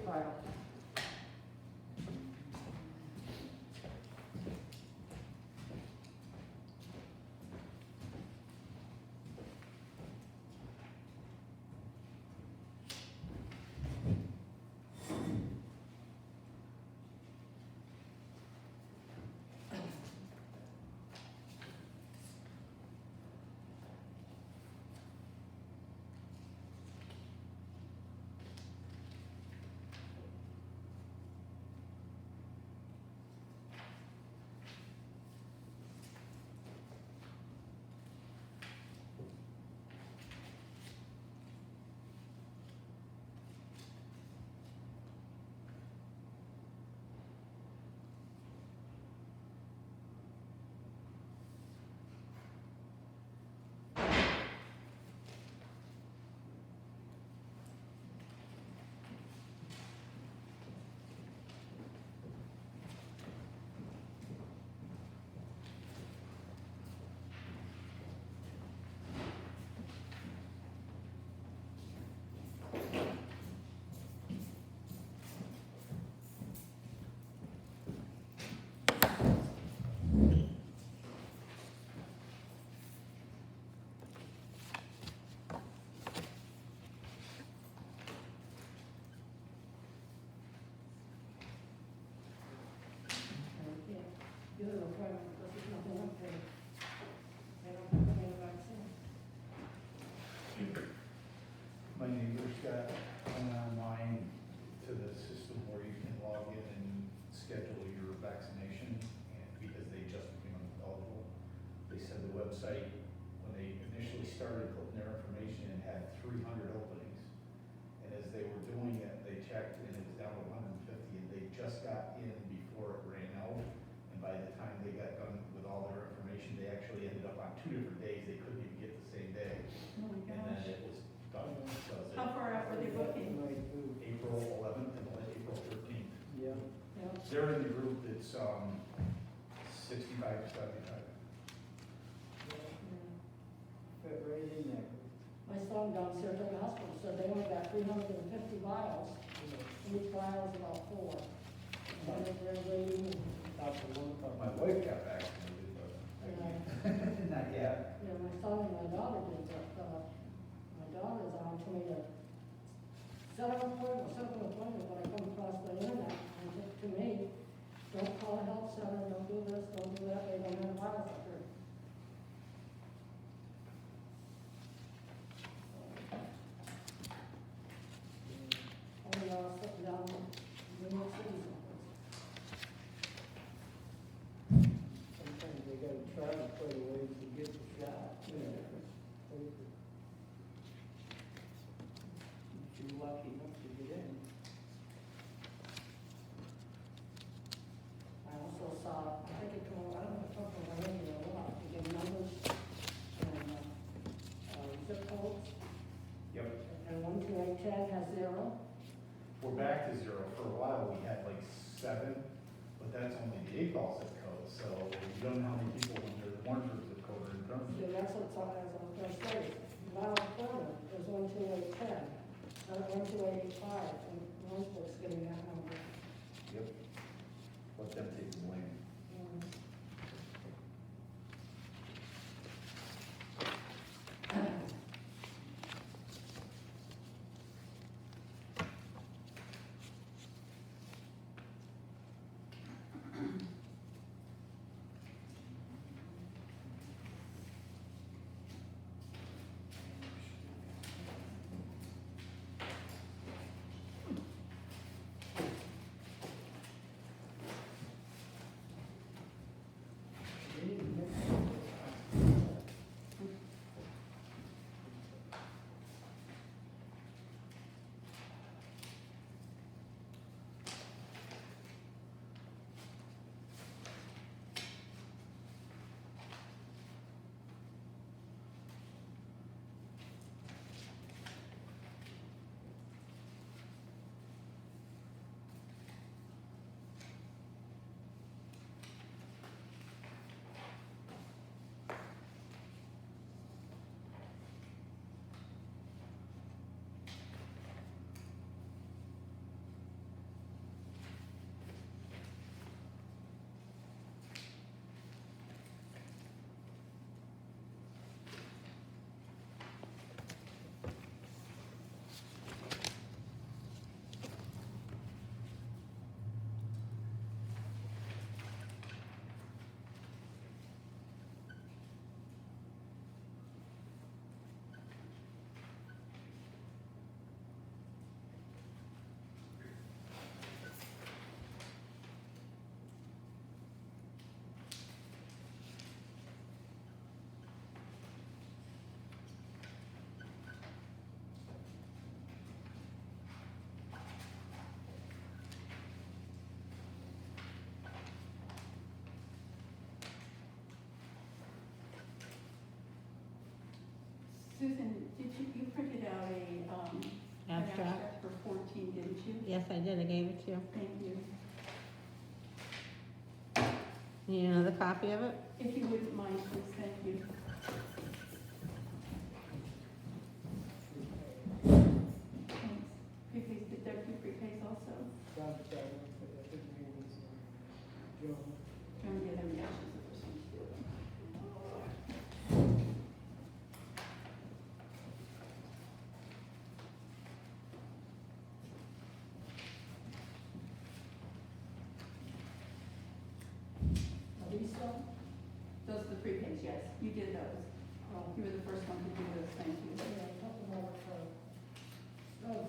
file. The other requirement, because there's nothing up there. They don't have any vaccine. My neighbor's got an online to the system where you can log in and schedule your vaccination, and because they just became eligible. They said the website, when they initially started putting their information in, had 300 openings. And as they were doing it, they checked and it was down to 150, and they just got in before it ran out. And by the time they got done with all their information, they actually ended up on 2 different days. They couldn't even get the same day. Oh my And then gosh. it was done. So it's How far out were they booking? April 11th and April 13th. Yeah. Yeah. They're in the group that's 65 to 75. Fit right in there. My son downstairs at the hospital said they only got 350 vials. Each vial is about 4. And they're waiting. Dr. Wonderful. My wife got vaccinated, but I can't. Not yet. You know, my son and my daughter did, but, my daughter's on to me to set up an appointment, when I come across the internet, and to me, don't call a health center, don't do this, don't do that, they don't have vials up there. Only, sitting down in New York City someplace. Sometimes they gotta travel quite a ways to get the shot. Yeah. If you're lucky enough to get in. I also saw, I think it came, I don't know if it come from the radio or what, to get numbers and, zip codes, Yep. and 12810 has 0. We're back to 0. For a while, we had like 7, but that's only the 8-ball zip code. So you don't know how many people when there's one zip code are in front of Yeah, you. that's what's on, as I was gonna say, Mount Pleasant is 12810, 12885, and Northwood's getting that number. Yep. Let them take the blame. Yes, I did, I gave it to you. Thank you. Need another copy of it? If you wouldn't mind, please, thank you. Thanks. Prepays, did there be prepays also? John, I think your name is, Joe. Trying to get them, yeah, she's the first one to do it. Are these done? Those are the prepays, yes, you did those. You were the first one to do those, thank you. Yeah, a couple more, oh,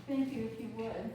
Thank you, if you would.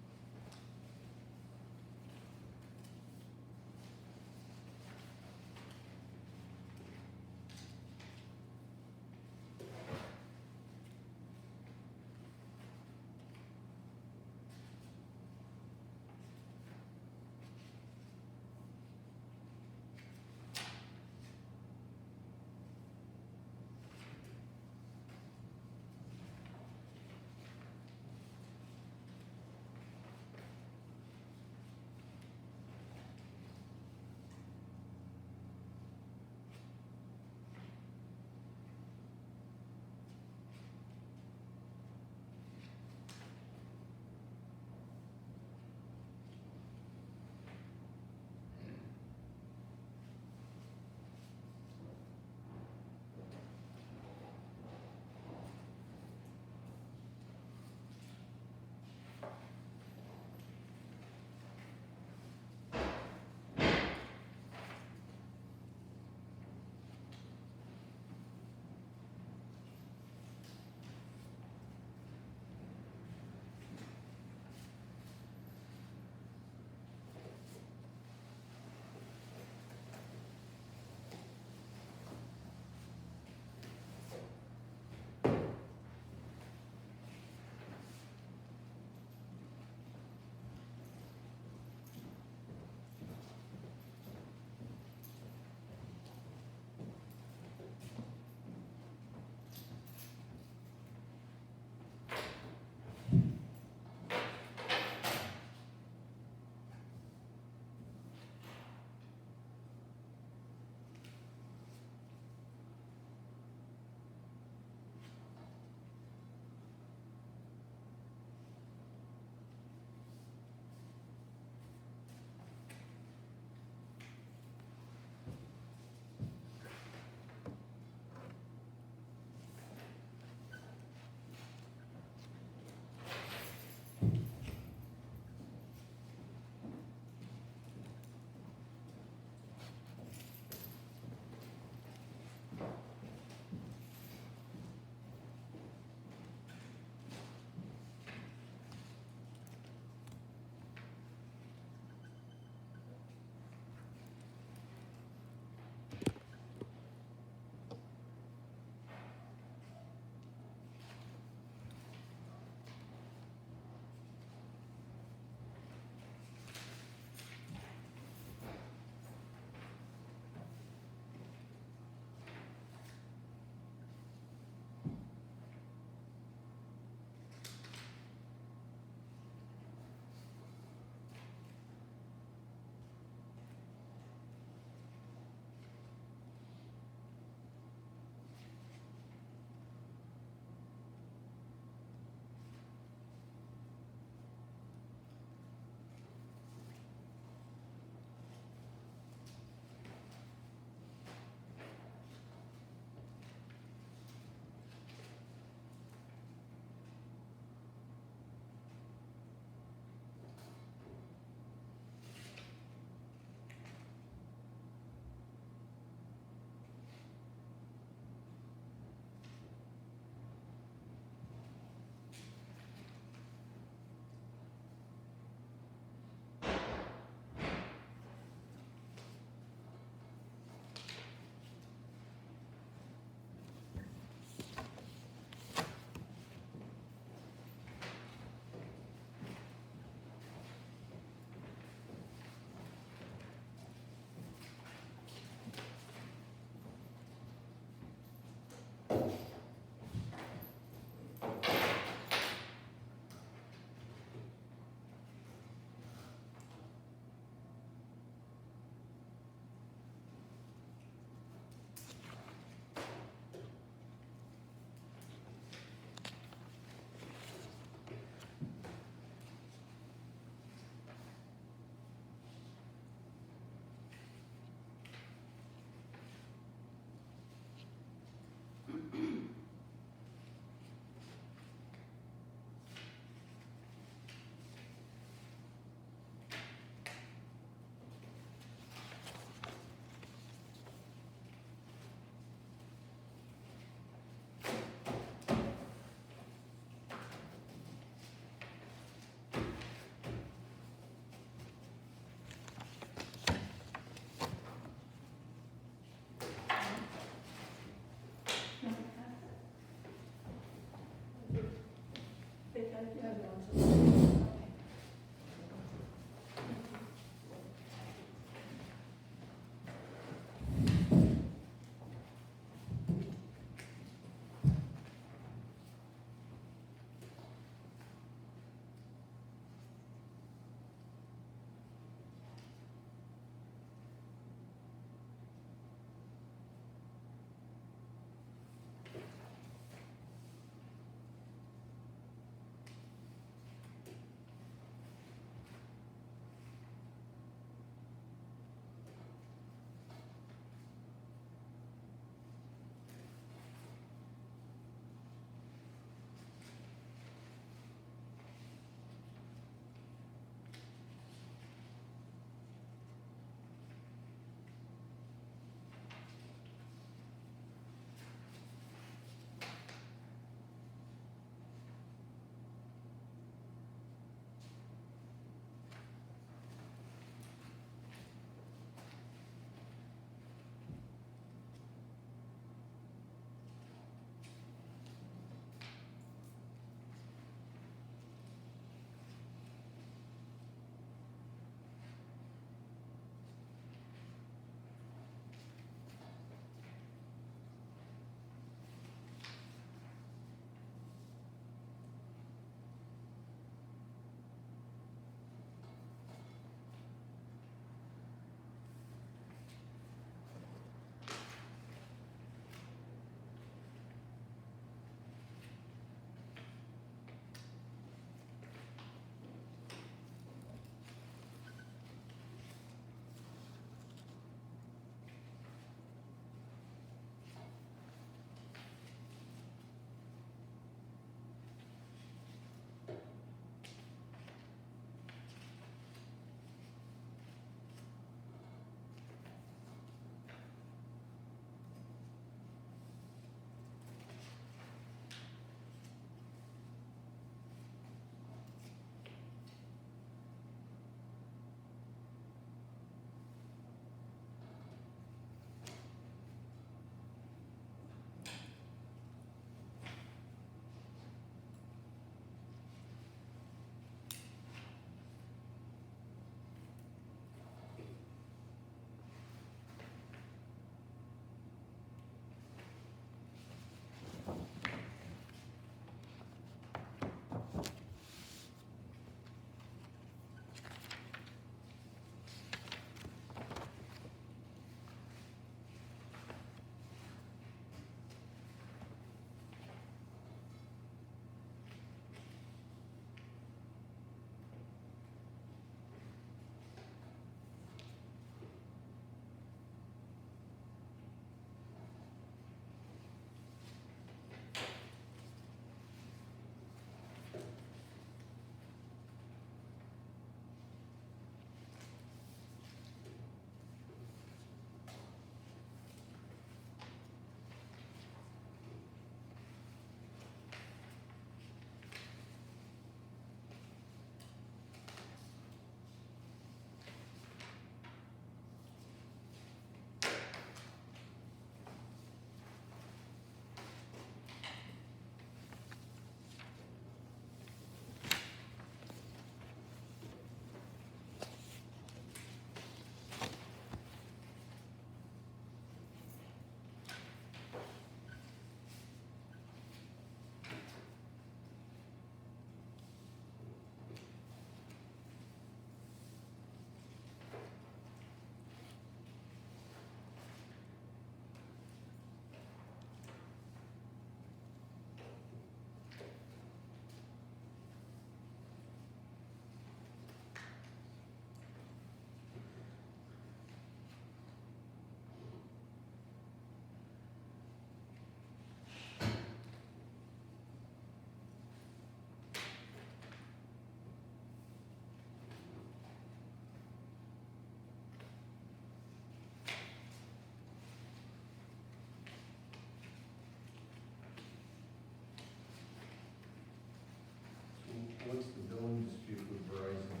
with Verizon?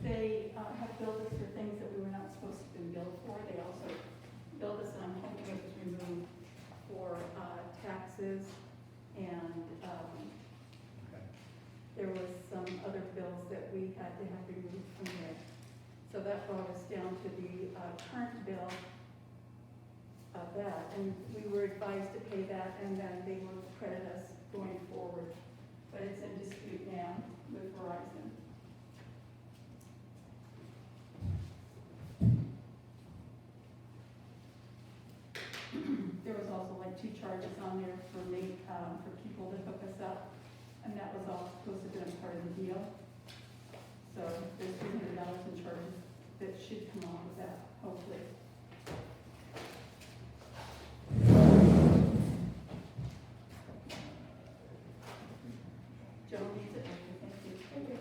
They have billed us for things that we were not supposed to be billed for. They also billed us, and I'm hoping it was removed, for taxes, and Okay. there was some other bills that we had to have removed from there. So that brought us down to the current bill of that, and we were advised to pay that, and then they will credit us going forward. But it's in dispute now with Verizon. There was also like 2 charges on there for late, for people to hook us up, and that was all supposed to be a part of the deal. So there's $300 in charges that should come off of that, hopefully. Joe needs it, thank you. Thank you.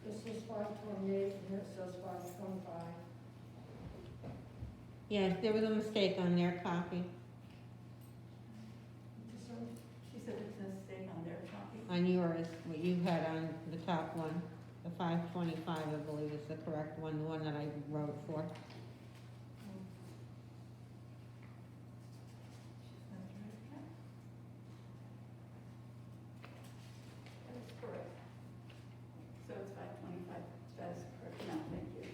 This is 528, and it says 525. Yeah, there was a mistake on their copy. on yours, what you had on the top one, the 525, I believe is the correct one, the one that I wrote for. That is correct. So it's 525, that is correct, no, thank you.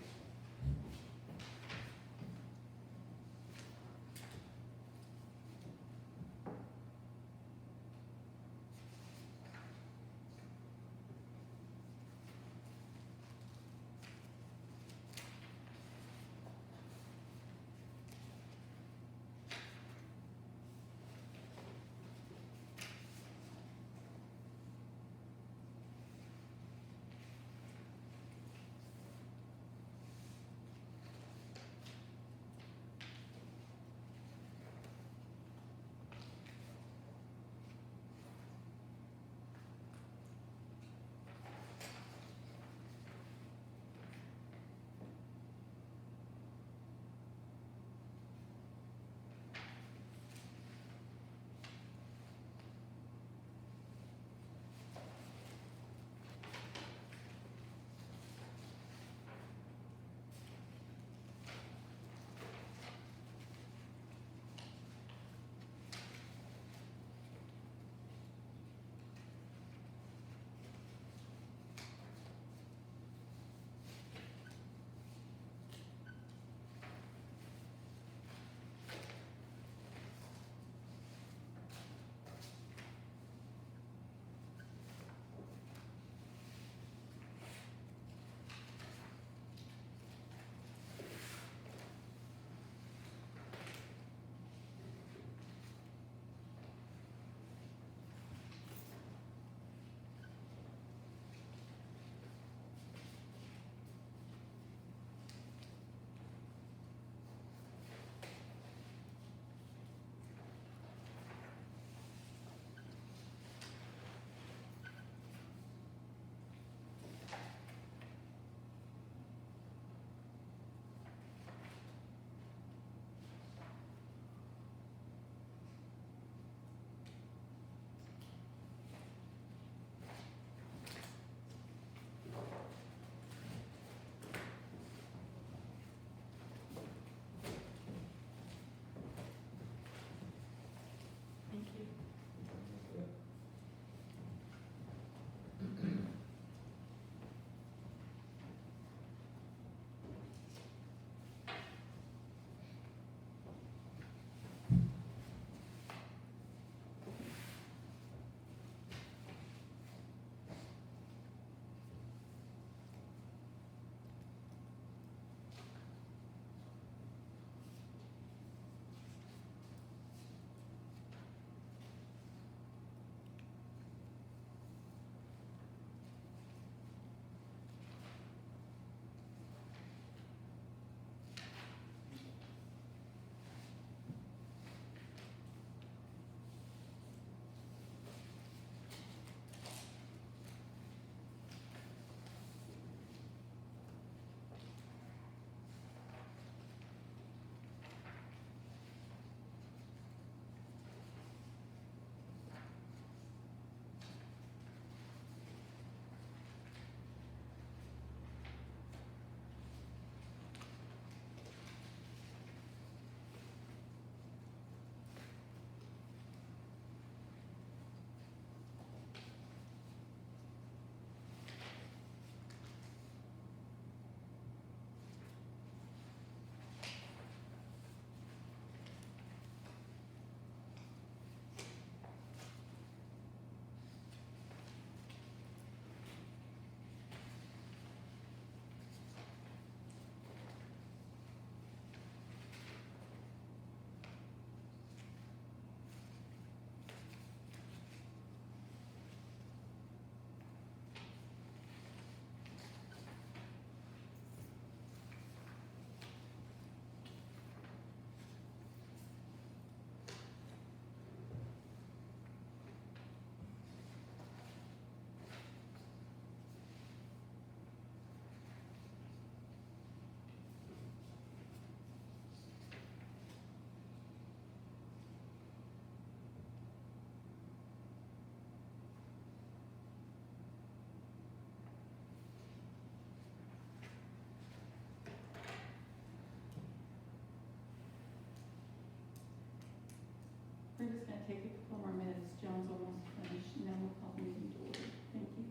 we're just gonna take a couple more minutes, John's almost finished, and then we'll call the meeting to order. Thank you.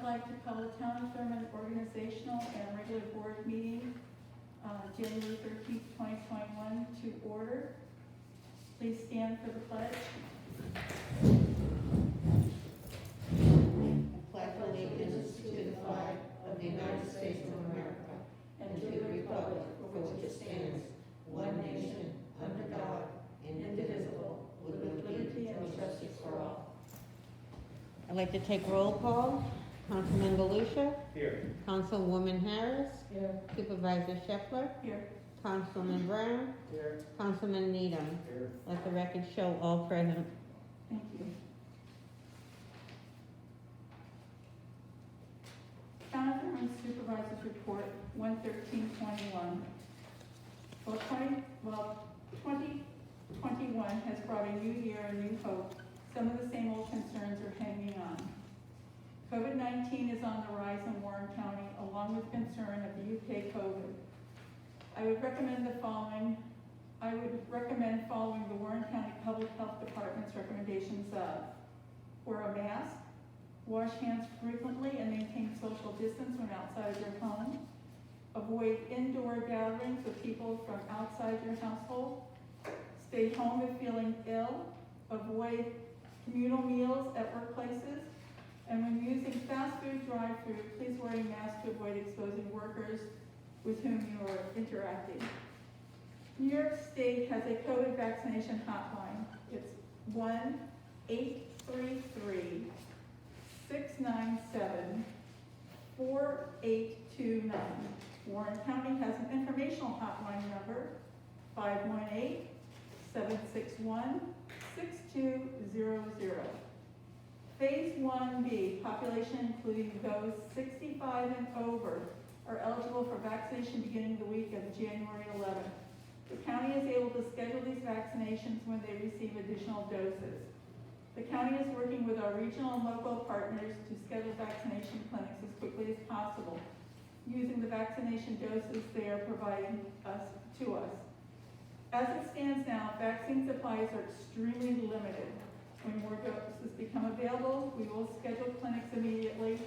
Like to call the Town of Thurman organizational and regular board meeting, January 13th, 2021 to order. Please stand for the pledge. I pledge allegiance to the flag of the United States of America and to the republic for which it stands, one nation, under God, indivisible, with liberty and justice for all. I'd like to take roll call. Councilman Galusha? Here. Councilwoman Harris? Here. Supervisor Scheffler? Here. Councilman Brown, Here. Councilman Needham. Here. Let the record show all present. Thank you. Town of Thurman Supervisors Report 11321. Well, 2021 has brought a new year and new hope. Some of the same old concerns are hanging on. COVID-19 is on the rise in Warren County, along with concern of the UK COVID. I would recommend following the Warren County Public Health Department's recommendations of: wear a mask, wash hands frequently and maintain social distance when outside of your home, avoid indoor gatherings with people from outside your household, stay home if feeling ill, avoid communal meals at workplaces, and when using fast food drive-through, please wear a mask to avoid exposing workers with whom you are interacting. New York State has a COVID vaccination hotline. It's 1-833-697-4829. Warren County has an informational hotline number, 518-761-6200. Phase 1B, population including those 65 and over, are eligible for vaccination beginning the week of January 11th. The county is able to schedule these vaccinations when they receive additional doses. The county is working with our regional and local partners to schedule vaccination clinics as quickly as possible, using the vaccination doses they are providing to us. As it stands now, vaccine supplies are extremely limited. When more doses become available, we will schedule clinics immediately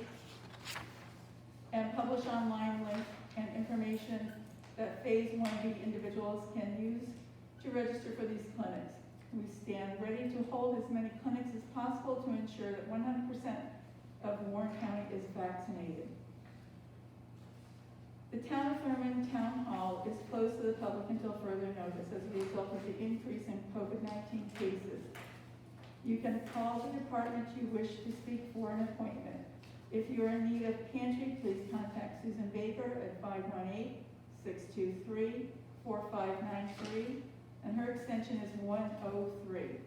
and publish online links and information that Phase 1B individuals can use to register for these clinics. We stand ready to hold as many clinics as possible to ensure that 100% of Warren County is vaccinated. The Town of Thurman Town Hall is closed to the public until further notice as a result of the increase in COVID-19 cases. You can call the department you wish to speak for an appointment. If you are in need of pantry, please contact Susan Baker at 518-623-4593, and her extension is 103,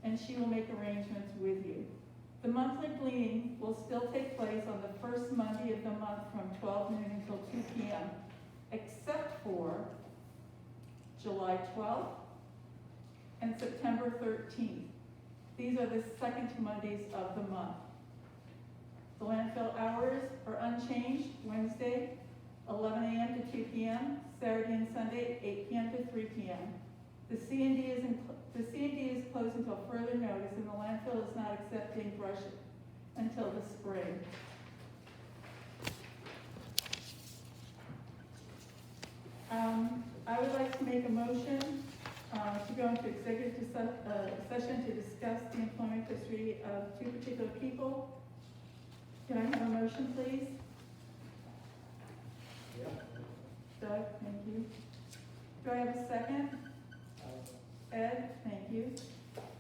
and she will make arrangements with you. The monthly cleaning will still take place on the first Monday of the month from 12 noon until 2 p.m., except for July 12th and September 13th. These are the second Mondays of the month. The landfill hours are unchanged: Wednesday, 11 a.m. to 2 p.m., Saturday and Sunday, 8 p.m. to 3 p.m. The C&D is closed until further notice, and the landfill is not accepting brush until the spring. I would like to make a motion to go into executive session to discuss the employment history of two particular people. Can I have a motion, please? Yeah. Doug, thank you. Do I have a second? Ed, thank you.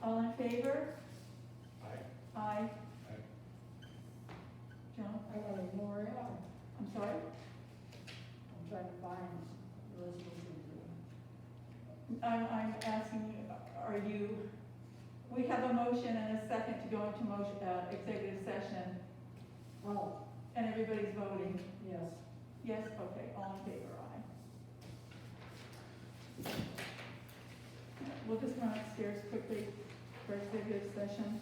All in favor? Aye. Aye. John? I want to ignore it. I'm sorry? I'm trying to find the resolution. I'm asking, are you, we have a motion and a second to go into executive session, Oh, and everybody's voting. yes. Yes, okay, all in favor, aye. We'll just run upstairs quickly for executive session.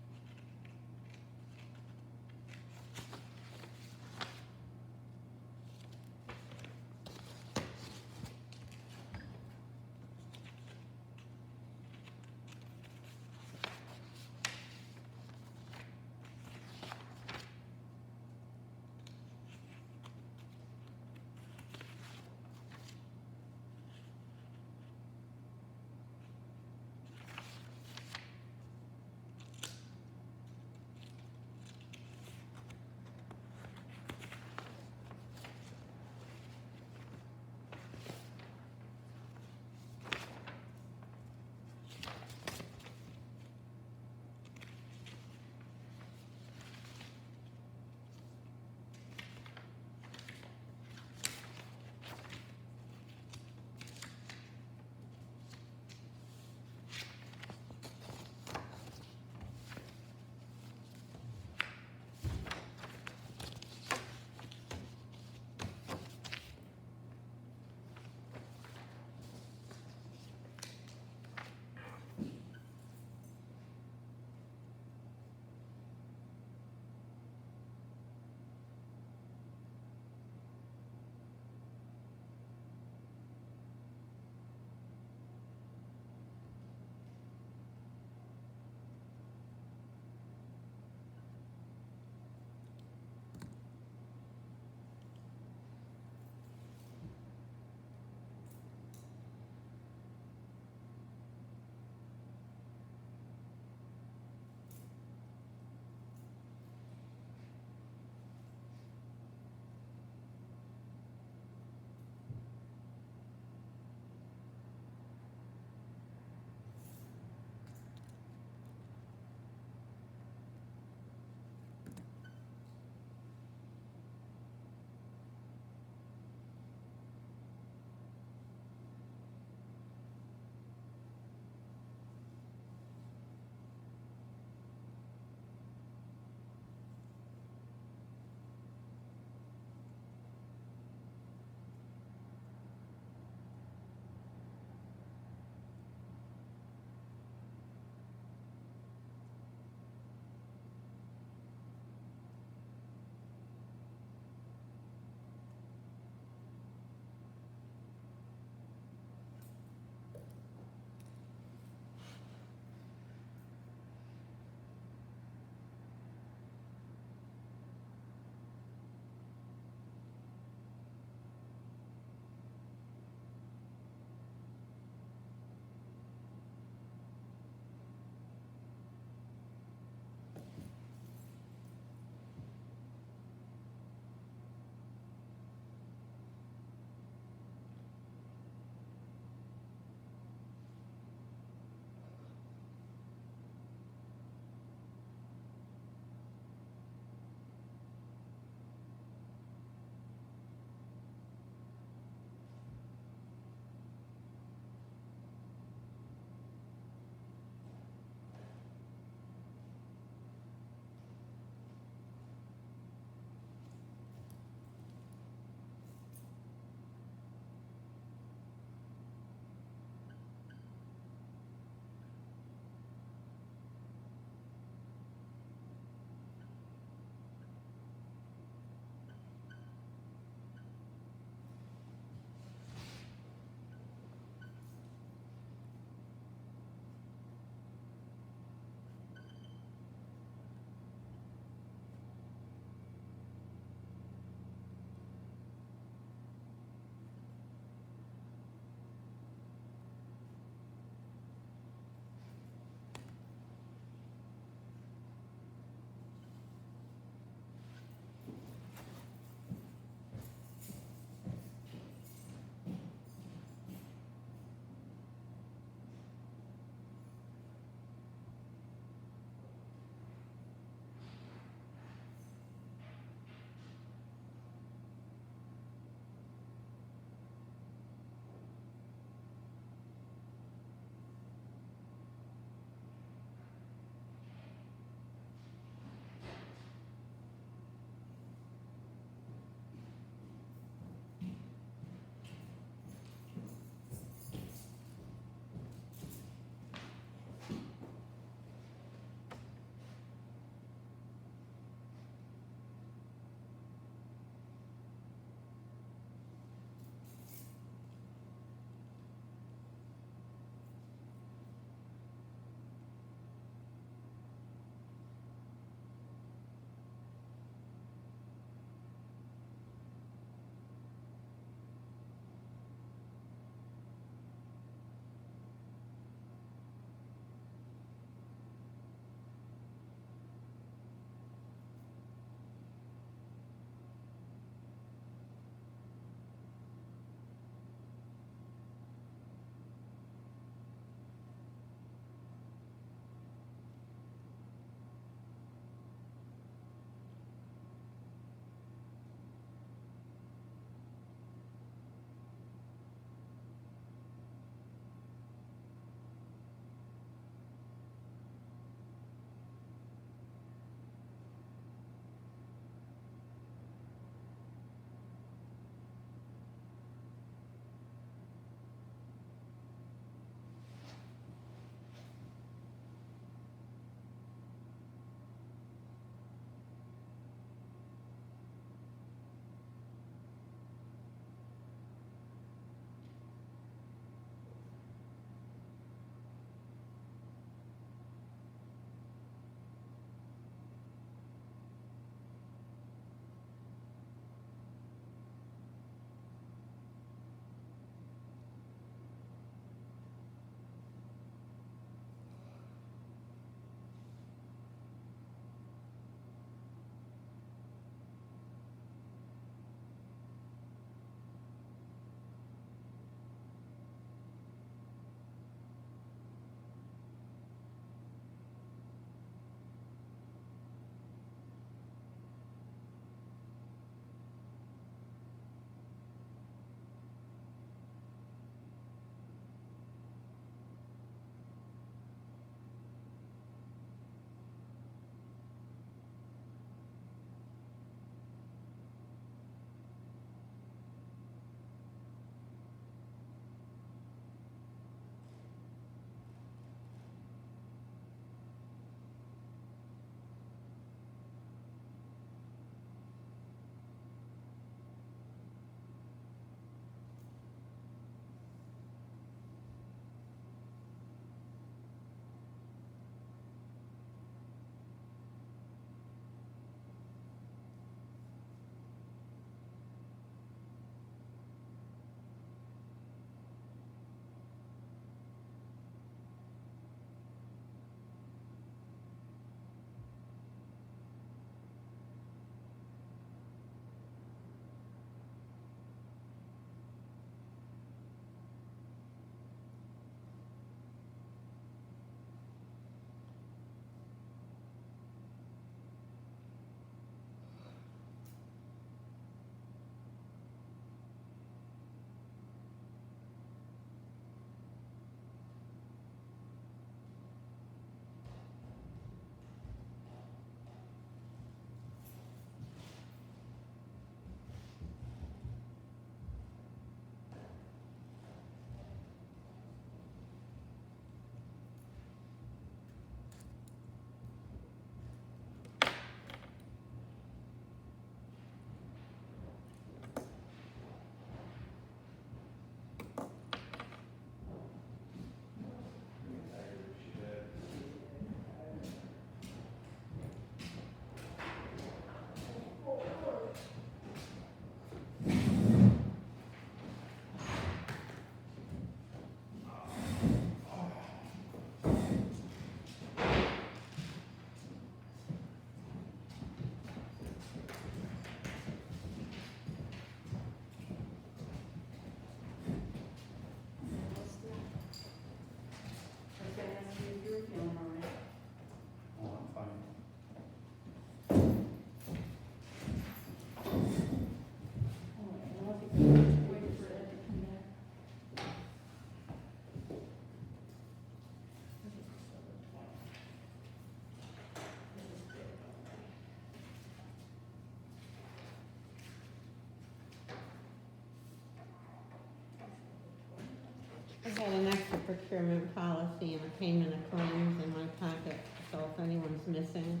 the procurement policy and the payment of claims in my packet, so if anyone's missing.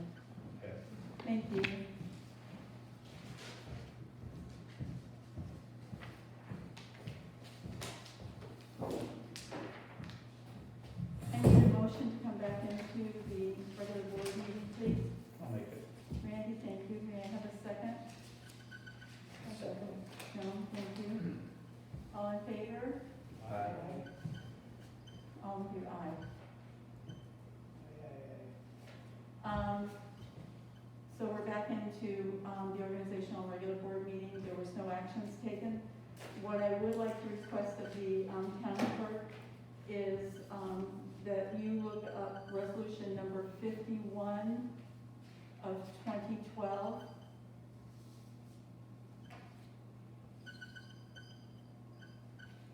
Okay. Thank you. I need a motion to come back into the regular board meeting, please. I'll make it. Randy, thank you. May I have a second? Second. Joan, thank you. All in favor? All of you, aye. So we're back into, the organizational regular board meeting. There was no actions taken. What I would like to request of the, town clerk is, that you look up resolution number 51 of 2012.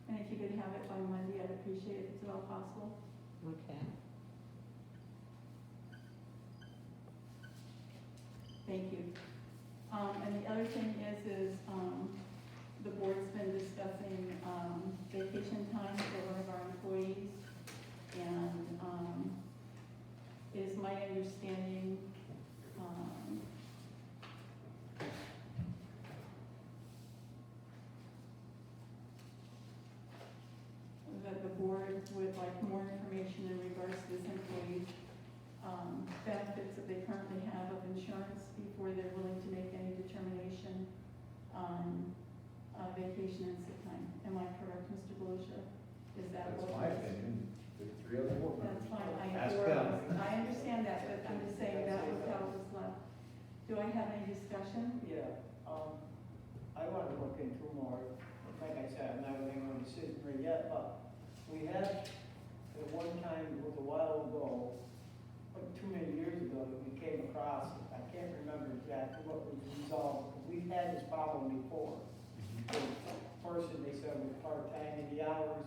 And if you could have it by Monday, I'd appreciate it, if it's at all possible. Okay. Thank you. And the other thing is, the board's been discussing, vacation time for one of our employees. And, it is my understanding, that the board would like more information in regards to this employee's benefits that they currently have of insurance before they're willing to make any determination on vacation and sick time. Am I correct, Mr. Belusha? Is that That's what? my opinion. The three other board members. That's fine, Ask them. I understand that, but I'm just saying that was how it was left. Do I have any discussion? Yeah, I want to look into more. Like I said, I'm not going to make a decision right yet, but we had, at one time, it was a while ago, like too many years ago, that we came across, I can't remember exactly what was resolved, because we've had this problem before. The person, they said, was part-time in the hours,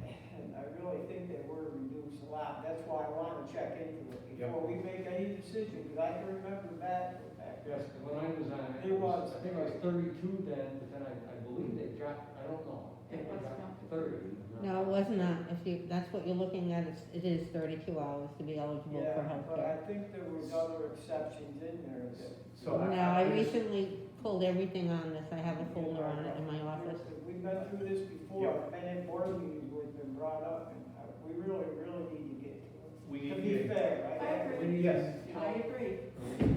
and I really think they were reduced a lot. That's why I want to check into it before we make any decision, because I can remember back. Yes, when I was on it, It was. I think I was 32 then, but then I believe they dropped, I don't know. I think It was they dropped dropped. to 30. No, it was not. If you, that's what you're looking at, it is 32 hours to be eligible for Yeah, health but care. I think there was other exceptions in there that. So No, I recently pulled everything on this. I have a folder on it in my office. We've been through this before, and in board meetings where it's been brought up, and we really need to get to it. We To need be to. fair, I agree. Yes. I agree.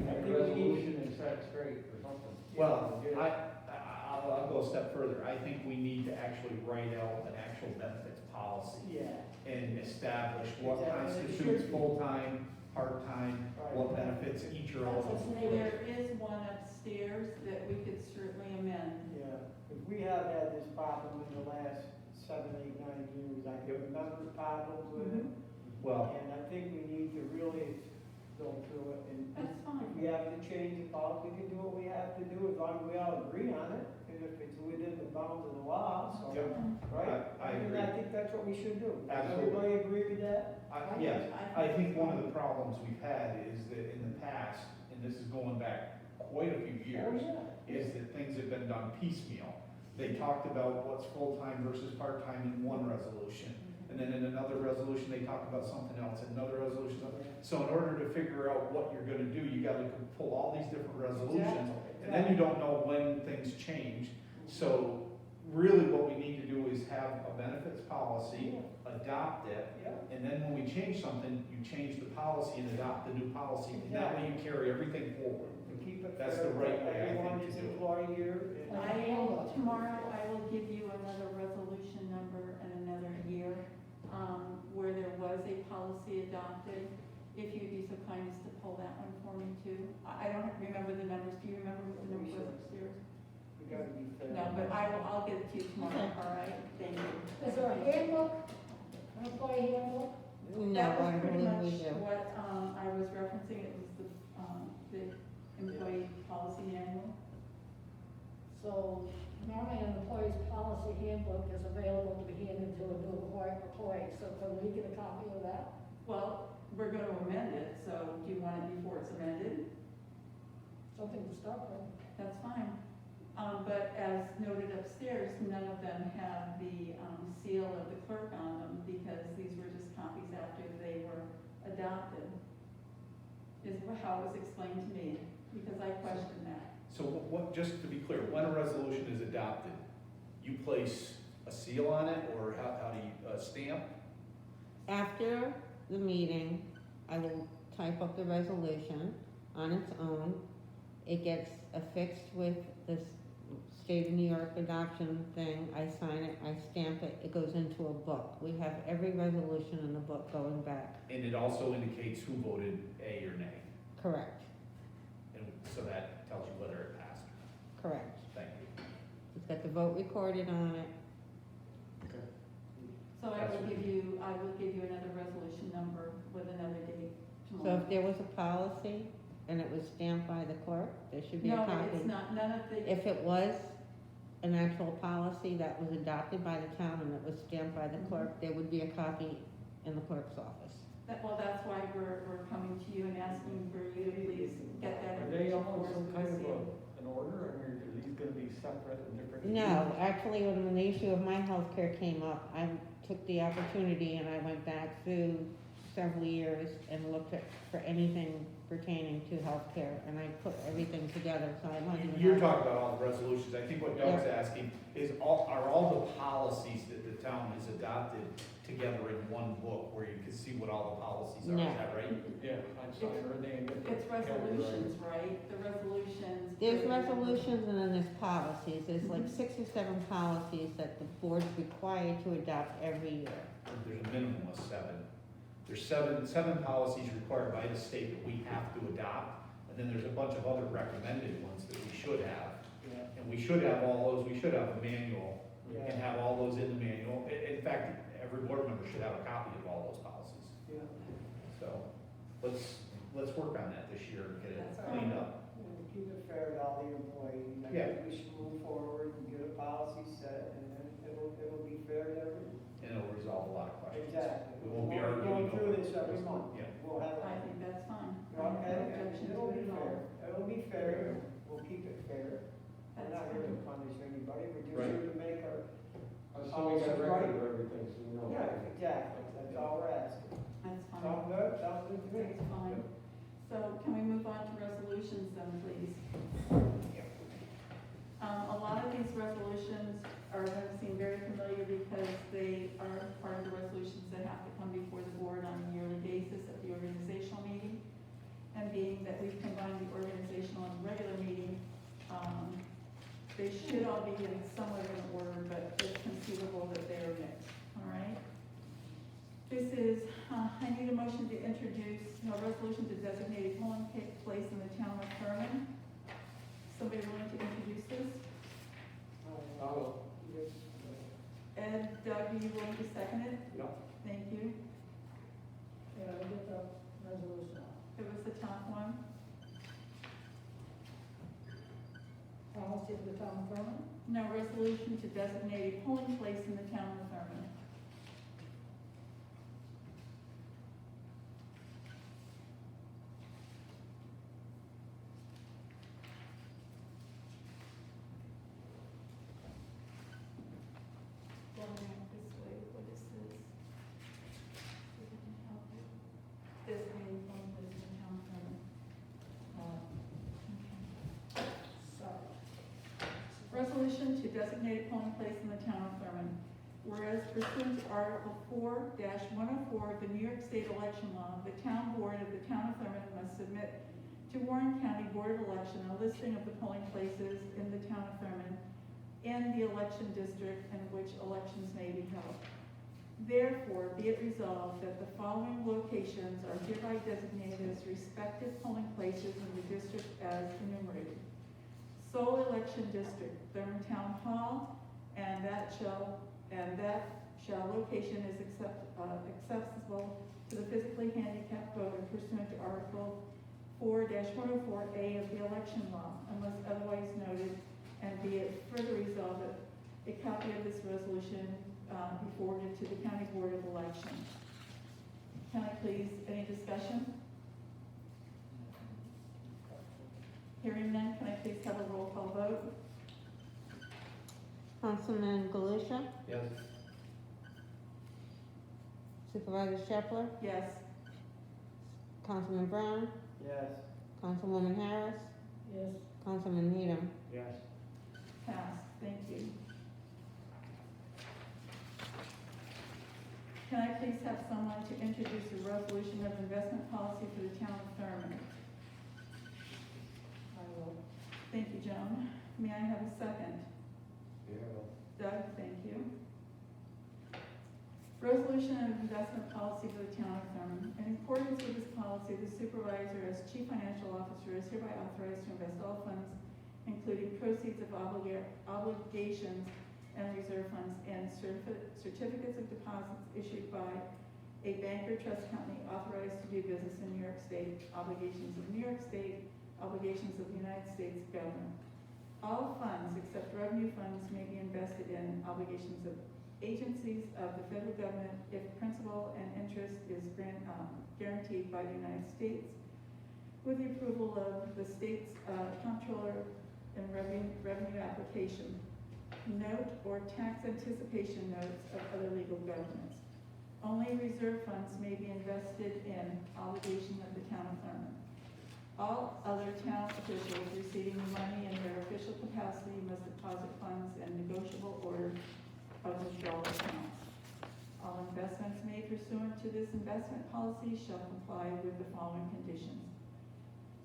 Like a resolution and set it straight or something. Well, I'll go a step further. I think we need to actually write out an actual benefits policy Yeah. and establish what Exactly. constitutes full-time, part-time, what benefits each are That's eligible. what's There is one upstairs that we could certainly amend. Yeah, because we have had this problem in the last 7, 8, 9 years. I can remember problems with it, Well, and I think we need to really go through it. And That's if fine. we have to change the policy, we can do what we have to do as long as we all agree on it, and if it's within the bounds of the law, so, Yep. right? I mean, agree. I think that's what we should do. Does Absolutely. everybody agree with that? yes, I think one of the problems we've had is that in the past, and this is going back quite a few years, is that things have been done piecemeal. They talked about what's full-time versus part-time in one resolution, and then in another resolution, they talked about something else, in another resolution. So in order to figure out what you're gonna do, you gotta pull all these different resolutions, and then you don't know when things change. So really what we need to do is have a benefits policy, adopt it, Yeah. and then when we change something, you change the policy and adopt the new policy, and that way you carry everything forward. To keep it That's fair the right to way, I think, everyone to that's do it. employed here. and- Tomorrow I will give you another resolution number and another year, where there was a policy adopted. If you'd be so kind as to pull that one for me too. I don't remember the numbers. Do you remember what the number was upstairs? We gotta be fair. No, but I'll get it to you tomorrow, all right? Thank you. Is there a handbook, an employee handbook? No, That was I pretty believe much we do. what, I was referencing. It was the employee policy manual. So normally an employee's policy handbook is available to be handed to a new employee, so can we get a copy of that? Well, we're gonna amend it, so do you want it before it's amended? Something to start with. That's fine. But as noted upstairs, none of them have the seal of the clerk on them because these were just copies after they were adopted, is how it was explained to me, because I questioned that. So what, just to be clear, when a resolution is adopted, you place a seal on it, or how do you, stamp? After the meeting, I will type up the resolution on its own. It gets affixed with the state of New York adoption thing. I sign it, I stamp it, it goes into a book. We have every resolution in the book going back. And it also indicates who voted A or nay, Correct, and so that tells you whether it passed. correct. Thank you. It's got the vote recorded on it. So I will give you another resolution number with another date So tomorrow. if there was a policy and it was stamped by the clerk, there should be a copy. No, it's not, none of the, If it was an actual policy that was adopted by the town and it was stamped by the clerk, there would be a copy in the clerk's office. well, that's why we're coming to you and asking for you to please get that Are they information all for us some with kind the of seal. an order, or are these gonna be separate and different? No, actually, when the issue of my healthcare came up, I took the opportunity and I went back through several years and looked at, for anything pertaining to healthcare, and I put everything together, so I don't even You're have- talking about all the resolutions. I think what Doug's asking is, are all the policies that the town has adopted together in one book where you can see what all the policies are? No. Is that right? Yeah, I saw everything. It's resolutions, right? The resolutions. There's resolutions and then there's policies. There's like 6 or 7 policies that the board's required to adopt every year. There's a minimum of 7. There's seven policies required by the state that we have to adopt, and then there's a bunch of other recommended ones that we should have. Yeah, And we should have all those, we should have a manual, and yeah, have all those in the manual. In fact, every board member should have a copy of all those policies. yeah. So, let's work on that this year and get it That's cleaned fine. up. And keep it fair to all the employees. I Yeah. think we should move forward and get a policy set, and then it'll be fair to everyone. And it'll resolve a lot of questions. Exactly. We won't be We'll arguing Going through over this every it. month. Yeah. We'll have, I think that's fine. I have no okay, objection to it'll it be at fair. all. It'll be fair. We'll keep it fair. We're That's not here to fine. punish anybody. We're just Right. here to make our, So we got a record of everything, so we know. yeah, exactly. That's all we're asking. That's fine. Sound good? Sound good to me? That's fine. So can we move on to resolutions then, please? A lot of these resolutions are going to seem very familiar because they are part of the resolutions that have to come before the board on a yearly basis at the organizational meeting. And being that we've combined the organizational and regular meeting, they should all be in somewhat of an order, but it's conceivable that they are mixed, all right? This is, I need a motion to introduce a resolution to designate a polling place in the town of Thurman. Somebody willing to introduce this? Yes. Ed, Doug, are you willing to second it? Yeah. Thank you. Yeah, I get the resolution. It was the top one. Policy for the town of Thurman? No, resolution to designate a polling place in the town of Thurman. Going back this way, what is this? See if I can help you. Designated polling place in the town of Thurman. Okay. Sorry. Resolution to designate a polling place in the town of Thurman. Whereas pursuant to Article 4-104 of the New York State Election Law, the town board of the town of Thurman must submit to Warren County Board of Election a listing of the polling places in the town of Thurman in the election district in which elections may be held. Therefore, be it resolved that the following locations are hereby designated as respective polling places in the district as enumerated. Sole election district, Thurman Town Hall, and that location is accessible to the physically handicapped voter pursuant to Article 4-104A of the election law, unless otherwise noted, and be it further resolved that a copy of this resolution be forwarded to the County Board of Election. Can I please, any discussion? Hearing none, can I please have a roll call vote? Councilman Galusha, Yes. Supervisor Shepler, Yes. Councilman Brown, Yes. Councilwoman Harris, Yes. Councilman Needham. Yes. Passed, thank you. Can I please have someone to introduce a resolution of investment policy for the town of Thurman? I will. Thank you, Joan. May I have a second? Yeah. Doug, thank you. Resolution of investment policy for the town of Thurman. In accordance with this policy, the supervisor as chief financial officer is hereby authorized to invest all funds, including proceeds of obligations and reserve funds and certificates of deposits issued by a bank or trust company authorized to do business in New York State, obligations of New York State, obligations of the United States government. All funds except revenue funds may be invested in obligations of agencies of the federal government if principal and interest is guaranteed by the United States with the approval of the state's comptroller and revenue application note or tax anticipation notes of other legal governments. Only reserve funds may be invested in obligation of the town of Thurman. All other town officials receiving money in their official capacity must deposit funds in negotiable order of withdrawal accounts. All investments made pursuant to this investment policy shall comply with the following conditions.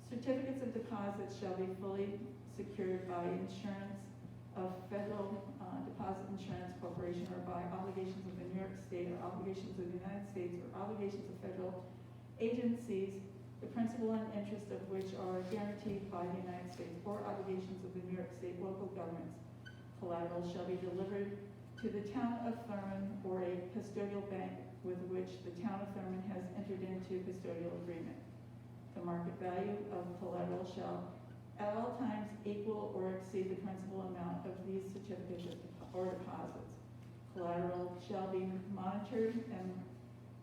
Certificates of deposit shall be fully secured by insurance of Federal Deposit Insurance Corporation or by obligations of the New York State or obligations of the United States or obligations of federal agencies, the principal and interest of which are guaranteed by the United States or obligations of the New York State local governments. Collateral shall be delivered to the town of Thurman or a custodial bank with which the town of Thurman has entered into custodial agreement. The market value of collateral shall at all times equal or exceed the principal amount of these certificates or deposits. Collateral shall be monitored and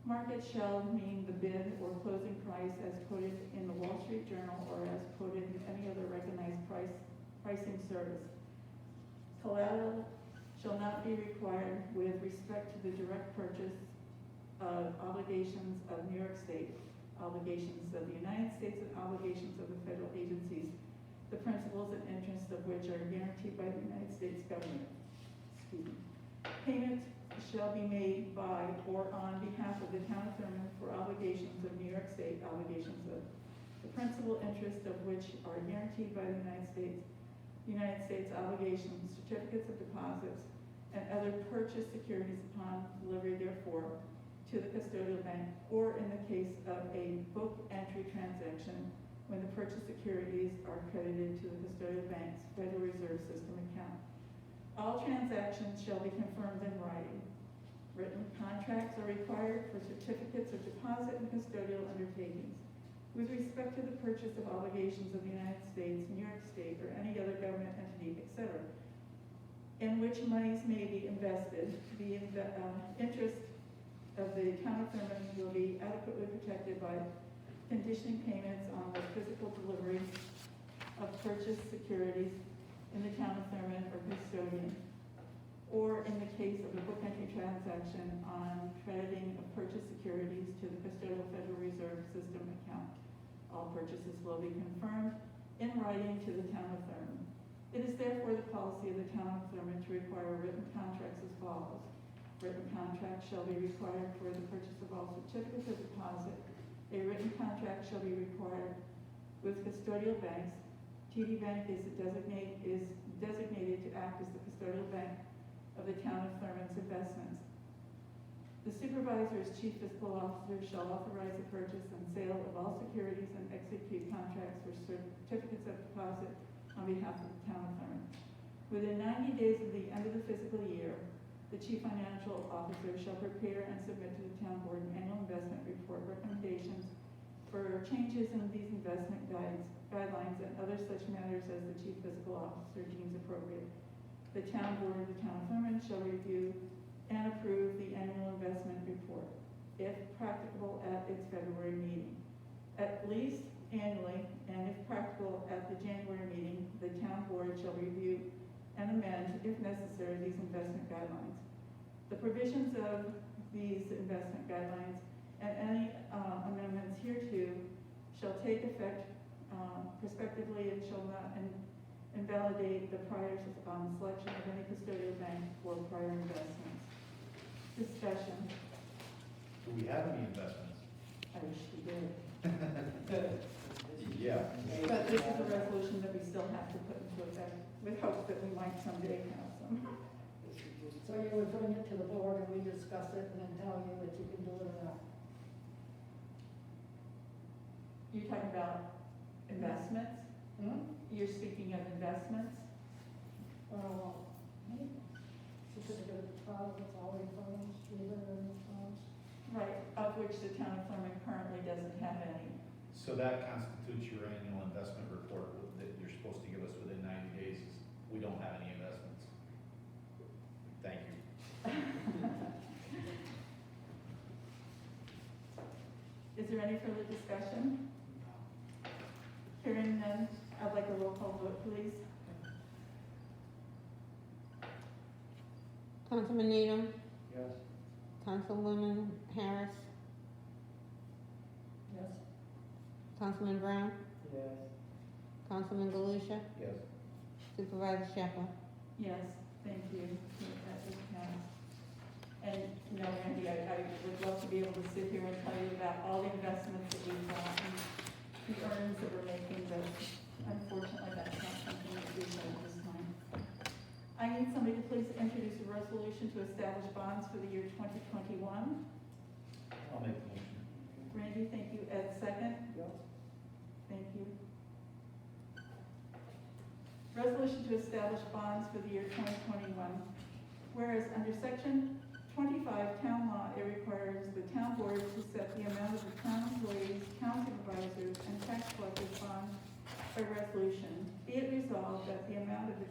market shall mean the bid or closing price as quoted in the Wall Street Journal or as quoted in any other recognized pricing service. Collateral shall not be required with respect to the direct purchase of obligations of New York State, obligations of the United States, and obligations of the federal agencies, the principals and interests of which are guaranteed by the United States government. Excuse me. Payment shall be made by or on behalf of the town of Thurman for obligations of New York State, obligations of the principal interest of which are guaranteed by the United States obligations, certificates of deposits, and other purchased securities upon delivery therefore to the custodial bank, or in the case of a book entry transaction when the purchased securities are credited to the custodial bank's Federal Reserve System account. All transactions shall be confirmed in writing. Written contracts are required for certificates of deposit and custodial undertakings. With respect to the purchase of obligations of the United States, New York State, or any other government entity, etc., in which monies may be invested, the interest of the town of Thurman will be adequately protected by conditioning payments on the physical delivery of purchased securities in the town of Thurman or custodian, or in the case of a book entry transaction on crediting of purchased securities to the custodial Federal Reserve System account. All purchases will be confirmed in writing to the town of Thurman. It is therefore the policy of the town of Thurman to require written contracts as follows. Written contracts shall be required for the purchase of all certificates of deposit. A written contract shall be required with custodial banks. TD Bank is designated to act as the custodial bank of the town of Thurman's investments. The supervisor as chief fiscal officer shall authorize the purchase and sale of all securities and execute contracts for certificates of deposit on behalf of the town of Thurman. Within 90 days of the end of the fiscal year, the chief financial officer shall prepare and submit to the town board an annual investment report recommendations for changes in these investment guidelines and other such matters as the chief fiscal officer deems appropriate. The town board of the town of Thurman shall review and approve the annual investment report, if practicable at its February meeting. At least annually, and if practical at the January meeting, the town board shall review and amend, if necessary, necessary, these investment guidelines. The provisions of these investment guidelines and any amendments hereto shall take effect prospectively and shall not invalidate the prior selection of any custodial bank for prior investments. Discussion. Do we have any investments? I wish we did. Yeah. But this is a resolution that we still have to put into effect with hopes that we might someday have some. So you would bring it to the board and we discuss it and then tell you that you can do it or not. You're talking about investments? You're speaking of investments? Well, maybe. Certificate of deposit, always funds, reserve funds. Right, of which the town of Thurman currently doesn't have any. So that constitutes your annual investment report that you're supposed to give us within 90 days. We don't have any investments. Thank you. Is there any further discussion? Hearing none, I'd like a roll call vote, please. Councilman Needham, Yes. Councilwoman Harris, Yes. Councilman Brown, Yes. Councilman Galusha, Yes. Supervisor Shepherd. Yes, thank you. That is passed. And, you know, Randy, I would love to be able to sit here and tell you about all the investments that we've got and the earnings that we're making, but unfortunately, that's not something that we do at this time. I need somebody to please introduce a resolution to establish bonds for the year 2021. I'll make the motion. Randy, thank you. Ed, second. Yep. Thank you. Resolution to establish bonds for the year 2021. Whereas under section 25 town law, it requires the town board to set the amount of the town employees, town supervisors, and tax collectors bond by resolution. Be it resolved that the amount of the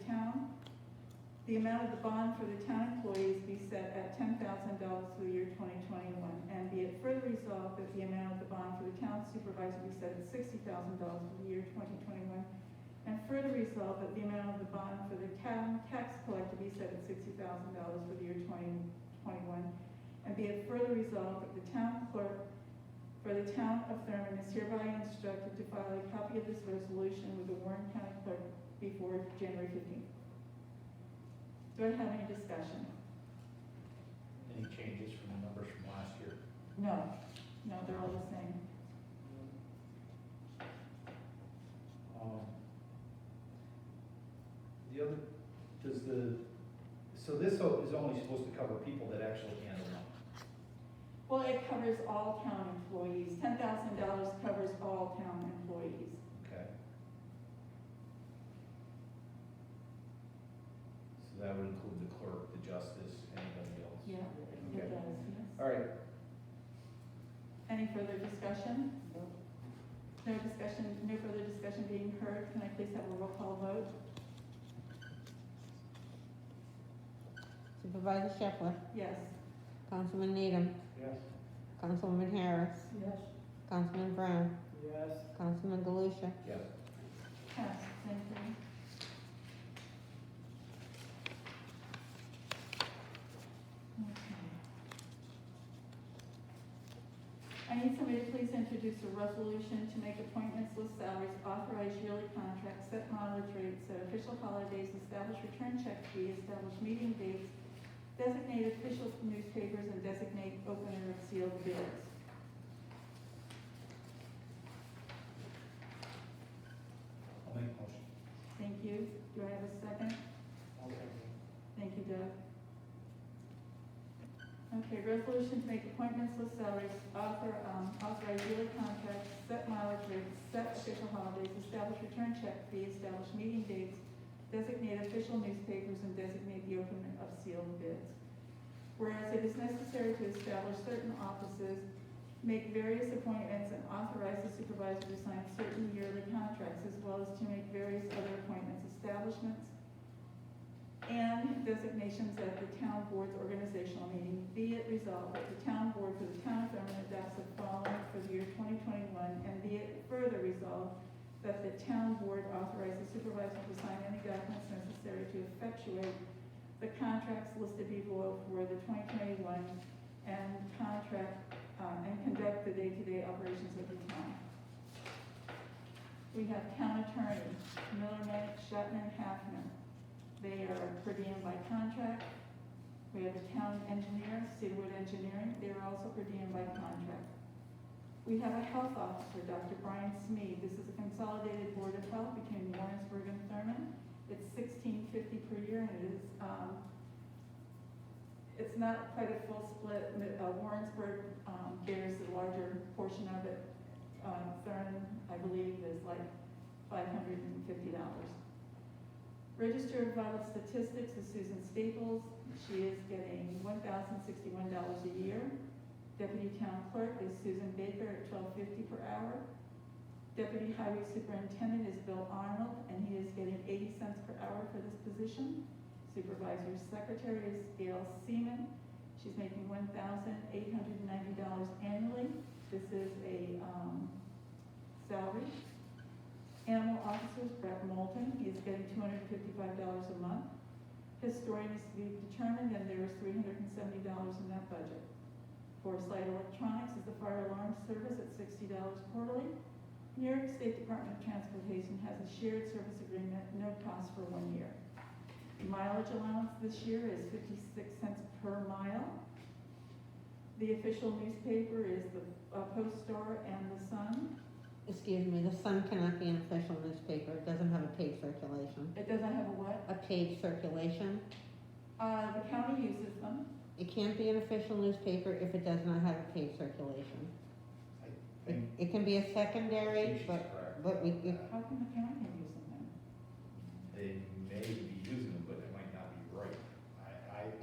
bond for the town employees be set at $10,000 for the year 2021. And be it further resolved that the amount of the bond for the town supervisor be set at $60,000 for the year 2021. And further resolved that the amount of the bond for the town tax collector be set at $60,000 for the year 2021. And be it further resolved that the town clerk for the town of Thurman is hereby instructed to file a copy of this resolution with the Warren County Clerk before January 15th. Do I have any discussion? Any changes from the numbers from last year? No, they're all the same. The other, so this is only supposed to cover people that actually handle them. Well, it covers all town employees. $10,000 covers all town employees. Okay. So that would include the clerk, the justice, anybody else? Yeah, Okay. it does, yes. All right. Any further discussion? No discussion, no further discussion being heard. Can I please have a roll call vote? Supervisor Shepherd, Yes. Councilman Needham, Yes. Councilwoman Harris, Yes. Councilman Brown, Yes. Councilman Galusha, Yes. Passed, thank you. Okay. I need somebody to please introduce a resolution to make appointments, list salaries, authorize yearly contracts, set mileage rates, set official holidays, establish return check fee, establish meeting dates, designate official newspapers, and designate opener of sealed bids. I'll make a motion. Thank you. Do I have a second? Thank you, Doug. Okay, resolution to make appointments, list salaries, authorize yearly contracts, set mileage rates, set official holidays, establish return check fee, establish meeting dates, designate official newspapers, and designate the opener of sealed bids. Whereas it is necessary to establish certain offices, make various appointments, and authorize the supervisor to sign certain yearly contracts, as well as to make various other appointments, establishments, and designations at the town board's organizational meeting. Be it resolved that the town board for the town of Thurman adopts the following for the year 2021, and be it further resolved that the town board authorize the supervisor to sign any documents necessary to effectuate the contracts listed below for the 2021 and contract, and conduct the day-to-day operations of the town. We have town attorney, Millerman, Shutman, Halfman. They are per diem by contract. We have a town engineer, Cedarwood Engineering. They are also per diem by contract. We have a health officer, Dr. Brian Smead. This is a consolidated board of health between Warrensburg and Thurman. It's $16.50 per year, and it's not quite a full split. Warrensburg bears the larger portion of it. Thurman, I believe, is like $550. Register of Vital Statistics is Susan Staples. She is getting $1,061 a year. Deputy Town Clerk is Susan Baker at $12.50 per hour. Deputy Highway Superintendent is Bill Arnold, and he is getting 80 cents per hour for this position. Supervisor Secretary is Gail Seaman. She's making $1,890 annually. This is a salary. Animal Officer is Brett Moulton. He is getting $255 a month. Historian is to be determined, and there is $370 in that budget. Forest Light Electronics is the fire alarm service at $60 quarterly. New York State Department of Transportation has a shared service agreement, no cost for 1 year. Mileage allowance this year is 56 cents per mile. The official newspaper is the Post-Star and the Sun. Excuse me, the Sun cannot be an official newspaper. It doesn't have a paid circulation. It doesn't have a what? A paid circulation. The county uses them. It can't be an official newspaper if it does not have a paid circulation. I think, It can be a I think secondary, she's but correct. How come the county can use them then? They may be using them, but it might not be right.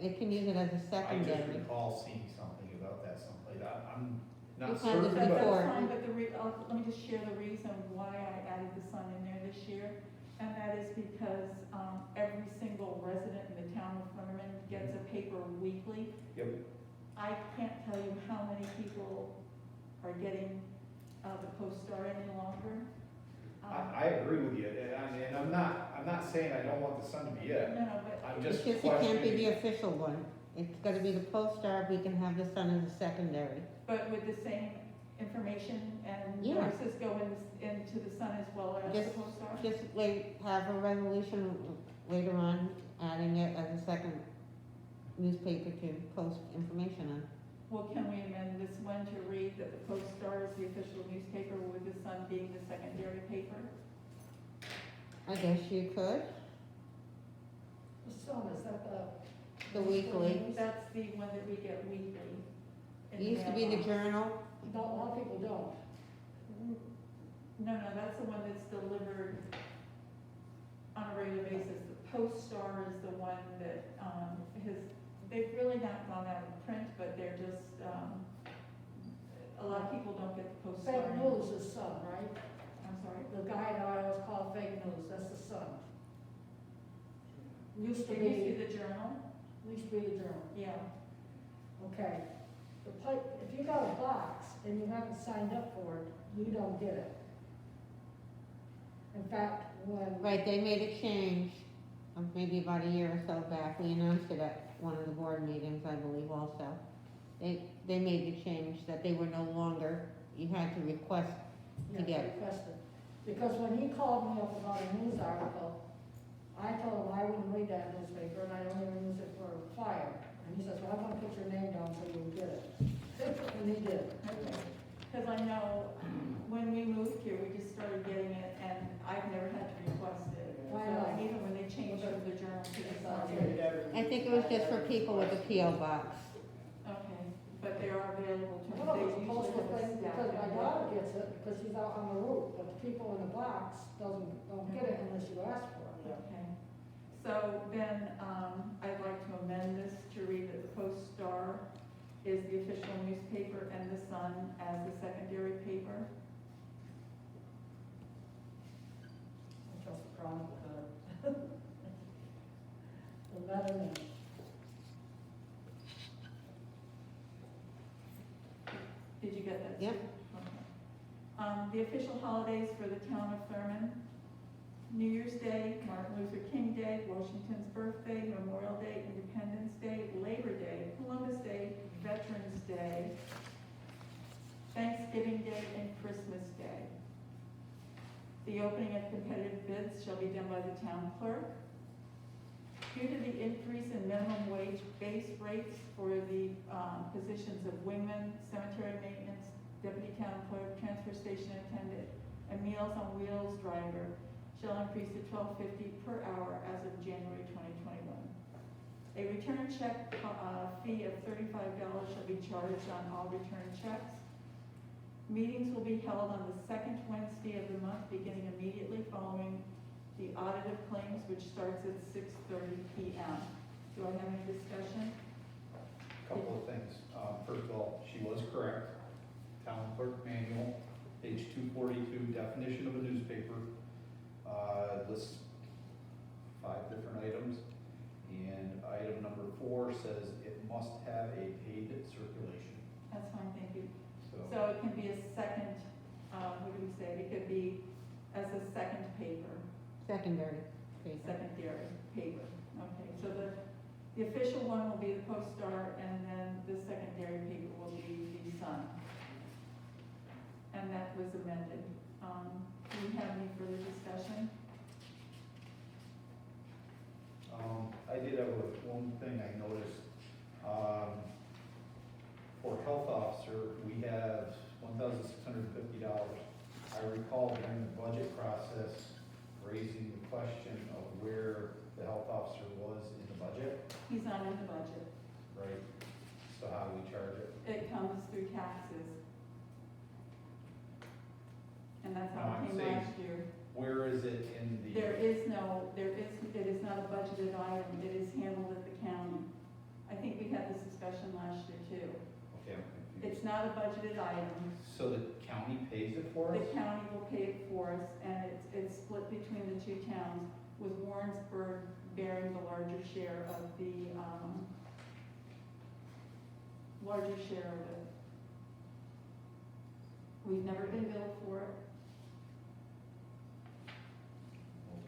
it can use it as a I just secondary. recall seeing something about that someplace. I'm not You've had certain, this but before. That's fine, but let me just share the reason why I added the Sun in there this year. And that is because, every single resident in the town of Thurman gets a paper weekly. Yep. I can't tell you how many people are getting, the Post-Star any longer. I agree with you, and I'm not saying I don't want the Sun to be it. No, but. I'm It's just just, it can't be questioning. the official one. It's gotta be the Post-Star. We can have the Sun as a secondary. But with the same information and Yeah. notices go into the Sun as well as the Just- Post-Star? Just have a resolution later on, adding it as a second newspaper to post information on. Well, can we amend this one to read that the Post-Star is the official newspaper with the Sun being the secondary paper? I guess you could, The Sun, is that the weekly. That's the one that we get weekly. in It used to be the mailbox. Journal. No, a lot of people don't. No, that's the one that's delivered on a regular basis. The Post-Star is the one that, they've really not gone out of print, but they're just, a lot of people don't get the Post-Star. Fake news is Sun, right? I'm sorry? The guy that I always call fake news, that's the Sun. Used to It used to be, be the Journal, used to be the Journal. yeah. Okay. If you got a box and you haven't signed up for it, you don't get it. In fact, when. Right, they made a change, maybe about a year or so back. We announced it at one of the board meetings, I believe also. They made the change that they were no longer, you had to request to get it. Requested. Because when he called me up about a news article, I told him I wouldn't read that newspaper and I don't even use it for a flyer. And he says, well, I'm gonna put your name down so you'll get it. And he did. Because I know when we moved here, we just started getting it, and I've never had to request it. So I know. even when they changed from the Journal to the Sun. I think it was just for people with a P.O. box. Okay, but they are available to, Well, they it's a usually postal have a thing, staff. because my that daughter work. gets it, because she's out on the route, but the people in the box don't get it unless you ask for it. Okay, so then, I'd like to amend this to read that the Post-Star is the official newspaper and the Sun as the secondary paper. I trust the Chronicle better. The better name. Did you get that? Yep. Sue? Okay. The official holidays for the town of Thurman, New Year's Day, Martin Luther King Day, Washington's birthday, Memorial Day, Independence Day, Labor Day, Columbus Day, Veterans Day, Thanksgiving Day, and Christmas Day. The opening of competitive bids shall be done by the town clerk. Due to the increase in minimum wage base rates for the positions of wingman, cemetery maintenance, deputy town clerk, transfer station attendant, and Meals on Wheels driver shall increase to $12.50 per hour as of January 2021. A return check fee of $35 shall be charged on all return checks. Meetings will be held on the second Wednesday of the month, beginning immediately following the audit of claims, which starts at 6:30 p.m. Do I have any discussion? Couple of things. First of all, she was correct. Town clerk manual, page 242, definition of a newspaper, lists 5 different items. And item number 4 says it must have a paid circulation. That's fine, thank you. So, So it can be a second, what do we say? It could be as a second paper, Secondary paper. secondary paper. Okay, so the official one will be the Post-Star, and then the secondary paper will be the Sun. And that was amended. Do we have any further discussion? I did have one thing I noticed. For health officer, we have $1,650. I recall during the budget process raising the question of where the health officer was in the budget, He's not in the budget. right? So how do we charge it? It comes through taxes. And that's No, how I'm it came saying- last year. Where is it in the? It is not a budgeted item, it is handled at the county. I think we had this discussion last year too. Okay, I'm confused. It's not a budgeted item, So the county pays it for us? the county will pay it for us, and it's split between the 2 towns, with Warrensburg bearing the larger share of it. We've never been billed for it.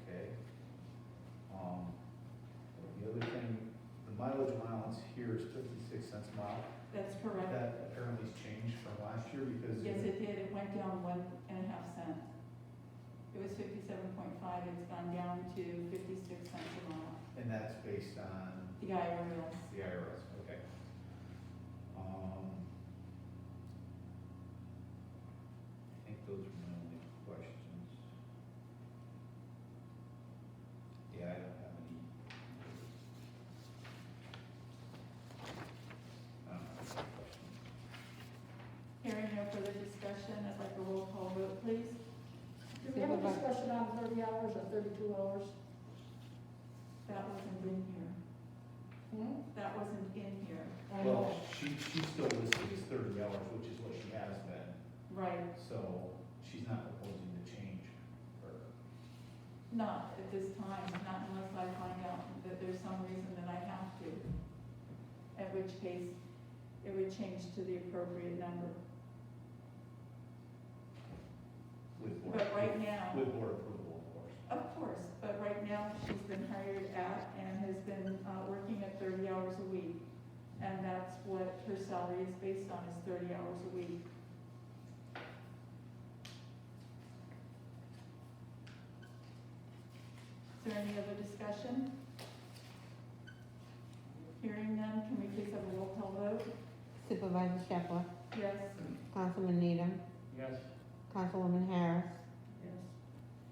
Okay. The other thing, the mileage allowance here is 56 cents a mile. That's correct. That apparently has changed from last year because. Yes, it did, it went down 1.5 cents. It was 57.5, it's gone down to 56 cents a mile. And that's based on The IRS. the IRS, okay. I think those are my only questions. Yeah, I don't have any. I don't have any questions. Hearing no further discussion, I'd like a roll call vote, please. Do we have a discussion on 30 hours or 32 hours? That wasn't in here. That wasn't in here. I Well, know. she's still listed as 30 hours, which is what she has been, Right, so she's not proposing to change her. not at this time, not unless I find out that there's some reason that I have to. At which case, it would change to the appropriate number. With board. But right now, With board approval, of course. of course, but right now, she's been hired at and has been working at 30 hours a week. And that's what her salary is based on, is 30 hours a week. Is there any other discussion? Hearing none, can we please have a roll call vote? Supervisor Shepherd, Yes? Councilman Needham, Yes. Councilwoman Harris, Yes.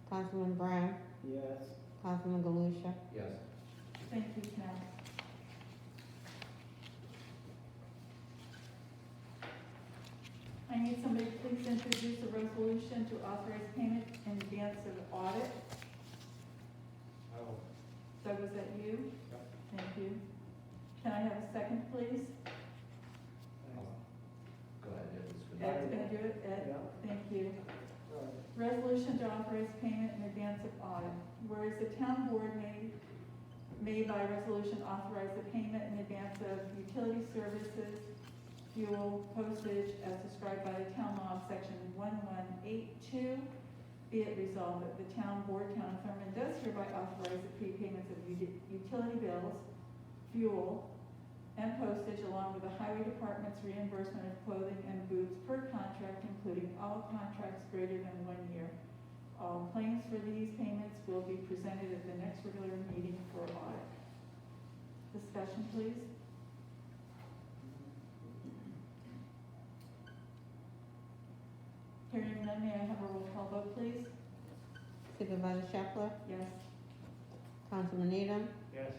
Councilman Brown, Yes. Councilman Galusha. Yes. Thank you, Ken. I need somebody to please introduce a resolution to authorize payment in advance of audit. Oh, Doug, was that you? Yep. Thank you. Can I have a second, please? Go ahead, Ed, it's good. Ed's gonna do it, Ed? Yeah. Thank you. Right. Resolution to authorize payment in advance of audit. Whereas the town board may by resolution authorize the payment in advance of utility services, fuel, postage, as described by the town law, section 1182, be it resolved that the town board, town of Thurman, does hereby authorize the prepayments of utility bills, fuel, and postage, along with the highway department's reimbursement of clothing and boots per contract, including all contracts greater than 1 year. All claims for these payments will be presented at the next regular meeting for audit. Discussion, please. Hearing none, may I have a roll call vote, please? Supervisor Shepler, Yes. Councilman Needham, Yes.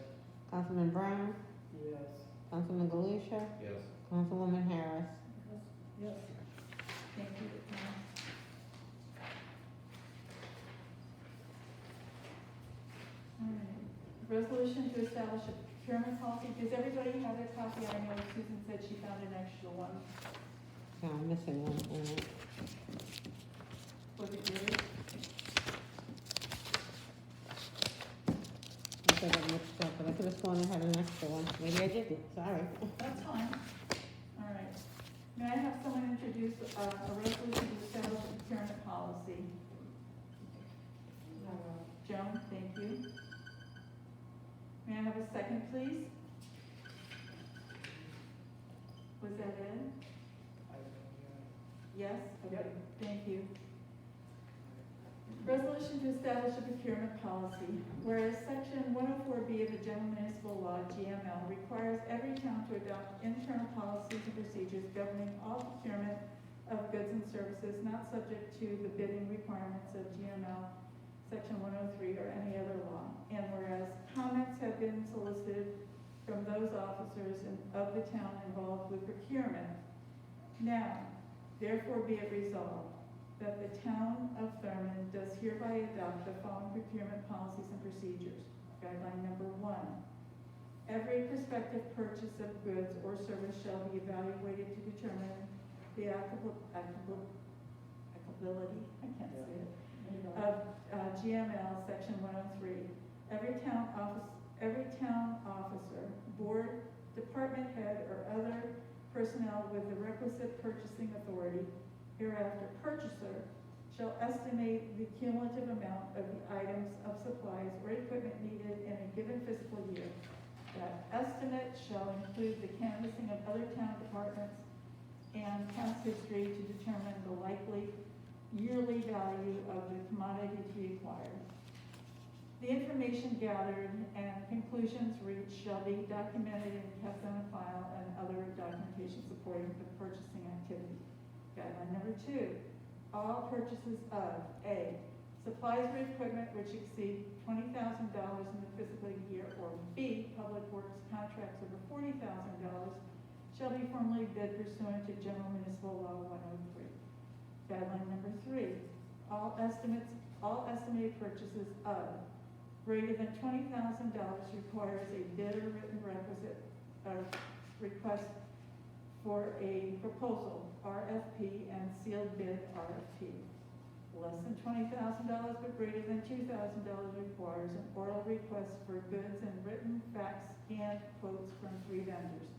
Councilman Brown, Yes. Councilman Galusha, Yes. Councilwoman Harris. Yes. Thank you. All right. Resolution to establish a procurement policy. Does everybody have their copy? I know Susan said she found an extra one. Yeah, I'm missing one. Was it yours? I think I mixed up, but I could have sworn I had an extra one. Maybe I didn't, sorry. That's fine. All right. May I have someone introduce a resolution to establish a procurement policy? Joan, thank you. May I have a second, please? Was that it? Yes? Okay, Yep. thank you. Resolution to establish a procurement policy. Whereas section 104B of the General Municipal Law, GML, requires every town to adopt internal policies and procedures governing all procurement of goods and services not subject to the bidding requirements of GML, section 103, or any other law. And whereas comments have been solicited from those officers of the town involved with procurement. Now, therefore be it resolved that the town of Thurman does hereby adopt the following procurement policies and procedures. Guideline number 1. Every prospective purchase of goods or service shall be evaluated to determine the applicability, I can't say it, of GML section 103. Every town officer, board, department head, or other personnel with the requisite purchasing authority, hereafter purchaser, shall estimate the cumulative amount of the items of supplies or equipment needed in a given fiscal year. That estimate shall include the canvassing of other town departments and past history to determine the likely yearly value of the commodity to be acquired. The information gathered and conclusions reached shall be documented and kept on a file and other documentation supporting the purchasing activity. Guideline number 2, all purchases of A, supplies or equipment which exceed $20,000 in the fiscal year, or B, public works contracts over $40,000 shall be formally bid pursuant to General Municipal Law 103. Guideline number 3, all estimated purchases of greater than $20,000 requires a bid or written request for a proposal, RFP, and sealed bid, RFP. Less than $20,000 but greater than $2,000 requires an oral request for goods and written fax scanned quotes from 3 vendors.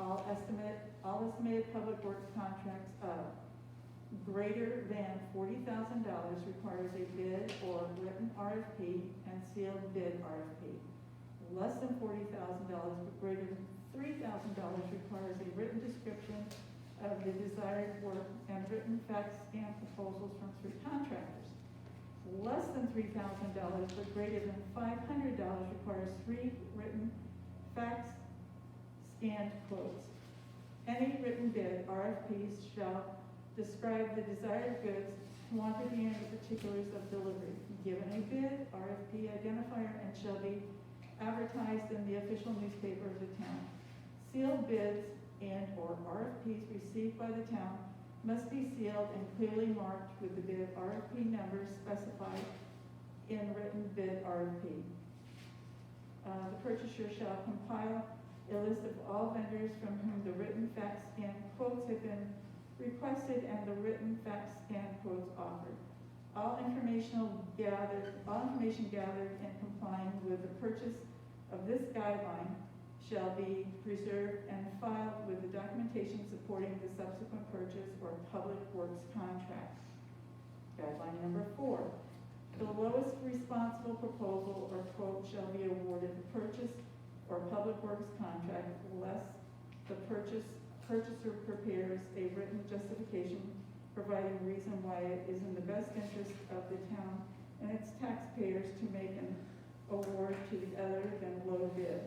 All estimated public works contracts of greater than $40,000 requires a bid or written RFP and sealed bid RFP. Less than $40,000 but greater than $3,000 requires a written description of the desired work and written fax scan proposals from 3 contractors. Less than $3,000 but greater than $500 requires 3 written fax scanned quotes. Any written bid, RFPs, shall describe the desired goods, quantity, and the particulars of delivery. Given a bid, RFP identifier, and shall be advertised in the official newspaper of the town. Sealed bids and/or RFPs received by the town must be sealed and clearly marked with the bid RFP number specified in written bid RFP. The purchaser shall compile a list of all vendors from whom the written fax scan quotes have been requested and the written fax scan quotes offered. All information gathered and complying with the purchase of this guideline shall be preserved and filed with the documentation supporting the subsequent purchase or public works contract. Guideline number 4, the lowest responsible proposal or quote shall be awarded the purchase or public works contract unless the purchaser prepares a written justification providing reason why it is in the best interest of the town and its taxpayers to make an award to the other than low bid.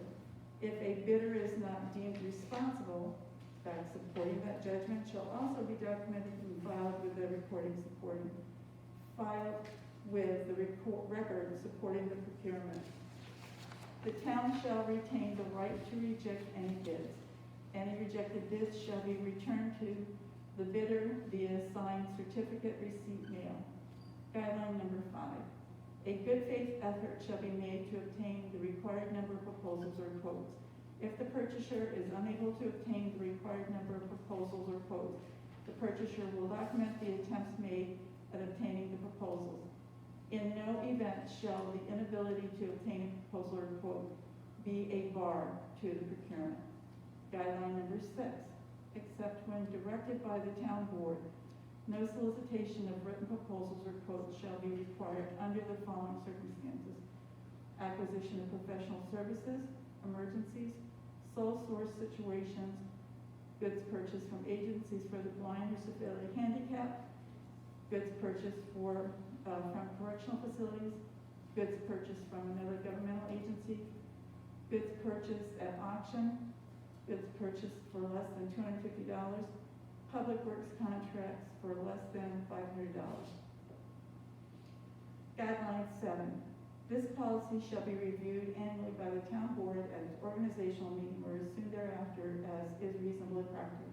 If a bidder is not deemed responsible, facts supporting that judgment shall also be documented and filed with the record supporting the procurement. The town shall retain the right to reject any bids. Any rejected bids shall be returned to the bidder via signed certificate receipt mail. Guideline number 5. A good faith effort shall be made to obtain the required number of proposals or quotes. If the purchaser is unable to obtain the required number of proposals or quotes, the purchaser will document the attempts made at obtaining the proposals. In no event shall the inability to obtain a proposal or quote be a bar to the procurement. Guideline number 6. Except when directed by the town board, no solicitation of written proposals or quotes shall be required under the following circumstances: acquisition of professional services, emergencies, sole source situations, goods purchased from agencies for the blind or severely handicapped, goods purchased from correctional facilities, goods purchased from another governmental agency, goods purchased at auction, goods purchased for less than $250, public works contracts for less than $500. Guideline 7. This policy shall be reviewed annually by the town board at its organizational meeting or as soon thereafter as is reasonably practical.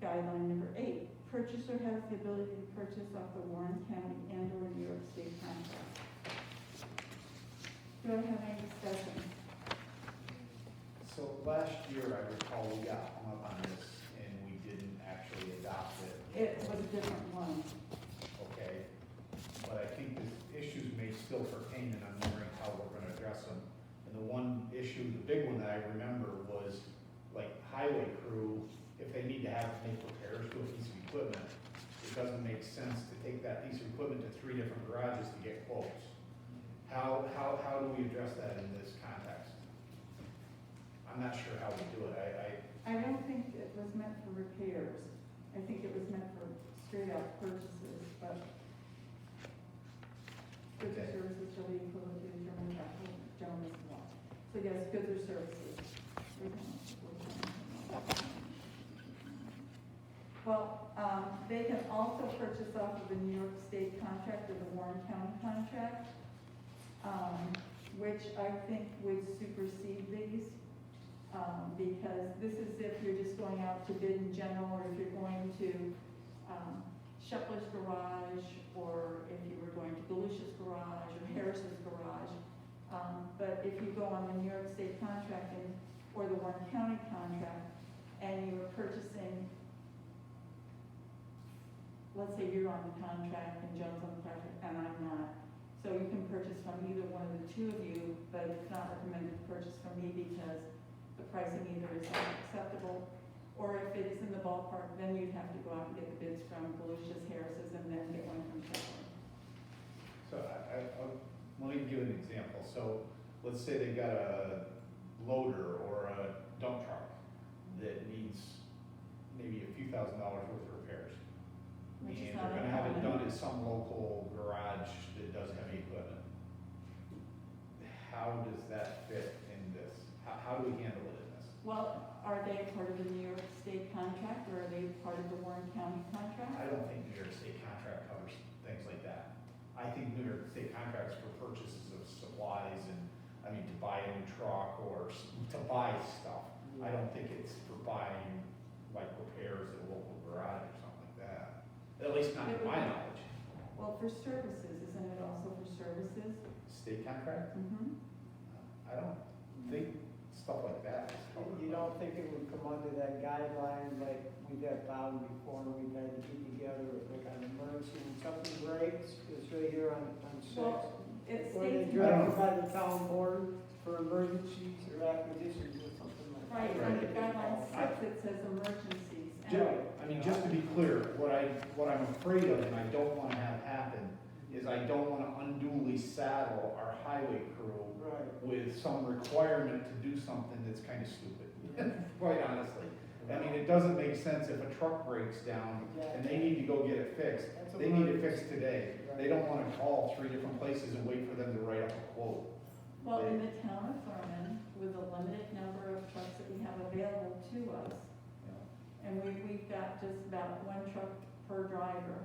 Guideline number 8. Purchaser has the ability to purchase off the Warren County and/or New York State contract. Do I have any discussion? So last year, I recall we got hung up on this and we didn't actually adopt it. It was a different one. Okay, but I think the issues may still pertain, and I'm wondering how we're gonna address them. And the one issue, the big one that I remember was, like, highway crew, if they need to make repairs to a piece of equipment, it doesn't make sense to take that piece of equipment to 3 different garages to get quotes. How do we address that in this context? I'm not sure how we do it. I don't think it was meant for repairs. I think it was meant for straight out purchases, but goods or Okay. services shall be equivalent to the determined capital gentleman's law. So yes, goods or services. Well, they can also purchase off of the New York State contract or the Warren County contract, which I think would supersede these. Because this is if you're just going out to bid in general, or if you're going to Shepler's Garage, or if you were going to Galusha's Garage or Harris's Garage. But if you go on the New York State contract or the Warren County contract, and you were purchasing, let's say you're on the contract and John's on the contract and I'm not, so you can purchase from either one of the two of you, but it's not recommended to purchase from me because the pricing either is not acceptable, or if it is in the ballpark, then you'd have to go out and get the bids from Galusha's, Harris's, and then get one from Shepler. So let me give an example. So let's say they've got a loader or a dump truck that needs maybe a few $1,000s worth of repairs. Which is And not they're gonna have it done uncommon. at some local garage that does heavy equipment. How does that fit in this? How do we handle it in this? Well, are they part of the New York State contract, or are they part of the Warren County contract? I don't think New York State contract covers things like that. I think New York State contracts for purchases of supplies and, to buy a new truck or to buy stuff. I don't think it's for buying, like, repairs at a local garage or something like that. At least not to my knowledge. Well, for services, isn't it also for services? State contract? Mm-hmm. I don't think stuff like that is covered. You don't think it would come under that guideline, like we've had found before, we've had to get together, like an emergency, when something breaks, it's right here on 6. Well, it Or they states. directed by the town board for emergencies or acquisitions or something like that. Right, Right. under guideline 6, it says emergencies. And- Just to be clear, what I'm afraid of, and I don't wanna have happen, is I don't wanna unduly saddle our highway crew Right. with some requirement to do something that's kinda stupid, quite honestly. I mean, it doesn't make sense if a truck breaks down and they need to go get it fixed, That's a they need it emergency. fixed today. They don't wanna call 3 different places and wait for them to write up a quote. Well, in the town of Thurman, with the limited number of trucks that we have available to us, you know. and we've got just about 1 truck per driver,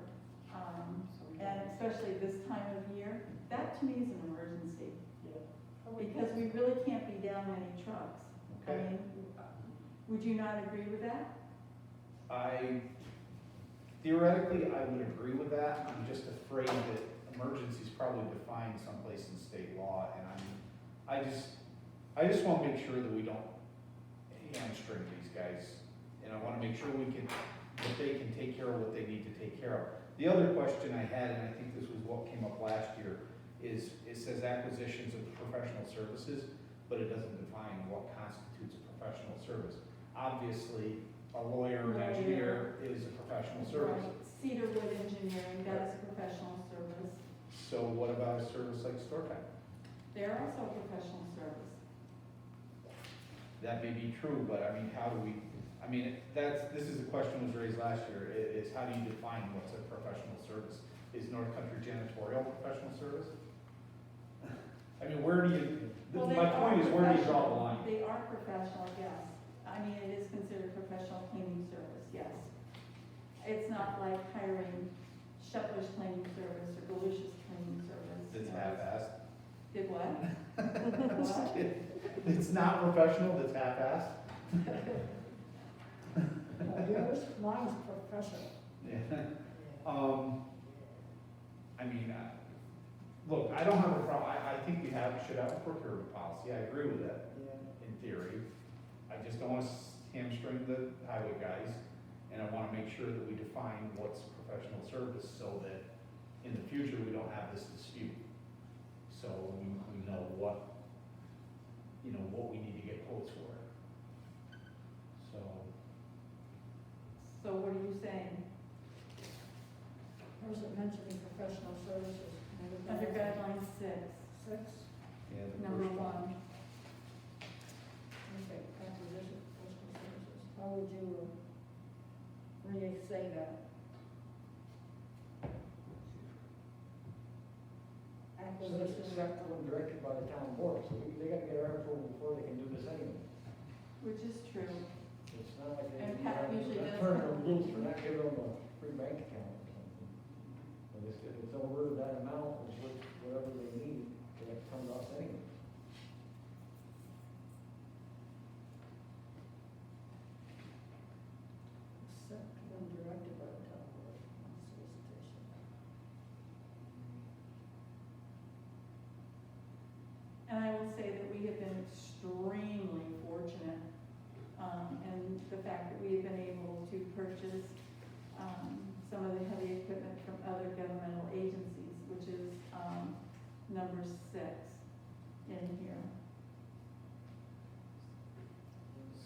and especially this time of year, that to me is an emergency, because we really can't be down many trucks. I Okay. mean, would you not agree with that? Theoretically, I would agree with that, I'm just afraid that emergency is probably defined someplace in state law, and I just wanna make sure that we don't hamstring these guys, and I wanna make sure that they can take care of what they need to take care of. The other question I had, and I think this was what came up last year, is it says acquisitions of professional services, but it doesn't define what constitutes a professional service. Obviously, a lawyer or an engineer is a professional service. Right. Cedarwood Engineering, that is a professional service. So what about a service like StoreTech? They're also a professional service. That may be true, but I mean, how do we, I mean, this is a question was raised last year, is how do you define what's a professional service? Is North Country Janitorial a professional service? I mean, where do you, Well, they my are point is, where do you draw the professional. line? They are professional, yes. I mean, it is considered professional cleaning service, yes. It's not like hiring Shepherd's cleaning service or Galusha's cleaning service. It's you know. half-assed. Did what? Just What? kidding. It's not professional, it's half-assed. Yours, mine's professional. Yeah. I mean, look, I don't have a problem, I think we should have a procurement policy, I agree with that in theory. I just don't wanna hamstring the highway guys, and I wanna make sure that we define what's professional service so that in the future, we don't have this dispute. So we know what we need to get quotes for. So, So what are you saying? Where's it mentioning professional services? Under guideline 6, 6, yeah, the number first 1. okay, acquisition of professional services. How would you re-say that? So this is Acquisition. when directed by the town board, so they gotta get our approval before they can do this anyway. Which is true. It's not like they. And Pat usually does. Turn them loose for not giving them a free bank account or something. But if it's over that amount, it's worth whatever they need, they have to come to us anyway. Except when directed by the town board on solicitation. And I will say that we have been extremely fortunate in the fact that we have been able to purchase some of the heavy equipment from other governmental agencies, which is number 6 in here.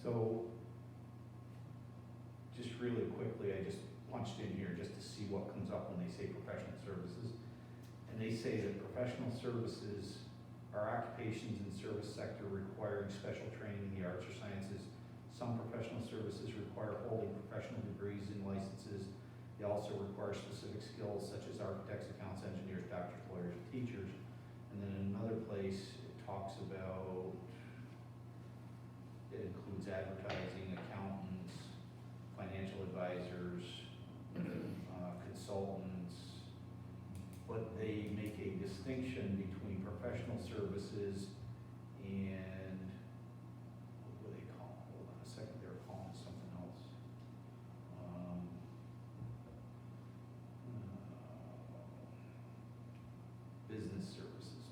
So, just really quickly, I just punched in here just to see what comes up when they say professional services. And they say that professional services are occupations in service sector requiring special training in the arts or sciences. Some professional services require holding professional degrees and licenses. They also require specific skills such as architects, accountants, engineers, doctors, lawyers, and teachers. And then in another place, it talks about, it includes advertising, accountants, financial advisors, consultants, but they make a distinction between professional services and, what do they call it? Hold on a second, they were calling it something else. Business services.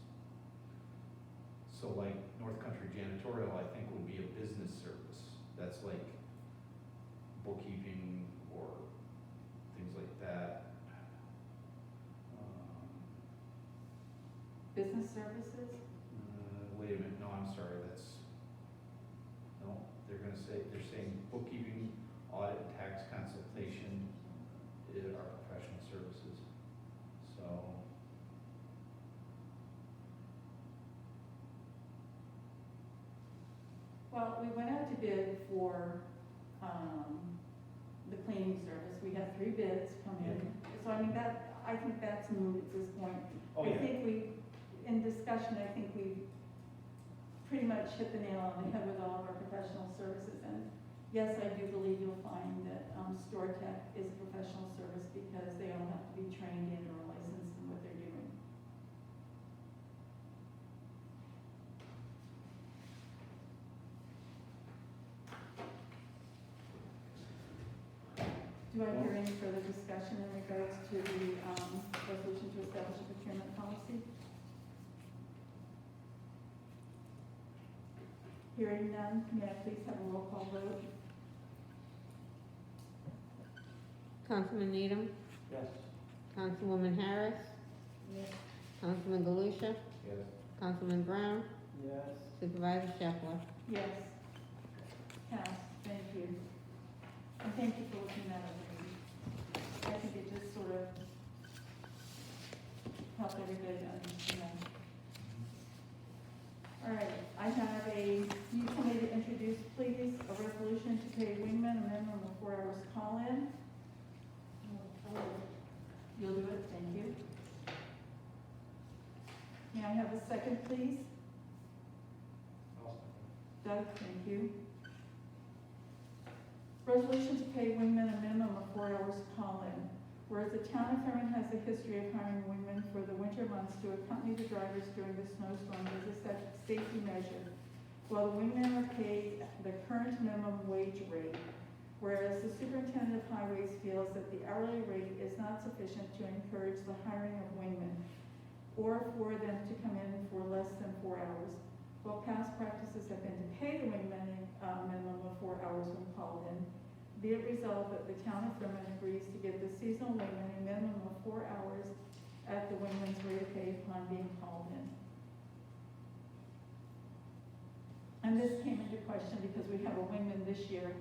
So like North Country Janitorial, I think would be a business service. That's like bookkeeping or things like that. Business services? Wait a minute, no, I'm sorry, no, they're saying bookkeeping, audit, and tax consultation are professional services. So, so. Well, we went out to bid for, the cleaning service. We had 3 bids come in. So I mean, I think that's moot at this point. Oh, I yeah. think in discussion, I think we pretty much hit the nail on the head with all of our professional services. And yes, I do believe you'll find that, Store Tech is a professional service because they all have to be trained in or licensed in what they're doing. Do I hear any further discussion in regards to the resolution to establish a procurement policy? Hearing none, may I please have a roll call vote? Councilman Needham, Yes. Councilwoman Harris, Yes. Councilman Galusha, Yes. Councilman Brown, Yes. Supervisor Shepler. Yes. Pass, thank you. And thank you for looking that over. I think it just sort of helped everybody to understand. All right, I have need somebody to introduce, please, a resolution to pay wingman a minimum of 4 hours call-in. You'll do it, thank you. May I have a second, please? Doug, thank you. Resolution to pay wingmen a minimum of 4 hours call-in. Whereas the town of Thurman has a history of hiring wingmen for the winter months to accompany the drivers during the snowstorms as a safety measure, while the wingmen are paid the current minimum wage rate. Whereas the superintendent of highways feels that the hourly rate is not sufficient to encourage the hiring of wingmen, or for them to come in for less than 4 hours. While past practices have been to pay the wingmen a minimum of 4 hours when called in, be it resolved that the town of Thurman agrees to give the seasonal wingman a minimum of 4 hours at the wingman's rate of pay upon being called in. And this came into question because we have a wingman this year,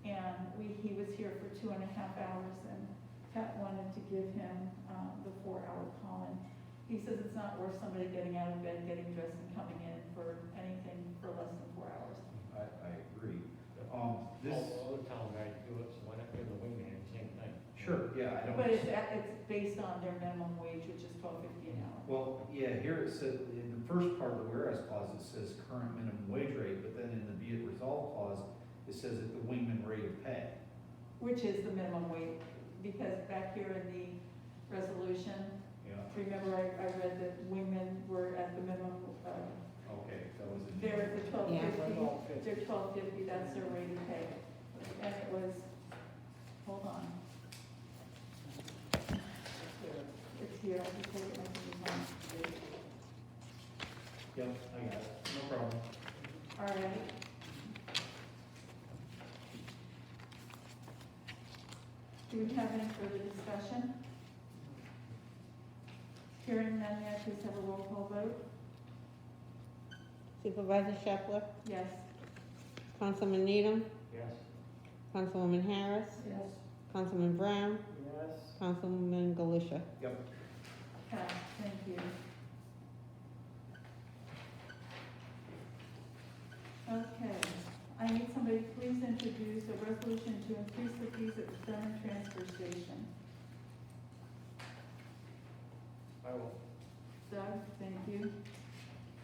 and he was here for 2.5 hours, and Pat wanted to give him the 4-hour call-in. He says it's not worth somebody getting out of bed, getting dressed, and coming in for anything for less than 4 hours. I agree. This, All the town guys do it, so why not give the wingman the same thing? sure, yeah, I don't. But it's based on their minimum wage, which is $12.50 an hour. Well, yeah, here it said, in the first part of the whereas clause, it says current minimum wage rate, but then in the be it resolved clause, it says at the wingman rate of pay. Which is the minimum wage, because back here in the resolution, Yeah, remember I read that women were at the minimum, okay, that was in. they're at the $12.50, $12.50. they're $12.50, that's their rate of pay. And it was, hold on, it's here, I can take it, I can read Yep, I got it, no problem. All right. Do we have any further discussion? Hearing none, may I please have a roll call vote? Supervisor Shepler, Yes. Councilman Needham, Yes. Councilwoman Harris, Yes. Councilman Brown, Yes. Councilman Galusha. Yep. Passed, thank you. Okay, I need somebody to please introduce a resolution to increase the fees at the Thurman Transfer Station. I will. Doug, thank you.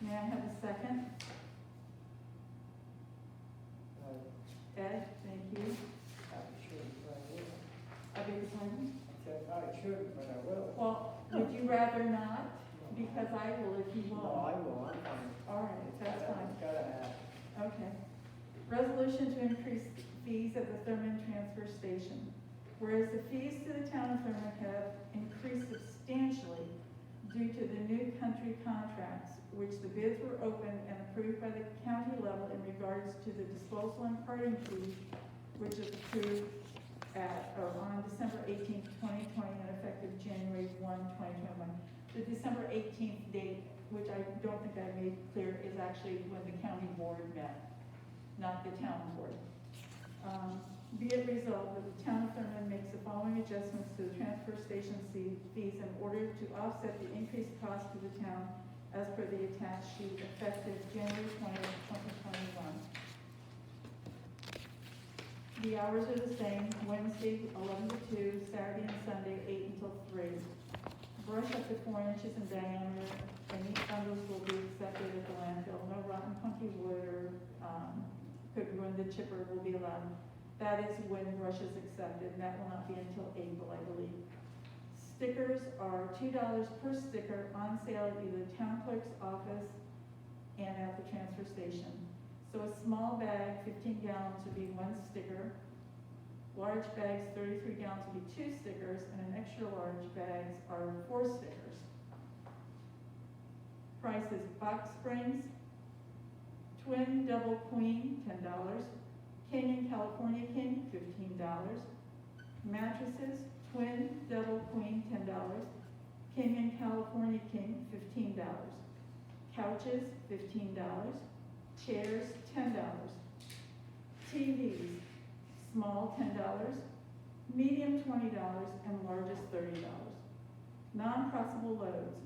May I have a second? Ed, thank you. I should, but I will. I beg your pardon? I said I should, but I will. Well, would you rather not? Because I will if you No, won't. I will, I'm fine. All right, that's fine. It's gotta happen. Okay. Resolution to increase fees at the Thurman Transfer Station. Whereas the fees to the town of Thurman have increased substantially due to the new country contracts, which the bids were opened and approved by the county level in regards to the disposal and carting fee, which is approved on December 18th, 2020, and effective January 1, 2021. The December 18th date, which I don't think I made clear, is actually when the county board met, not the town board. Be it resolved that the town of Thurman makes a the following adjustments to the transfer station fees in order to offset the increased cost to the town as per the attached sheet effective January 20th, 2021. The hours are the same, Wednesday 11 to 2, Saturday and Sunday 8 until 3. Brush up to 4 inches in diameter, and each bundles will be accepted at the landfill. No rotten punky wood or could ruin the chipper will be allowed. That is when brush is accepted, and that will not be until April, I believe. Stickers are $2 per sticker on sale at either the town clerk's office and at the transfer station. So a small bag, 15 gallons, would be 1 sticker. Large bags, 33 gallons, would be 2 stickers, and an extra large bags are 4 stickers. Price is box springs, twin double queen, $10. King and California King, $15. Mattresses, twin double queen, $10. King and California King, $15. Couches, $15. Chairs, $10. TVs, small, $10. Medium, $20, and largest, $30. Non-crossable loads,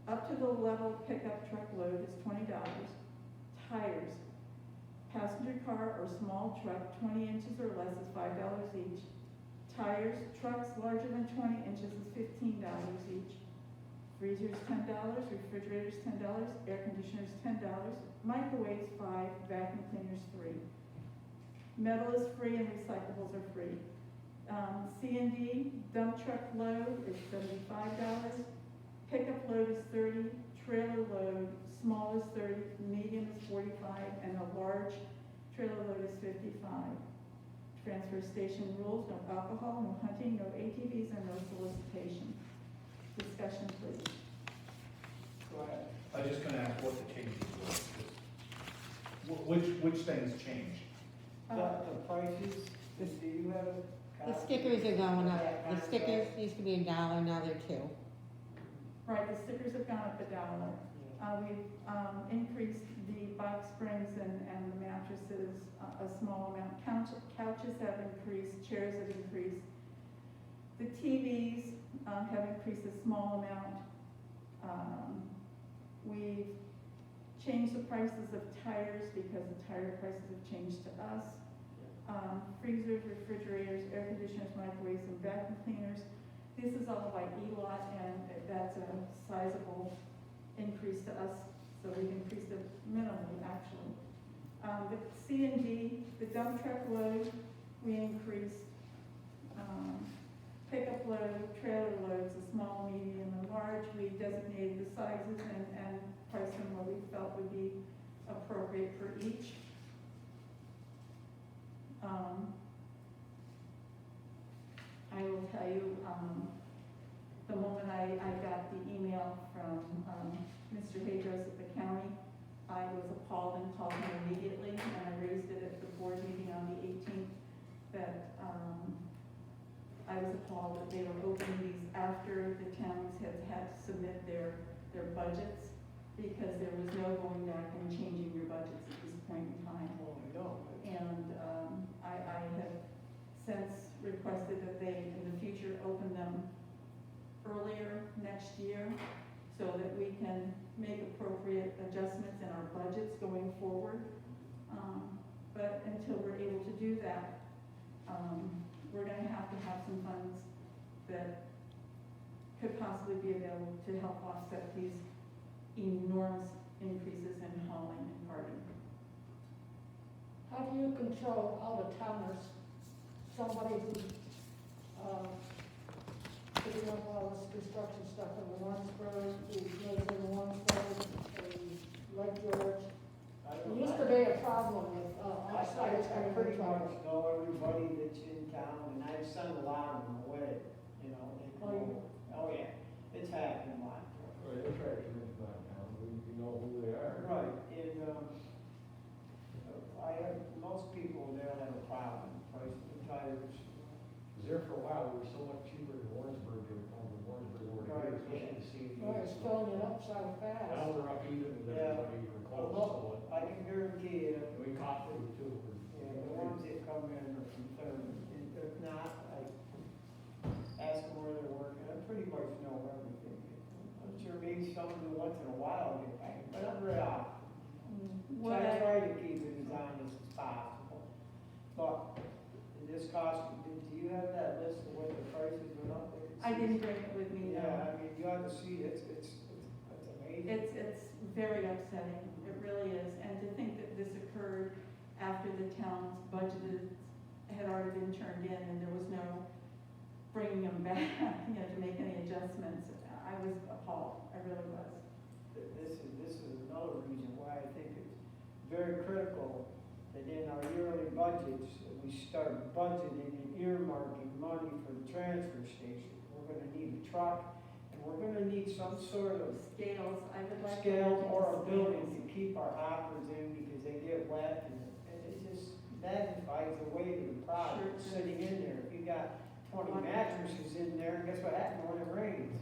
up to the level pickup truck load is $20. Tires, passenger car or small truck, 20 inches or less is $5 each. Tires, trucks larger than 20 inches is $15 each. Freezers, $10, refrigerators, $10, air conditioners, $10, microwaves, $5, vacuum cleaners, $3. Metal is free and recyclables are free. C&D, dump truck load is $75, pickup load is $30, trailer load, small is $30, medium is $45, and a large trailer load is $55. Transfer station rules, no alcohol, no hunting, no ATVs, and no solicitation. Discussion, please. Go ahead. I was just gonna ask what the changes were. Which things changed? The prices, do you have a The copy? stickers are going up. Yeah, The stickers used to be $1, now they're $2. Right, the stickers have gone up $1. We've increased the box springs and the mattresses a small amount. Couches have increased, chairs have increased. The TVs have increased a small amount. We've changed the prices of tires because the tire prices have changed to us. Freezers, refrigerators, air conditioners, microwaves, and vacuum cleaners. This is all by ELOT, and that's a sizable increase to us, so we've increased it minimally, actually. The C&D, the dump truck load, we increased. Pickup load, trailer loads, the small, medium, and large, we designated the sizes and priced them what we felt would be appropriate for each. I will tell you, the moment I got the email from Mr. Hadros at the county, I was appalled and called him immediately, and I raised it at the board meeting on the 18th, that I was appalled that they were opening these after the towns had to submit their budgets, because there was no going back and changing your budgets at this point in time. Oh, I know. And I have since requested that they, in the future, open them earlier next year so that we can make appropriate adjustments in our budgets going forward. But until we're able to do that, we're going to have some funds that could possibly be available to help offset these enormous increases in hauling and carting. How do you control out-of-towners? Somebody who's, putting up all this construction stuff in Warrensburg, who lives in Warrensburg, in Lake George. It used to be a problem with, I pretty much know everybody that's in town, and I've sent a lot of them away, you know, they go, oh yeah, it's happening a lot. Right, they're tractors in my town, we know who they are. Right, and, I have, most people there have a problem, price of the tires. Cause there for a while, we were so much cheaper than Warrensburg, they were calling Warrensburg over Right, here, especially the CD. Well, it's filling it up so Now fast. we're up even with Yeah. everybody even close, Well, so I can guarantee you, we caught them too. yeah, the ones that come in are concerned, and if not, some of them once in a while get paid, but not very often. What I I, try to keep it as honest as possible. But this cost, do you have that list of what the prices went up? I didn't bring it with me, no. Yeah, I mean, you ought to see, it's amazing. It's very upsetting, it really is, and to think that this occurred after the town's budget had already been turned in and there was no bringing them back, you know, to make any adjustments. I was appalled, I really was. This is another reason why I think it's very critical that in our yearly budgets, that we start budgeting and earmarking money for the transfer station. We're gonna need a truck, and we're gonna need some sort of Scales, I would like. scale or a building to keep our hoppers in because they get wet and it just magnifies the weight of the product Sure. sitting in there. If you got 20 mattresses in there, guess what happens when it rains?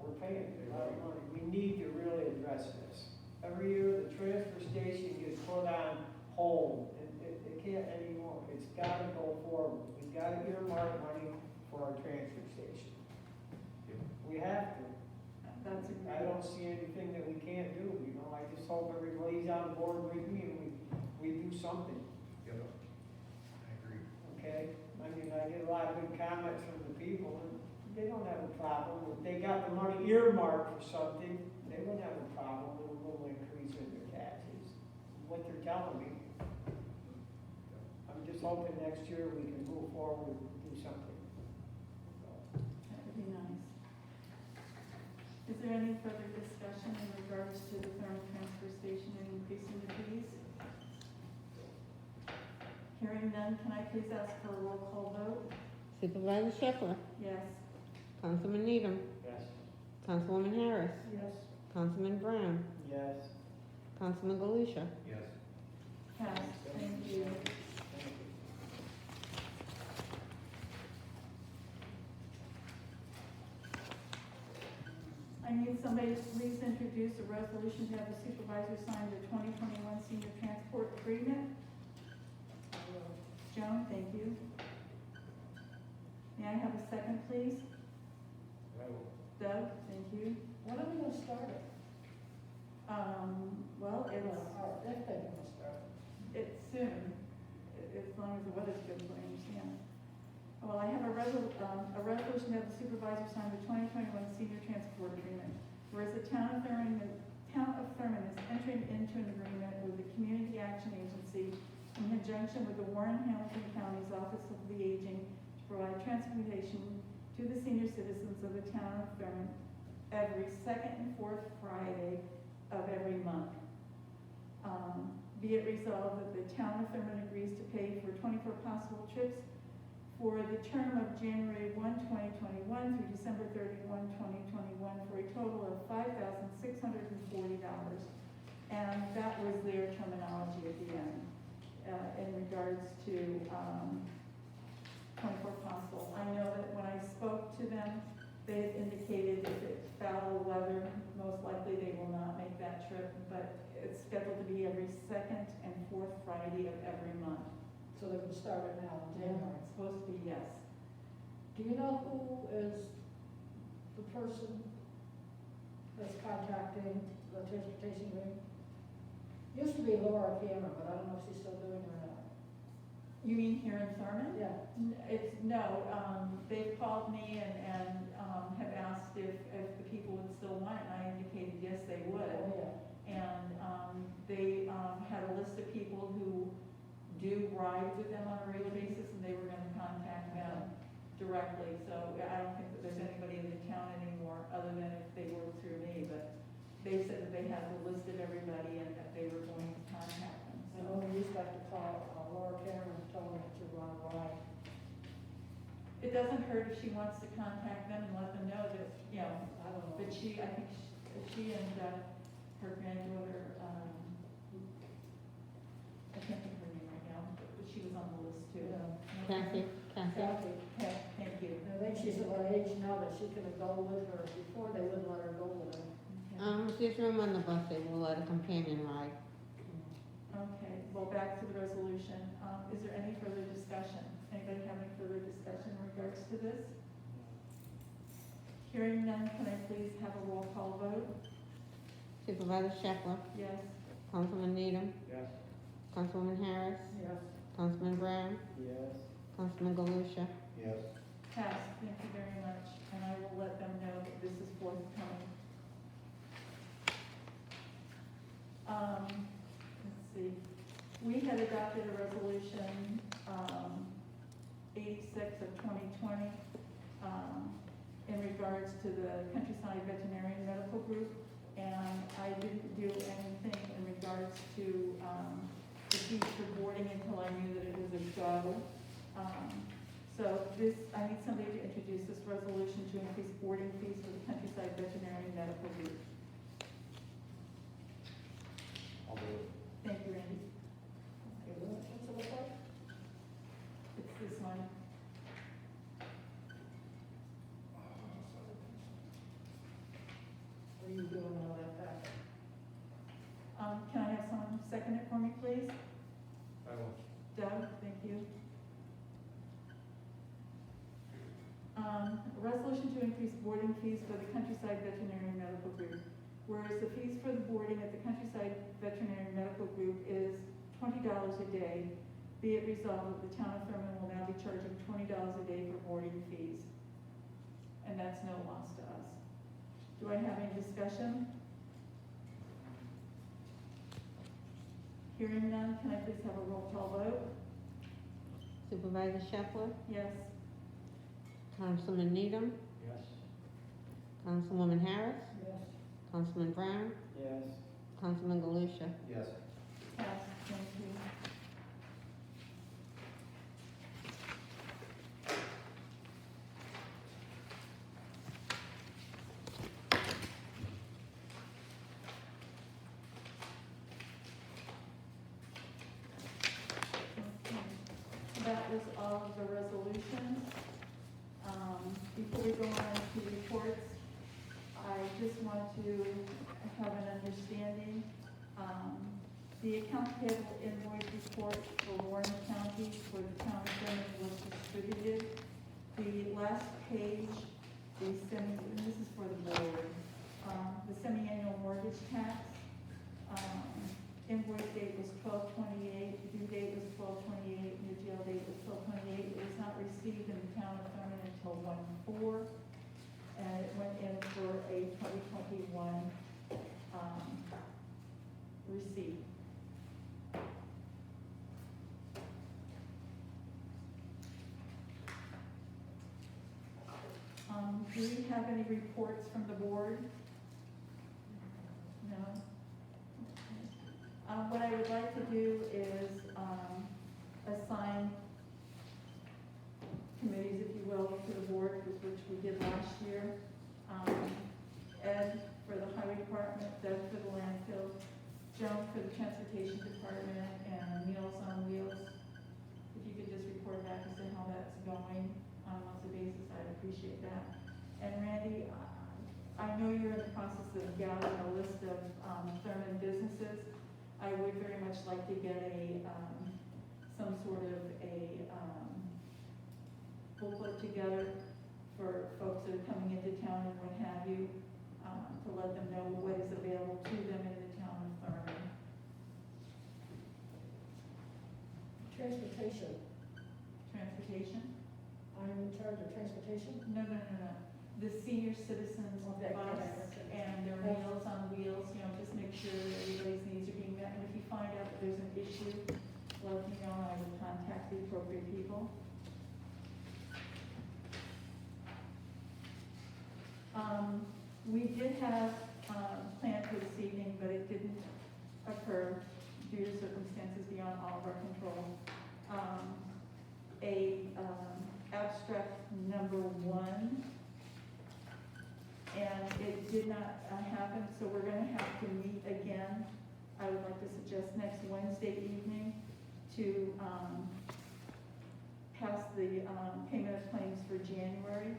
We're paying a lot of money. We need to really address this. Every year, the transfer station gets put on hold. It can't anymore. It's gotta go forward. We've gotta earmark money for our transfer station. We have to. That's a I don't see anything that we can't do, you know, I just hope everybody's on board with me and we do something, Yep, I agree. okay? I mean, I get a lot of good comments from the people, and they don't have a problem. If they got the money earmarked for something, they wouldn't have a problem with a little increase in their taxes, what they're telling me. I'm just hoping next year we can move forward and do something. That would be nice. Is there any further discussion in regards to the thermal transfer station and increasing the fees? Hearing none, can I please ask for a roll call vote? Supervisor Shepherd, Yes. Councilman Needham, Yes. Councilwoman Harris, Yes. Councilman Brown, Yes. Councilman Galusha. Yes. Passed, thank you. I need somebody to please introduce a resolution to have the supervisor sign the 2021 senior transport agreement. Joan, thank you. May I have a second, please? Doug, thank you. When are we gonna start it? Well, Or if they're gonna start it? it's soon, as long as the weather's good, so I understand. Well, I have a resolution to have the supervisor sign the 2021 senior transport agreement. Whereas the town of Thurman is entering into an agreement with the Community Action Agency in conjunction with the Warren Hamilton County's Office of the Aging to provide transportation to the senior citizens of the town of Thurman every second and fourth Friday of every month. Be it resolved that the town of Thurman agrees to pay for 24 possible trips for the term of January 1, 2021 through December 31, 2021 for a total of $5,640. And that was their terminology at the end, in regards to 24 possible. I know that when I spoke to them, they had indicated if it's foul weather, most likely they will not make that trip, but it's scheduled to be every second and fourth Friday of every month. So they can start it now in January. It's supposed to be, yes. Do you know who is the person that's contacting the transportation ring? Used to be Laura Cameron, but I don't know if she's still doing it or not. You mean here in Thurman? Yeah. They've called me and have asked if the people would still want it, and I indicated yes, they would. Oh, yeah. And they had a list of people who do ride with them on a regular basis, and they were gonna contact them directly. So I don't think that there's anybody in the town anymore, other than if they were through me, but they said that they had the list of everybody and that they were going to contact them. I know we used to have to call Laura Cameron and tell her to run a ride. It doesn't hurt if she wants to contact them and let them know that, you know, I don't know. but I think she and her granddaughter, I can't think of her name right now, but she was on the list too. Yeah. Kathy, Kathy. Okay, thank you. I think she's at an age now that she can go with her. Before, they wouldn't let her go with them. Okay. if there's room on the bus, they will let a companion ride. Okay, well, back to the resolution. Is there any further discussion? Anybody have any further discussion in regards to this? Hearing none, can I please have a roll call vote? Supervisor Shepherd, Yes. Councilman Needham, Yes. Councilwoman Harris, Yes. Councilman Brown, Yes. Councilman Galusha. Yes. Passed, thank you very much, and I will let them know that this is forthcoming. Let's see, we had adopted a resolution, 86 of 2020, in regards to the Countryside Veterinarian Medical Group, and I didn't do anything in regards to, the fees for boarding until I knew that it was a go. So this, I need somebody to introduce this resolution to increase boarding fees for the Countryside Veterinarian Medical Group. I'll do it. Thank you, Randy. Okay, what's it look like? It's this one. What are you doing all that back? Can I have someone second it for me, please? I will. Doug, thank you. A resolution to increase boarding fees for the Countryside Veterinary Medical Group. Whereas the fees for the boarding at the Countryside Veterinary Medical Group is $20 a day, be it resolved that the town of Thurman will now be charging $20 a day for boarding fees. And that's no loss to us. Do I have any discussion? Hearing none, can I please have a roll call vote? Supervisor Shepherd, Yes. Councilman Needham, Yes. Councilwoman Harris, Yes. Councilman Brown, Yes. Councilman Galusha. Yes. Passed, thank you. That was all of the resolutions. Before we go on to reports, I just want to have an understanding. The account payable invoice report for Warren County for the town of Thurman was distributed. The last page, and this is for the board, the semi-annual mortgage tax, invoice date was 12/28, due date was 12/28, new jail date was 12/28. It was not received in the town of Thurman until 1/4, and it went in for a 2021 receipt. Do we have any reports from the board? No? What I would like to do is, assign committees, if you will, to the board, which we did last year. Ed for the highway department, Doug for the landfill, Joan for the transportation department, and Meals on Wheels. If you could just report back and say how that's going on a monthly basis, I'd appreciate that. And Randy, I know you're in the process of gathering a list of, Thurman businesses. I would very much like to get a, some sort of a, booklet together for folks that are coming into town and what have you, to let them know what is available to them in the town of Thurman. Transportation, Transportation? I'm in charge of transportation. No. The senior citizens Okay, bus okay. and their Meals on Wheels, you know, just make sure that everybody's needs are being met. And if you find out that there's an issue, let me know and I will contact the appropriate people. We did have, planned for this evening, but it didn't occur due to circumstances beyond all of our control. Abstract number 1, and it did not happen, so we're gonna have to meet again. I would like to suggest next Wednesday evening to, pass the, payment of claims for January.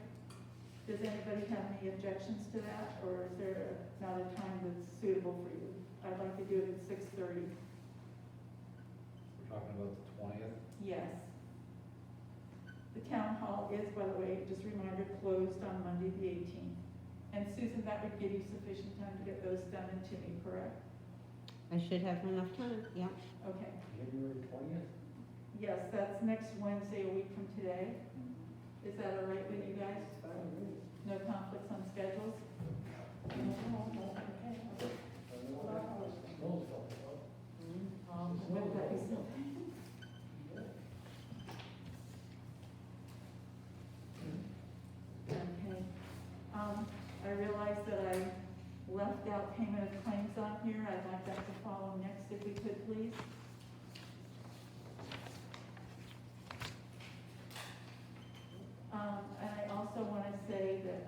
Does anybody have any objections to that, or is there not a time that's suitable for you? I'd like to do it at 6:30. We're talking about the 20th? Yes. The town hall is, by the way, just a reminder, closed on Monday the 18th. And Susan, that would give you sufficient time to get those done and to me, correct? I should have enough time, yeah. Okay. January 20th? Yes, that's next Wednesday, a week from today. Is that all right with you guys? No conflicts on schedules? Would that be so? Okay. I realize that I left out payment of claims on here. I'd like that to follow next, if we could, please. And I also want to say that,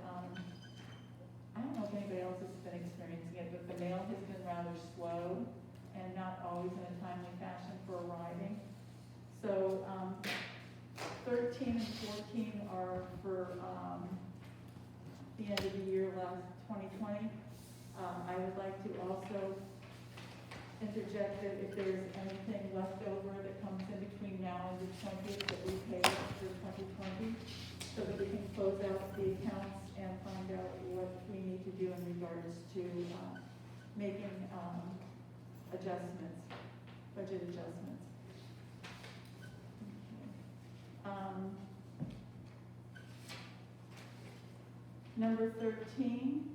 I don't know if anybody else has been experiencing it, but the mail has been rather slow and not always in a timely fashion for arriving. So, 13 and 14 are for, the end of the year, last 2020. I would like to also interject that if there's anything left over that comes in between now and the 20th, that we pay for 2020, so that we can close out the accounts and find out what we need to do in regards to making adjustments, budget adjustments. Okay. Number 13,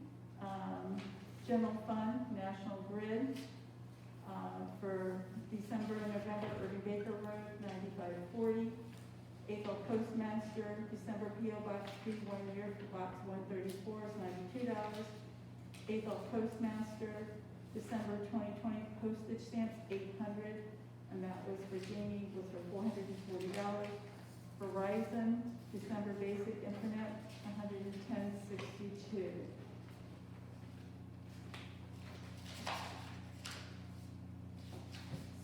general fund, National Grid, for December and November, Irving Baker Road, 9540. April Postmaster, December P.O. Box 3, 1 year for Box 134 is $92. April Postmaster, December 2020 postage stamps, $800, and that was for Jamie, was for $440. Verizon, December basic internet, $110.62.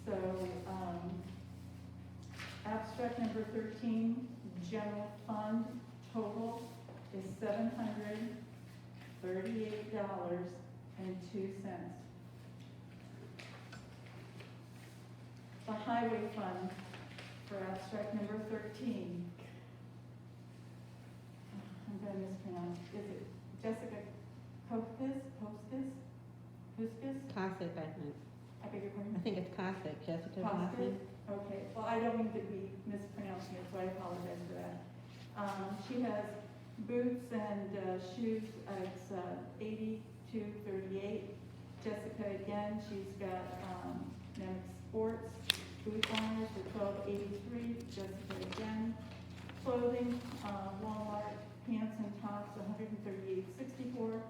So, abstract number 13, general fund total is $738.02. The highway fund for abstract number 13, I'm going to mispronounce, is it Jessica Hoskus? Cossack, I think. I beg your pardon? I think it's Cossack, Jessica's last Costas? name. Okay, well, I don't mean to be mispronouncing it, so I apologize for that. She has boots and shoes, it's $82.38. Jessica, again, she's got Nemec Sports, boot liners for $12.83. Jessica again. Clothing, Walmart, pants and tops, $138.64.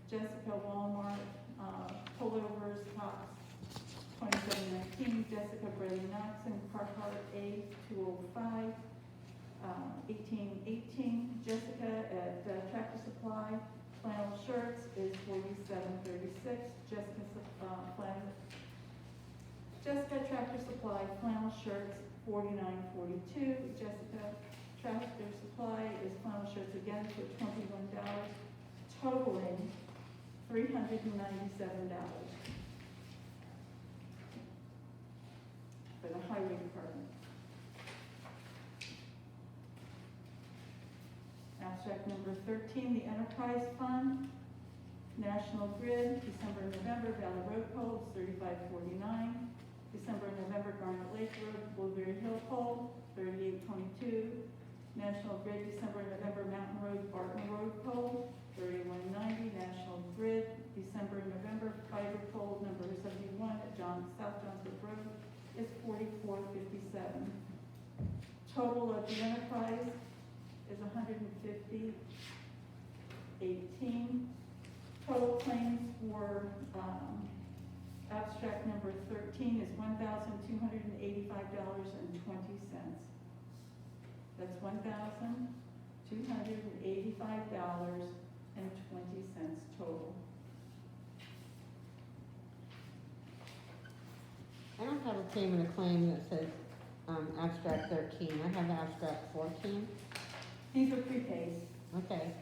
Jessica, Walmart, pullovers, tops, $27.19. Jessica, Brady Knox and Carhartt A 205, $18.18. Jessica at Tractor Supply, flannel shirts is $47.36. Jessica Tractor Supply, flannel shirts, $49.42. Jessica Tractor Supply is flannel shirts again for $21, totaling $397 for the highway department. Abstract number 13, the enterprise fund, National Grid, December and November, Valley Road Pole, $35.49. December and November, Garnet Lake Road, Blueberry Hill Pole, $38.22. National Grid, December and November, Mountain Road, Barton Road Pole, $31.90. National Grid, December and November, fiber pole number 71 at South Johnswood Road is $44.57. Total of the enterprise is $150.18. Total claims for abstract number 13 is $1,285.20. That's $1,285.20 total. I don't have a payment of claim that says, abstract 13. I have abstract 14. These are prepaid. Okay.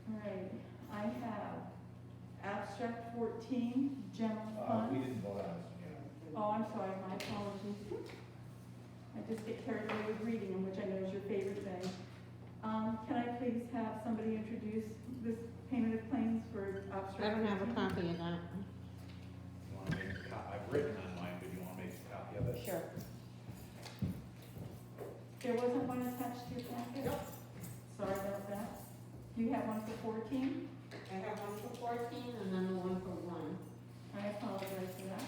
All right, I have abstract 14, general We fund. didn't vote on this one yet. Oh, I'm sorry, my apologies. I just get carried away with reading them, which I know is your favorite thing. Can I please have somebody introduce this payment of claims for abstract 14? I don't have a copy of that. You wanna make a copy, I've written on mine, but you wanna make a copy of it? Sure. There wasn't one attached to your packet? Nope. Sorry about that. You have one for 14? I have one for 14 and then the one for 1. I apologize for that.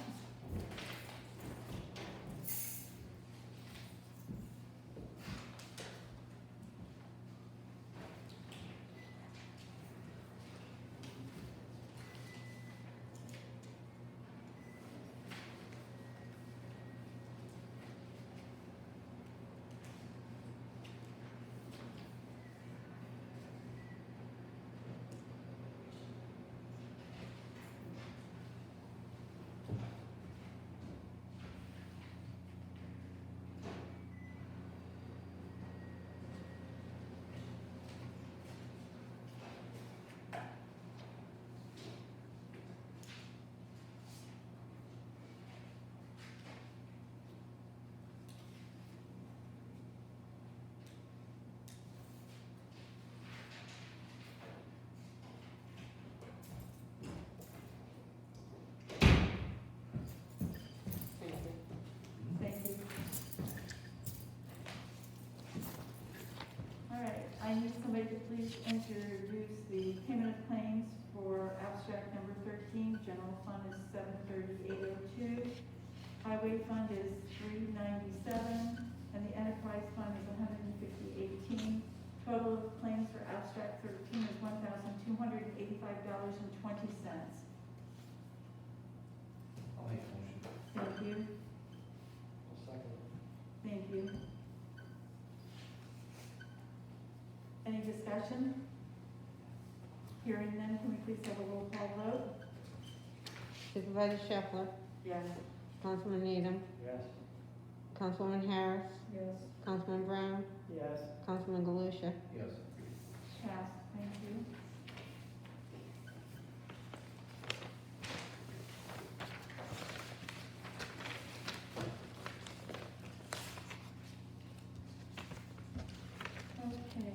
Thank you. Thank you. All right, I need somebody to please introduce the payment of claims for abstract number 13. General fund is 73802. Highway fund is 397, and the enterprise fund is 15018. Total of claims for abstract 13 is $1,285.20. I'll make a motion. Thank you, I'll second it. thank you. Any discussion? Hearing none, can we please have a roll call vote? Supervisor Shepler, Yes. Councilman Needham, Yes. Councilwoman Harris, Yes. Councilman Brown, Yes, Councilman Galusha. Yes. Passed, thank you. Okay,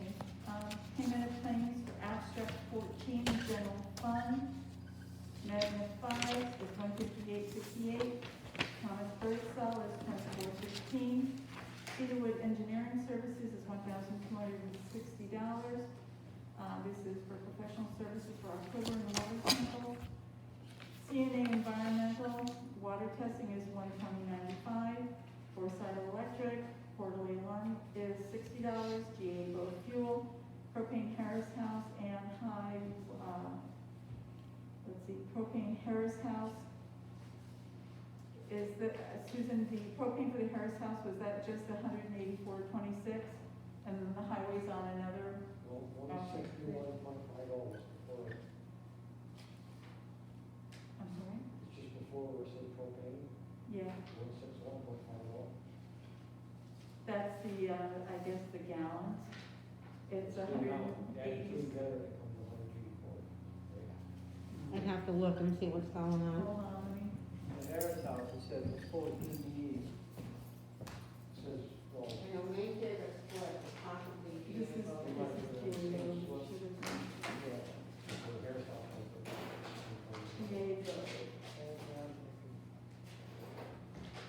payment of claims for abstract 14, general fund. Magna 5 is 158.58. Thomas Birdsall is 24.15. Cedarwood Engineering Services is $1,260. This is for professional services for October and water sample. CNA Environmental, water testing is $120.95. Foresight Electric, quarterly alarm is $60. GA Boat Fuel, Propane Harris House, and Hive, Propane Harris House. Is the, Susan, the propane for the Harris House, was that just $184.26? And then the highway's on another, Well, $161.5 before, I'm sorry? it's just before we said propane, Yeah, 161.5. that's the, I guess the gallons. It's Add 180. two together, it comes to 184. I'd have to look and see what's going on. Hold on, let me, the Harris House, it says it's 14 It DE. says, well, You know, make it a split, possibly. this is GA, should have been yeah, for Harris House, I think. GA Boat.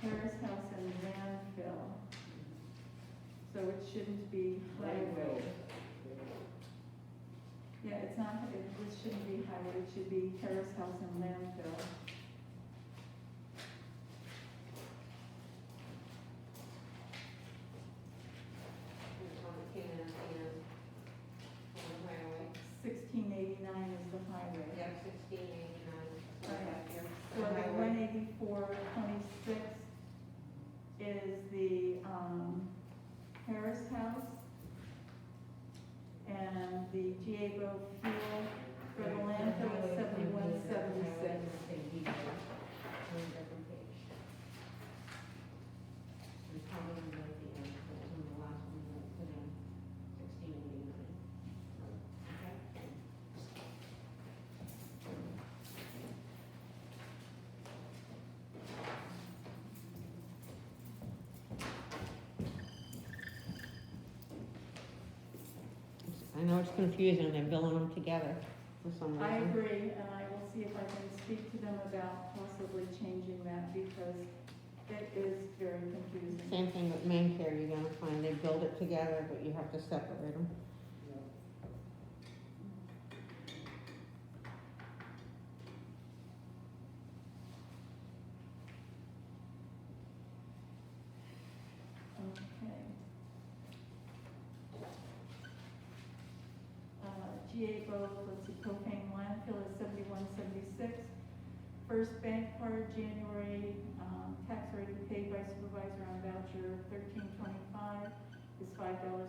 Harris House and landfill. So it shouldn't be highway. Yeah, it's not, it shouldn't be highway, it should be Harris House and landfill. On the Canaan and on the highway. 1689 is the highway. Yeah, 1689. Right here. So the 184.26 is the, Harris House. And the GA Boat Fuel for the landfill is 7176. I know it's confusing, they're billing them together for some reason. I agree, and I will see if I can speak to them about possibly changing that because it is very confusing. Same thing with main care, you're gonna find they build it together, but you have to separate them. Okay. GA both, let's see, propane landfill is 7176. First bank card, January, tax rate paid by supervisor on voucher 1325 is $5.25.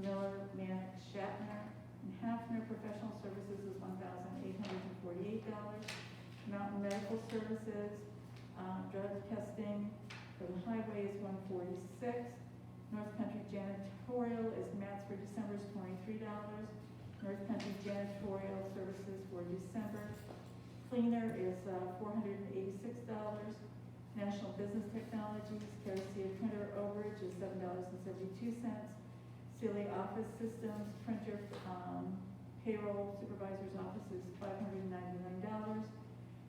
Miller, Manick, Shatner, and Hafner professional services is $1,848. Mountain Medical Services, drug testing for the highway is $146. North Country Janitorial is mats for December is $23. North Country Janitorial Services for December. Cleaner is $486. National Business Technologies, Kerosene printer overage is $7.72. Sealy Office Systems, printer, payroll supervisor's office is $599.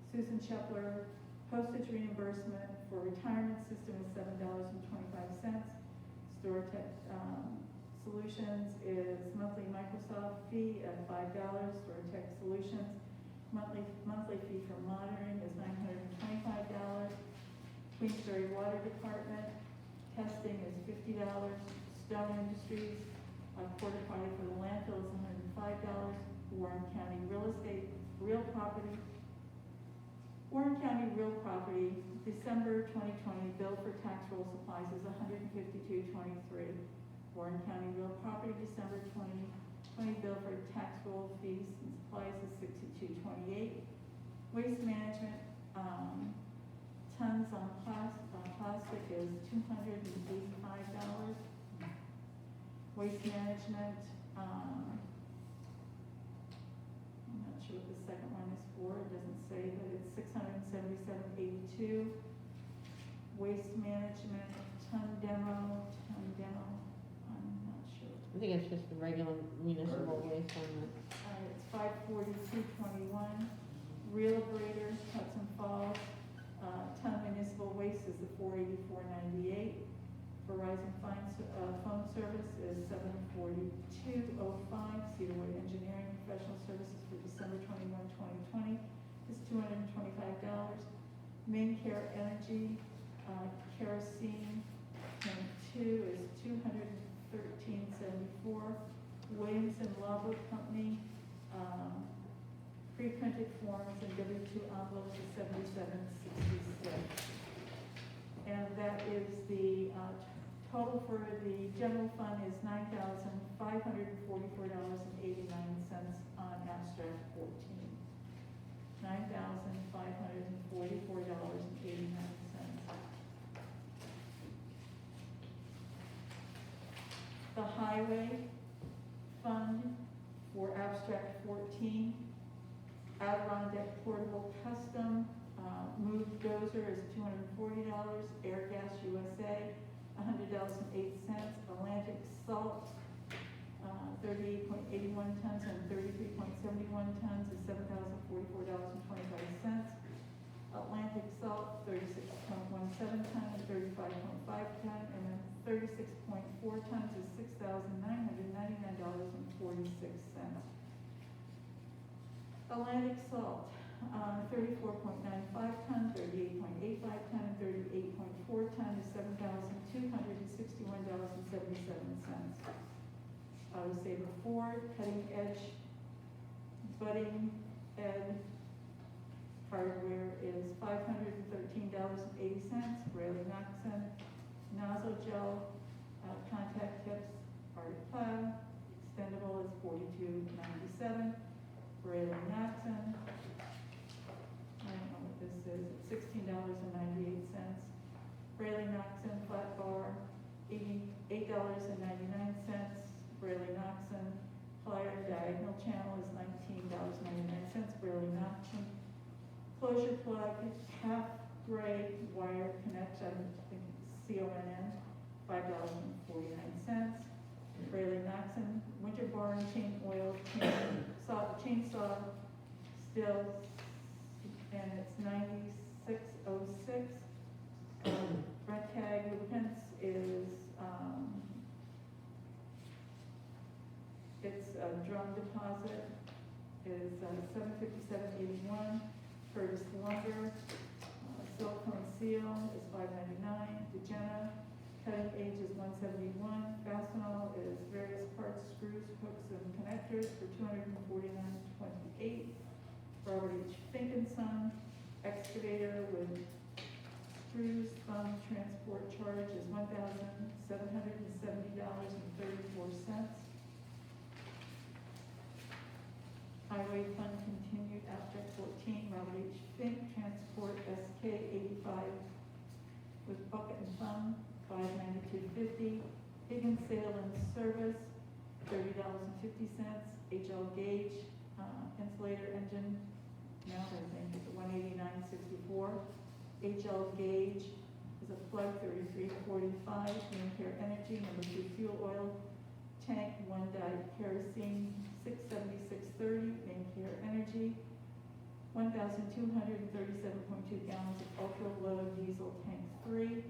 Susan Shepler, postage reimbursement for retirement system is $7.25. Store Tech Solutions is monthly Microsoft fee at $5. Store Tech Solutions, monthly fee for monitoring is $925. Queensbury Water Department, testing is $50. Stone Industries, quarter party for the landfill is $105. Warren County Real Property, December 2020 bill for tax roll supplies is $152.23. Warren County Real Property, December 2020 bill for tax roll fees and supplies is $62.28. Waste management, tons on plastic is $285. Waste management, I'm not sure what the second one is for, it doesn't say, but it's $677.82. Waste management, ton demo, I'm not sure. I think it's just the regular municipal waste on the, It's $542.21. Real Graders, Hudson Falls, ton municipal waste is the $484.98. Verizon phone service is $742.05. Cedarwood Engineering Professional Services for December 2020 is $225. Main Care Energy, kerosene, tank 2 is $213.74. Williamson Law Book Company, pre-printed forms and W-2 envelopes is $77.66. And that is the total for the general fund is $9,544.89 on abstract 14. $9,544.89. The highway fund for abstract 14, Adirondack Portable Custom, moved dozer is $240, Air Gas USA, $100.08, Atlantic Salt, 38.81 tons and 33.71 tons is $7,044.25. Atlantic Salt, 36.17 ton and 35.5 ton, and then 36.4 tons is $6,999.46. Atlantic Salt, 34.95 ton, 38.85 ton, and 38.4 ton is $7,261.77. Auto Saver Ford, Cutting Edge, Budding Ed Hardware is $513.80. Rayleigh Knoxon, Nozzle Gel, Contact Tips, Art Plow, Extendable is $42.97. Rayleigh Knoxon, I don't know what this is, it's $16.98. Rayleigh Knoxon Flat Bar, $88.99. Rayleigh Knoxon Plier Diagonal Channel is $19.99. Rayleigh Knoxon Closure Plug, half gray wire connect, I think it's CONN, $5.49. Rayleigh Knoxon still, and it's 9606. Brent Tag Lubricants is, its drum deposit is $757.81. Curtis Lumber, silicone seal is $5.99. Dejana, cutting edge is $171. Fastenal is various parts, screws, hooks, and connectors for $249.28. Robert H. Fink and Son, excavator with screws, thumb transport charge is $1,770.34. Highway Fund continued abstract 14, Robert H. Fink, transport SK 85 with bucket and thumb, $592.50. Higgins Sale and Service, $30.50. HL Gauge, insulator engine, now I think it's $189.64. HL Gauge is a plug, $33.45. Main Care Energy, number 2 fuel oil tank, 1 dyed kerosene, $676.30. Main Care Energy, 1,237.2 gallons of ultra low diesel tank 3,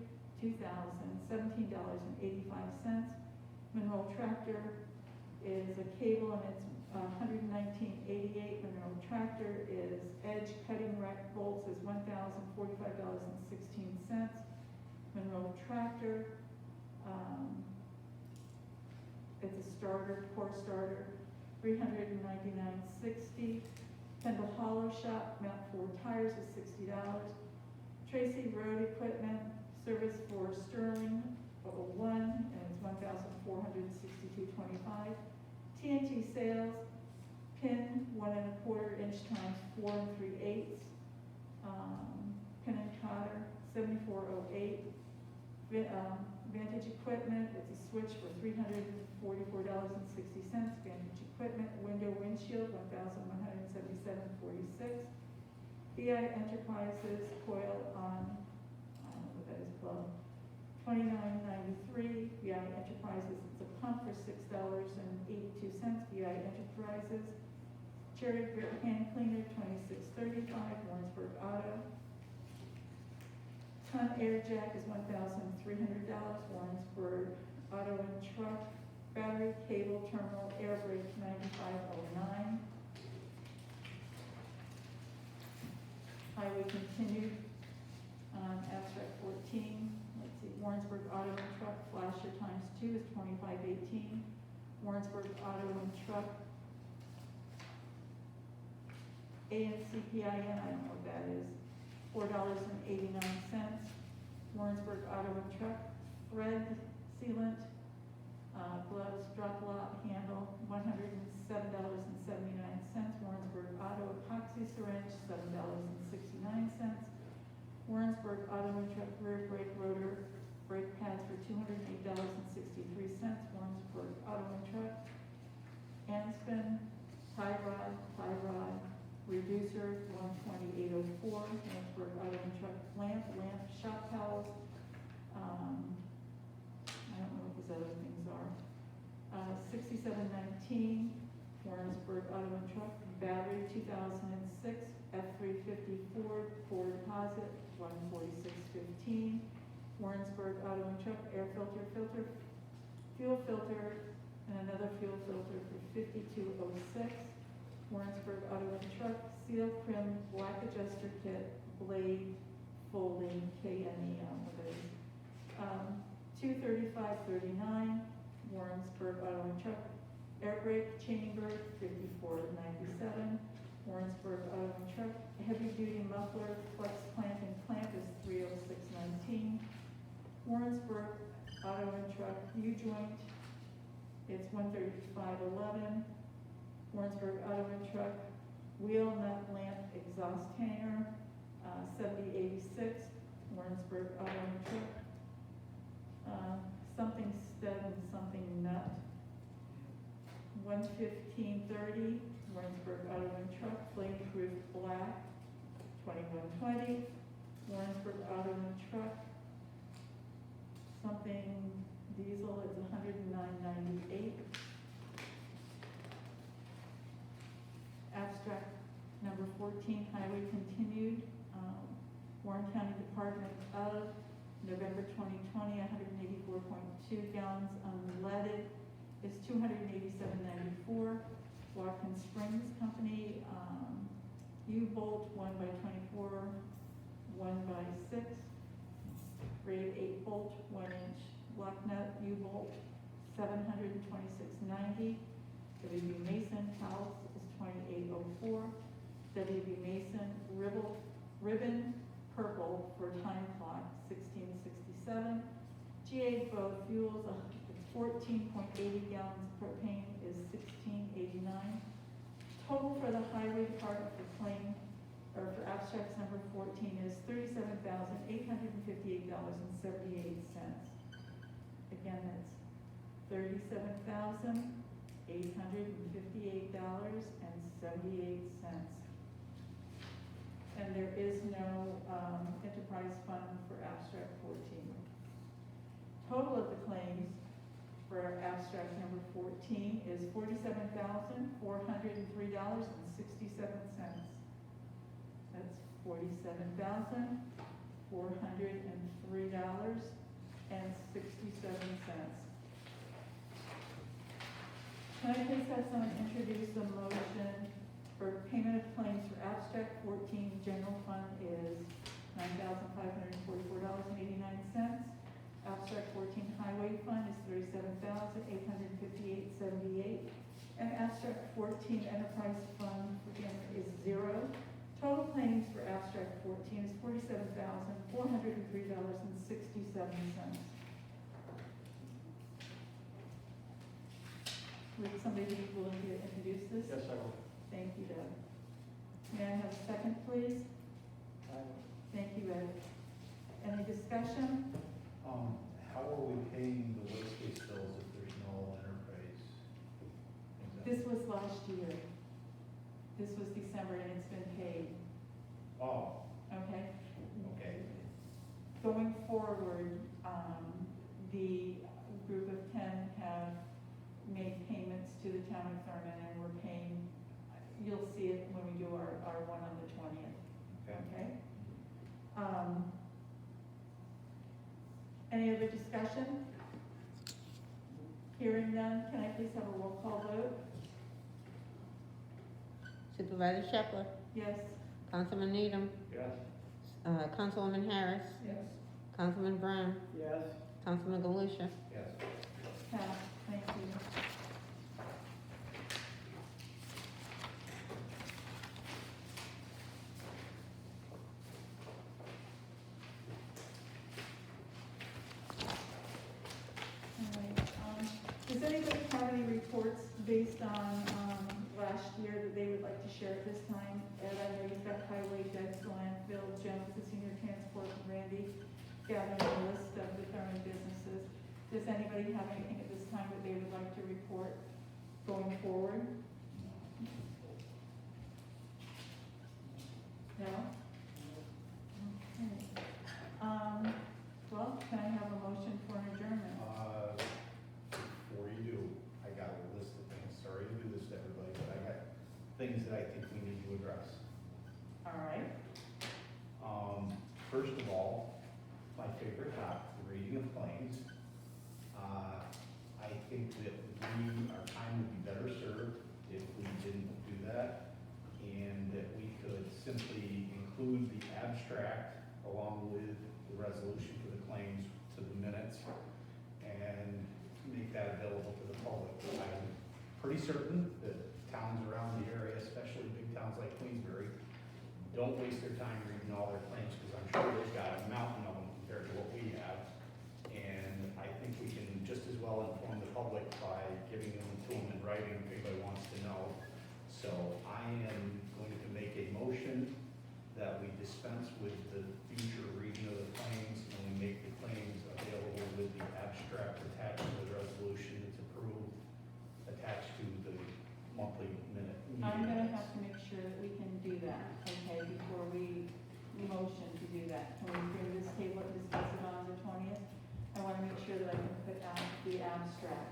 $2,017.85. Monroe Tractor is a cable and it's $119.88. Monroe Tractor is edge cutting rack bolts is $1,045.16. Monroe Tractor, it's a starter, core starter, $399.60. Kendall Hollow Shop, Mount Ford Tires is $60. Tracy Road Equipment, service for Sterling, 1, and it's $1,462.25. TNT Sales, pin 1¼ inch times 4 3/8. Pin and cotter, $74.08. Vantage Equipment, it's a switch for $344.60. Vantage Equipment, window windshield, $1,177.46. BI Enterprises, coil on, I don't know what that is, club, $29.93. BI Enterprises, it's a pump for $6.82. BI Enterprises. Cherry Grip Hand Cleaner, $26.35. Warrensburg Auto. Ton Air Jack is $1,300. Warrensburg Auto and Truck. Battery Cable Terminal Air Brake, $95.09. Highway continued on abstract 14. Let's see, Warrensburg Auto and Truck, flasher times 2 is $25.18. Warrensburg Auto and Truck, ANCPIN, I don't know what that is, $4.89. Warrensburg Auto and Truck, thread sealant, gloves, drop lot, handle, $107.79. Warrensburg Auto epoxy syringe, $7.69. Warrensburg Auto and Truck rear brake rotor, brake pads for $208.63. Warrensburg Auto and Truck. Anspin, tie rod, reducer, $128.04. Warrensburg Auto and Truck lamp, shop towels. I don't know what these other things are. $67.19. Warrensburg Auto and Truck battery, 2006 F350 Ford core deposit, $146.15. Warrensburg Auto and Truck air filter, fuel filter, and another fuel filter for $52.06. Warrensburg Auto and Truck seal prim black adjuster kit, blade folding, KNE, I don't know what that is. $235.39. Warrensburg Auto and Truck air brake chamber, $54.97. Warrensburg Auto and Truck heavy duty muffler flex clamp and clamp is $306.19. Warrensburg Auto and Truck U-joint, it's $135.11. Warrensburg Auto and Truck wheel nut lamp exhaust hanger, $70.86. Warrensburg Auto and Truck something stud and something nut, $115.30. Warrensburg Auto and Truck flame proof black, $21.20. Warrensburg Auto and Truck something diesel is $109.98. Abstract number 14, highway continued. Warren County Department of November 2020, 184.2 gallons unleaded is $287.94. Watkins Springs Company, U-Bolt 1x24, 1x6, grade 8 bolt, 1 inch block nut, U-Bolt, $726.90. WB Mason House is $28.04. WB Mason ribbon purple for time clock, $16.67. GA Bow Fuels, 14.80 gallons propane is $16.89. Total for the highway department for claim, or for abstracts number 14 is $37,858.78. Again, that's $37,858.78. And there is no enterprise fund for abstract 14. Total of the claims for abstract number 14 is $47,403.67. That's $47,403.67. Can I please have someone introduce the motion for payment of claims for abstract 14, general fund is $9,544.89. Abstract 14 highway fund is $37,858.78. And abstract 14 enterprise fund again is $0. Total claims for abstract 14 is $47,403.67. Would somebody be willing to introduce this? Yes, I will. Thank you, Doug. May I have a second, please? Thank you, Ed. Any discussion? How are we paying the waste bills if there's no enterprise? This was last year. This was December and it's been paid, Oh, okay? okay. Going forward, the group of 10 have made payments to the town of Thurman and we're paying, you'll see it when we do our one on the 20th, okay? Any other discussion? Hearing none, can I please have a roll call vote? Supervisor Shepherd, Yes? Councilman Needham, Yes. Councilwoman Harris, Yes. Councilman Brown, Yes, Councilman Galusha. Yes. Passed, thank you. Does anybody have any reports based on, last year that they would like to share at this time? Ed, I know you've got highway, Doug's the landfill, Jones, the senior transport, and Randy gathering a list of the Thurman businesses. Does anybody have anything at this time that they would like to report going forward? No? Okay. Well, can I have a motion for an adjournment? Before you do, I got a list of things, sorry to do this to everybody, but I got things that I think we need to address. All right. First of all, my favorite topic, the reading of claims. I think that our time would be better served if we didn't do that, and that we could simply include the abstract along with the resolution for the claims to the minutes, and make that available to the public. I'm pretty certain that towns around the area, especially big towns like Queensbury, don't waste their time reading all their claims, because I'm sure they've got a mountain of them compared to what we have. And I think we can just as well inform the public by giving them to them in writing if anybody wants to know. So I am going to make a motion that we dispense with the future reading of the claims, and we make the claims available with the abstract attached to the resolution that's approved, attached to the monthly minute. I'm gonna have to make sure that we can do that, okay, before we motion to do that. Can we bring this table and discuss it on the 20th? I wanna make sure that I can put out the abstract.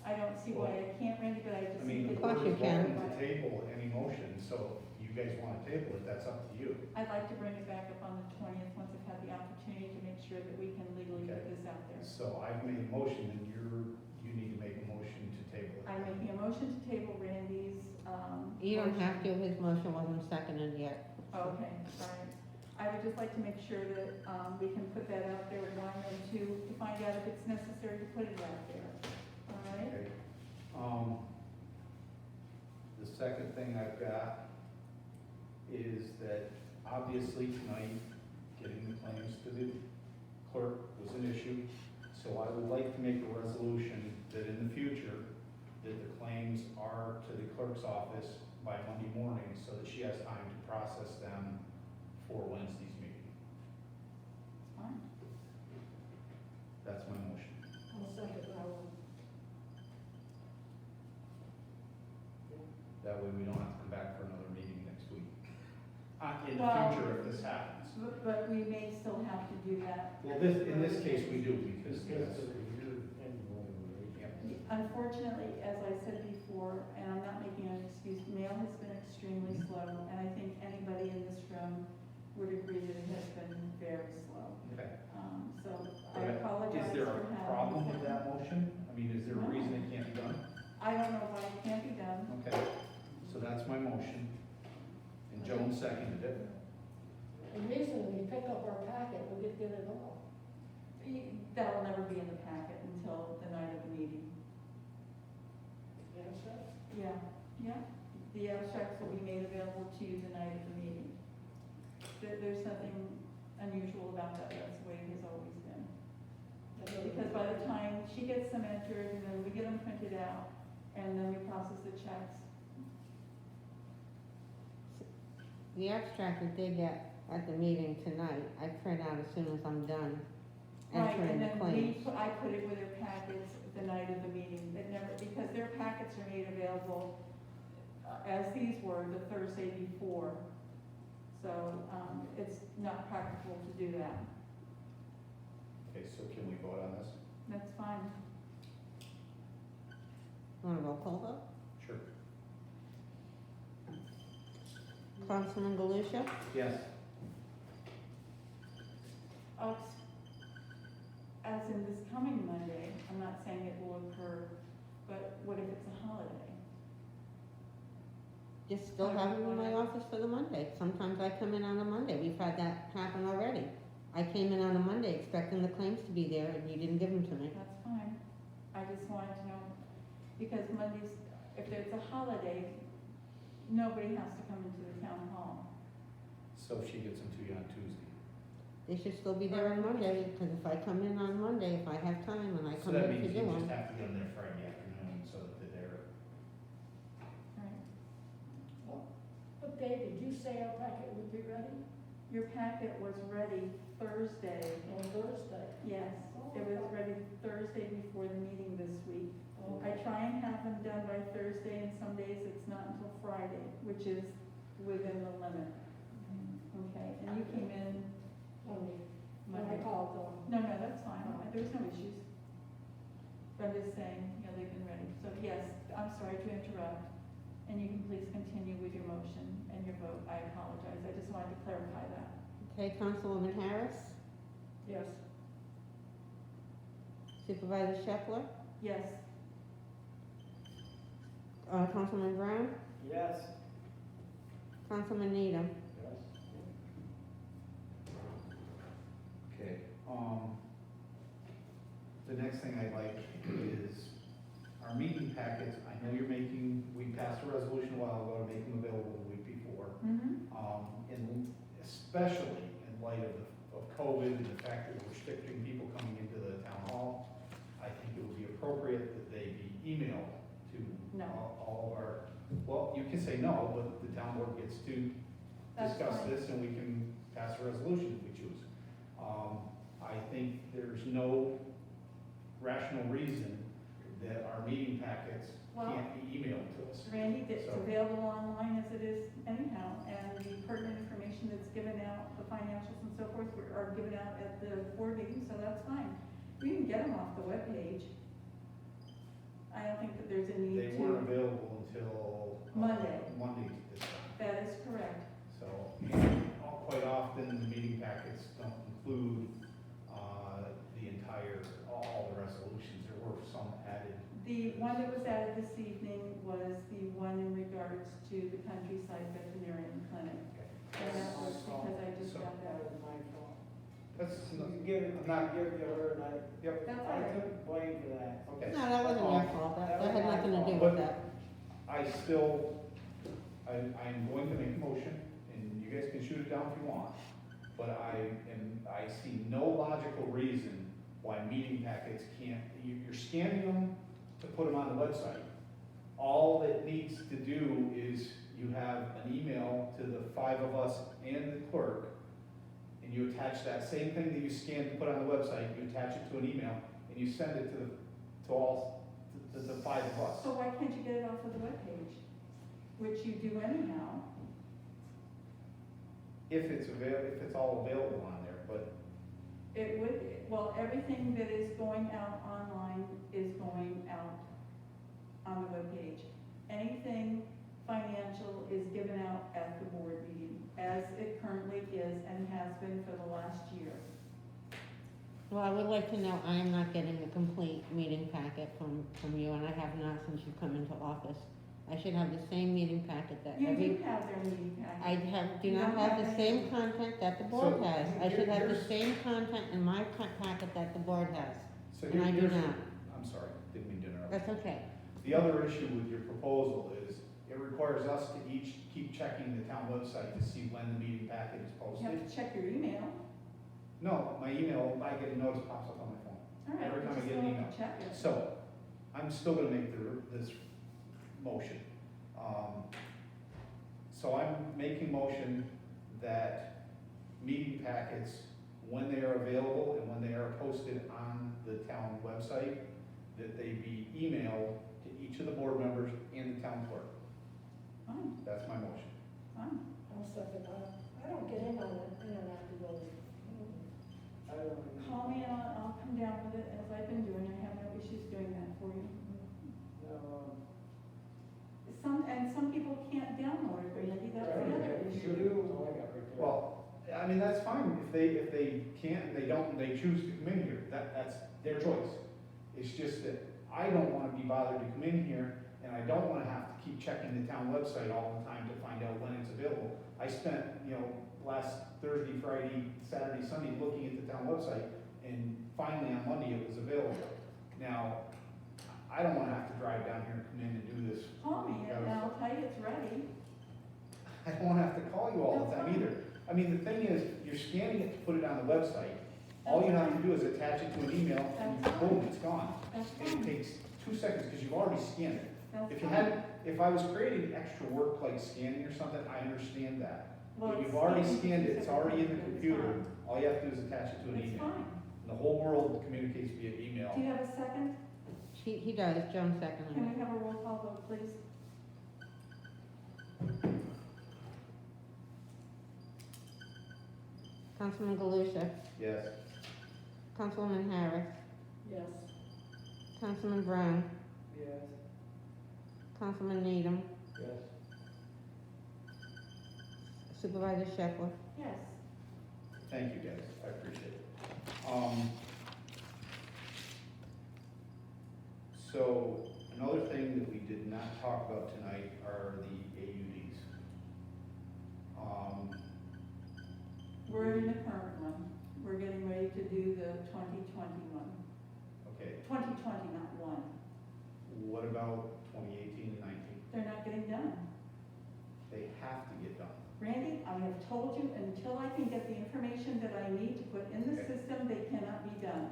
I don't see why I can't, Randy, but I just. I mean, the Of course board you is can. welcome to table any motion, so you guys wanna table it, that's up to you. I'd like to bring it back up on the 20th, once I've had the opportunity to make sure that we can legally get Okay. this out there. So I've made a motion, and you need to make a motion to table it. I'm making a motion to table Randy's, You don't have to, motion. his motion wasn't seconded yet. Okay, all right. I would just like to make sure that, we can put that out there, one, and two, to find out if it's necessary to put it out there. All right? Okay. The second thing I've got is that obviously tonight, getting the claims to the clerk was an issue. So I would like to make a resolution that in the future, that the claims are to the clerk's office by Monday morning so that she has time to process them for Wednesday's meeting. Fine. That's my motion. I'll second that one. That way we don't have to come back for another meeting next week. In the Well- future, if this happens. But we may still have to do that. Well, in this case, we do, because Because yes. of the year anyway, right? Yep. Unfortunately, as I said before, and I'm not making an excuse, mail has been extremely slow, and I think anybody in this room would agree that it has been very slow. Okay. So I apologize Is there for a having. problem with that motion? I mean, is there a reason it can't be done? I don't know why it can't be done. Okay, so that's my motion, and Joan seconded it. The reason we pick up our packet, we get it all. That'll never be in the packet until the night of the meeting. Yes, sir? Yeah, yeah. The abstracts will be made available to you the night of the meeting. There's nothing unusual about that, that's the way it has always been. Because by the time she gets them entered, and then we get them printed out, and then we process the checks. The abstract we did get at the meeting tonight, I print out as soon as I'm done Right, entering and the then claims. I put it with their packets the night of the meeting, that never, because their packets are made available, as these were, the Thursday before. So, it's not practical to do that. Okay, so can we vote on this? That's fine. Want a roll call vote? Sure. Councilman Galusha? Yes. As in this coming Monday, I'm not saying it will occur, but what if it's a holiday? Just still have them in my office for the Monday. Sometimes I come in on a Monday. We've had that happen already. I came in on a Monday expecting the claims to be there and you didn't give them to me. That's fine. I just wanted to know, because Mondays, if there's a holiday, nobody has to come into the town hall. So she gets them to you on Tuesday. They should still be there on Monday, because if I come in on Monday, if I have time and I So come that in to means do you just them. have to get them there Friday afternoon, so that they're there. Right. But Dave, did you say our packet would be ready Your packet was ready Thursday. on Thursday? Yes, it was ready Thursday before the meeting this week. I Okay. try and have them done by Thursday, and some days it's not until Friday, which is within the limit. Okay, and you came in When I called them. No, that's fine, there was no issues. But I'm just saying, they've been ready. So yes, I'm sorry to interrupt, and you can please continue with your motion and your vote. I apologize, I just wanted to clarify that. Okay, Councilwoman Harris, Yes. Supervisor Shepler, Yes, Councilman Brown, Yes. Councilman Needham. Yes. Okay, the next thing I'd like is our meeting packets. I know we passed a resolution a while ago to make them available the week before. And especially in light of COVID and the fact that we're restricting people coming into the town hall, I think it would be appropriate that they be emailed to No. all of our, well, you can say no, but the town board gets to That's discuss fine. this and we can pass a resolution if we choose. I think there's no rational reason that our meeting packets Well- can't be emailed to us. Randy, it's So- available online as it is anyhow, and the pertinent information that's given out, the financials and so forth, are given out at the board meeting, so that's fine. We can get them off the webpage. I don't think that there's a need They to. weren't available until. Monday. Monday this time. That is correct. The one that was added this evening was the one in regards to the countryside veterinarian clinic. And that was because I just So- got That that. was my fault. That's, You give it, I'm not- give it to her, and yep, That's all I right. took blame for that. okay. No, that wasn't your fault, that had nothing to do But- with that. I'm going to make a motion, and you guys can shoot it down if you want, but I see no logical reason why meeting packets can't, you're scanning them to put them on the website. All it needs to do is you have an email to the 5 of us and the clerk, and you attach that same thing that you scanned to put on the website, you attach it to an email, and you send it to all, to the 5 of us. So why can't you get it off of the webpage? Which you do anyhow. If it's all available on there, but It would, well, everything that is going out online is going out on the webpage. Anything financial is given out at the board meeting, as it currently is and has been for the last year. Well, I would like to know, I am not getting a complete meeting packet from you, and I have not since you've come into office. I should have the same meeting packet that You every, do have their meeting I packet. do not have the same content that the board So, has. I should have the here's- same content in my packet that the board has, so and I do here's, not. I'm sorry, didn't mean to interrupt. That's okay. The other issue with your proposal is it requires us to each keep checking the town website to see when the meeting packet is You have posted. to check your email. No, my email, I get a notice pops up on my phone. All right, Every time I just get an go and email. check it. So, I'm still gonna make this motion. So I'm making motion that meeting packets, when they are available and when they are posted on the town website, that they be emailed to each of the board members and the town clerk. Fine, That's my motion. fine. I'll second that. I don't get in on the internet to go. I don't know. Call me and I'll come down with it, as I've been doing. I have no issues doing that for you. No, Some people can't download it, Randy, that's the other You issue. do. Oh, I got right there. Well, I mean, that's fine, if they can't, and they don't, and they choose to come in here, that's their choice. It's just that I don't wanna be bothered to come in here, and I don't wanna have to keep checking the town website all the time to find out when it's available. I spent, last Thursday, Friday, Saturday, Sunday, looking at the town website, and finally on Monday it was available. Now, I don't wanna have to drive down here and come in and do this. Call me and I'll tell you it's ready. I don't wanna have to call you all the That's time fine. either. I mean, the thing is, you're scanning it to put it on the website. All you have to do is attach it to an email and That's boom, it's gone. That's It fine. takes 2 seconds because you've already scanned it. That's If you fine. had, if I was creating extra work like scanning or something, I understand that. Well, But it's you've already scanned, scanned it, it's already in the it's computer. fine. All you have to do is attach it to an It's email. fine. And the whole world communicates via email. Do you have a second? He does, Joan seconded Can it. we have a roll call vote, please? Councilman Galusha, Yes. Councilwoman Harris, Yes. Councilman Brown, yes. Councilman Needham, Yes. Supervisor Shepler. Yes. Thank you, guys, I appreciate it. So, another thing that we did not talk about tonight are the AUDs. We're in the current one. We're getting ready to do the 2021. Okay, 2020, not one. what about 2018 and 19? They're not getting done. They have to get done. Randy, I have told you, until I can get the information that I need to put in the Okay. system, they cannot be done.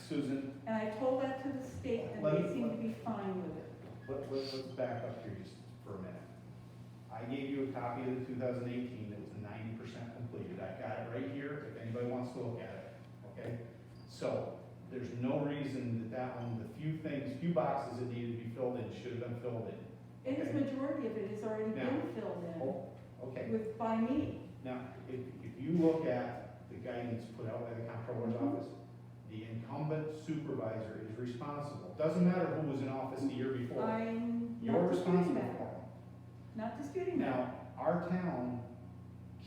Susan, And I told that to the state, and they seem to be fine with it. let's back up here just for a minute. I gave you a copy of the 2018 that was 90% completed. I've got it right here if anybody wants to look at it, okay? So, there's no reason that one, the few boxes that needed to be filled in should have been filled in. It is Okay. majority of it has already been Now- filled in Oh, okay. by me. Now, if you look at the guidance put out by the comptroller's office, the incumbent supervisor is responsible. Doesn't matter who was in office the year before. I'm You're not disputing responsible for that. them. Not disputing that. Now, our town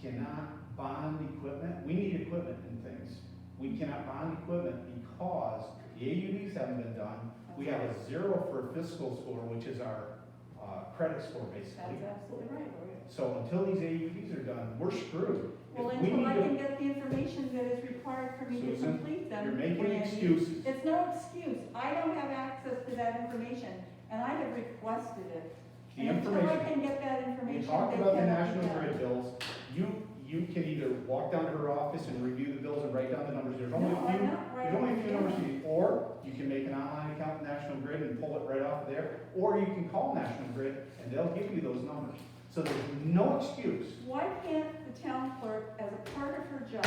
cannot bond equipment, we need equipment and things. We cannot bond equipment because the AUDs haven't been done, We have a 0 for fiscal score, which is our, credit score That's basically. absolutely right. So until these AUDs are done, we're screwed. Well, If we until I need to- can get the information that is required for me to Susan, complete them. You're making Randy, excuses. It's no excuse. I don't have access to that information, and I have requested it. The And until I information, can get that we information, talked they about the cannot be National done. Grid bills. You can either walk down to her office and review the bills and write down the numbers. There's only No, a I'm few, not there's only a few writing numbers them to use. Or you can make an online account with National Grid and pull it right off of there. Or you can call National Grid and they'll give you those numbers. So there's no excuse. Why can't the town clerk, as a part of her job,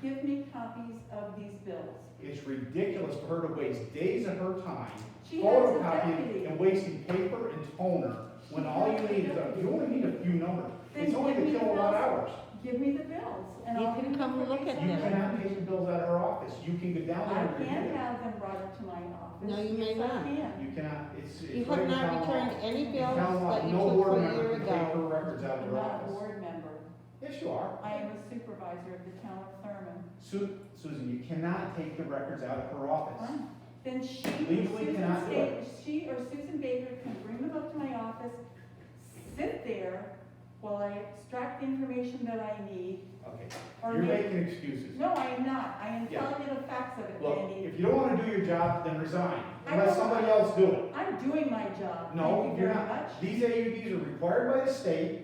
give me copies of these bills? It's ridiculous for her to waste days of her time She has a photocopying deputy. and wasting paper and toner when all you need is, you only need a few numbers. Then It's only give the me the kilowatt bills. hours. Give me the bills, and You I'll can give you come the look at information. You them. cannot take the bills out of her office. You can go down there I and review can them. have them brought up to my office. No, you may Yes, I not. can. You cannot, it's. You right have in not town law. returned any In bills town law, that you no took board for a member year can take her ago. records out of I'm her not a office. board member. Yes, you are. I am a supervisor of the town of Thurman. Susan, you cannot take the records out of her office. Fine. Then she, Legally Susan cannot do it. she or Susan Baker can bring them up to my office, sit there while I extract the information that I need, Okay, or you're make. making excuses. No, I am not. I am Yeah. telling you the facts of it, Look, Randy. if you don't wanna do your job, then resign, I let don't- somebody else do it. I'm doing my job. No, Thank you you're very not. much. These AUDs are required by the state.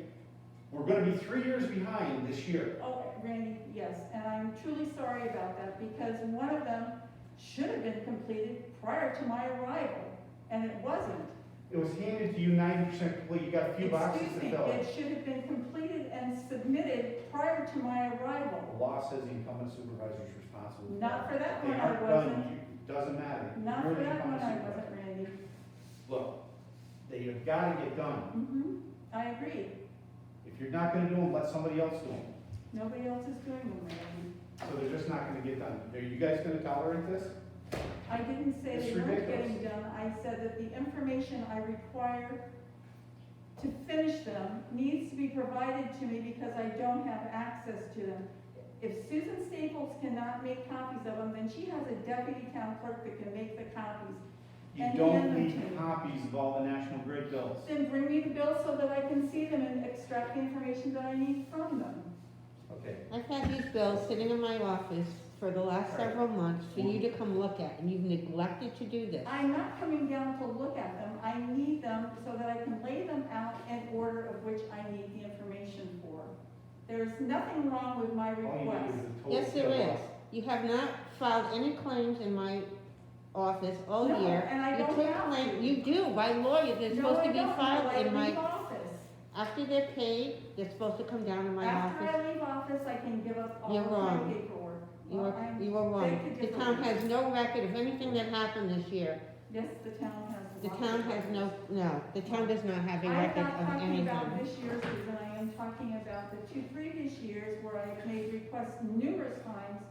We're gonna be 3 years behind this year. Oh, Randy, yes, and I'm truly sorry about that, because one of them should have been completed prior to my arrival, and it wasn't. It was handed to you 90% complete, you got a few boxes to Excuse me, fill. it should have been completed and submitted prior to my arrival. The law says the incumbent supervisor is responsible. Not for that They one, I aren't done, wasn't. doesn't matter. Not You're for the that one, incumbent I wasn't, supervisor. Randy. Look, they have gotta get done. I agree. If you're not gonna do them, let somebody else do them. Nobody else is doing them, Randy. So they're just not gonna get done. Are you guys gonna tolerate this? I didn't say It's they weren't ridiculous. getting done, I said that the information I require to finish them needs to be provided to me because I don't have access to them. If Susan Staples cannot make copies of them, then she has a deputy town clerk that can make the copies. You And don't hand them need to me. copies of all the National Grid bills. Then bring me the bills so that I can see them and extract the information that I need from them. Okay, I've had these bills sitting in my office for the last several months for you to come look at, and you've neglected to do this. I'm not coming down to look at them, I need them so that I can lay them out in order of which I need the information for. There's nothing wrong with my all you need request. is a total. Yes, there is. You have not filed any claims in my office all No, year. and I You don't took have claim- to. You do, by law, they're supposed to be filed in No, I don't, until I my, leave office. after they're paid, they're supposed to come down to my After office. I leave office, I can give up all You're of my wrong. paperwork. You Well, are, I'm- you are wrong. beg to The differ. town has no record of anything that happened this year. Yes, the town has. The lots town of has no, records. no, the town does not have a I'm record not of talking about anything. this year's season, I am talking about the 2 previous years where I've made requests numerous times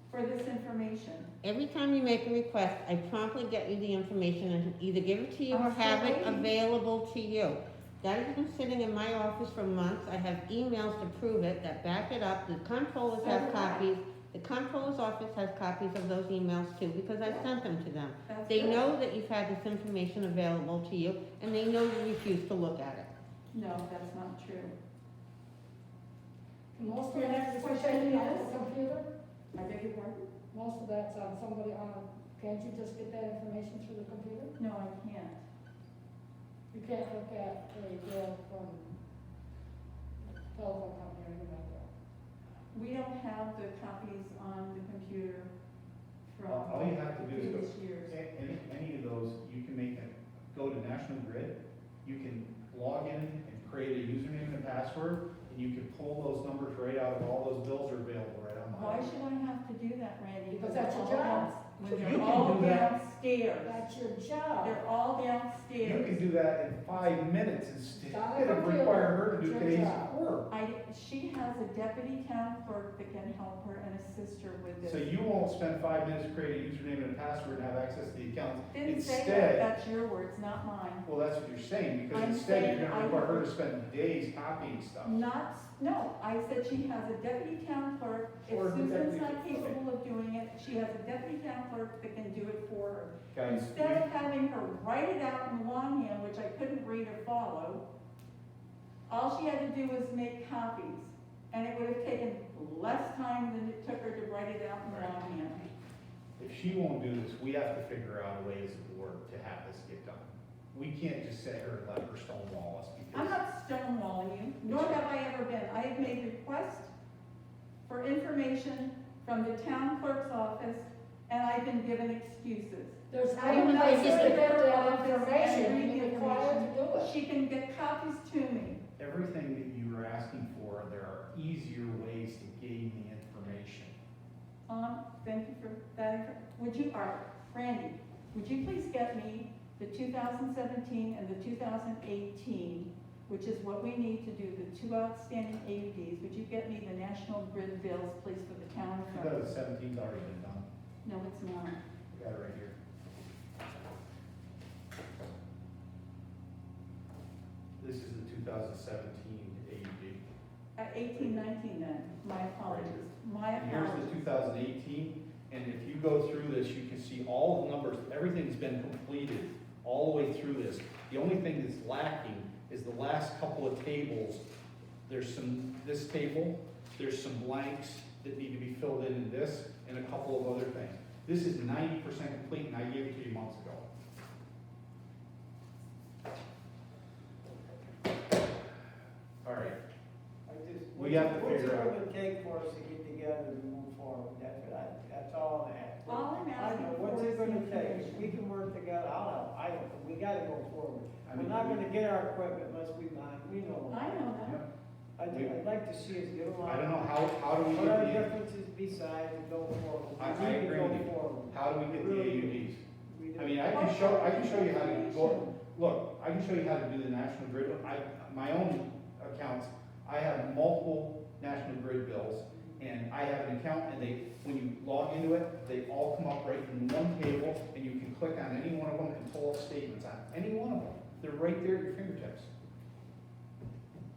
for this information. Every time you make a request, I promptly get you the information and either give it to you or I'm still have it waiting. available to you. That has been sitting in my office for months. I have emails to prove it, that back it up. The comptrollers So have do I. copies. The comptroller's office has copies of those emails too, because I sent them to them. That's They good. know that you've had this information available to you, and they know you refuse to look at it. No, that's not true. Most of Your that's next on question the is? computer, I beg your pardon? most of that's on somebody can't you just get that information through the computer? No, I can't. You can't look at a bill from telephone company or anything like that. We don't have the copies on the computer from All you have to do is go, previous years. any of those, you can make them, go to National Grid, you can log in and create a username and password, and you can pull those numbers right out of all those bills are available right on the. Why should I have to do that, Randy? Because that's your They're all job. down- You They're can all do that. downstairs. That's your job. They're all You downstairs. can do that in 5 minutes instead Got of it, computer. require her to do It's your today's job. work. She has a deputy town clerk that can help her and assist her with this. So you won't spend 5 minutes creating a username and a password and have access to the accounts. Didn't say that, Instead, that's your words, not mine. well, that's what you're saying, because I'm instead saying you're gonna I- require her to spend days copying stuff. No, I said she has a deputy town clerk. If Or the Susan's deputy- not capable of doing it, she has a deputy town clerk that can do it for her. Guys, instead of having her write it out in longhand, which I couldn't read or follow, all she had to do was make copies, and it would have taken less time than it took her to write it out in longhand. if she won't do this, we have to figure out a way as a board to have this get done. We can't just sit here and let her stonewall us I'm because, not stonewalling you, nor have I ever been. I have made requests for information from the town clerk's office, and I've been given excuses. There's I am other not places to going to get her that office and information, read you're the required to do it. She can get copies to me. everything that you were asking for, there are easier ways to gain the information. Thank you for that. Would you, Randy, would you please get me the 2017 and the 2018, which is what we need to do, the two outstanding AUDs. Would you get me the National Grid bills, please, for the town of Norfolk? 2017's already been done. No, it's not. I got it right here. This is the 2017 AUD. 18, 19 then, my apologies, my And here's apologies. the 2018, and if you go through this, you can see all the numbers, everything's been completed all the way through this. The only thing that's lacking is the last couple of tables. There's this table, there's some blanks that need to be filled in this, and a couple of other things. This is 90% complete, and I gave it to you months ago. All right, We have to what's it figure out- gonna take for us to get together and move forward? That's all I'm asking. All I'm I asking know, for what's is it gonna take? information. We can work together, we gotta go forward. I We're mean, not gonna get our equipment unless we buy, we know. I know that. Yep. I'd like to see us get along. I don't know, how do we What our get the, differences beside and go forward. I We need to agree go with you. forward. how do we get the Really. AUDs? We do. I mean, I can show you how to go, look, I can show you how to do the National Grid. My own accounts, I have multiple National Grid bills, and I have an account, and when you log into it, they all come up right in one table, and you can click on any one of them and pull up statements on any one of them. They're right there at your fingertips.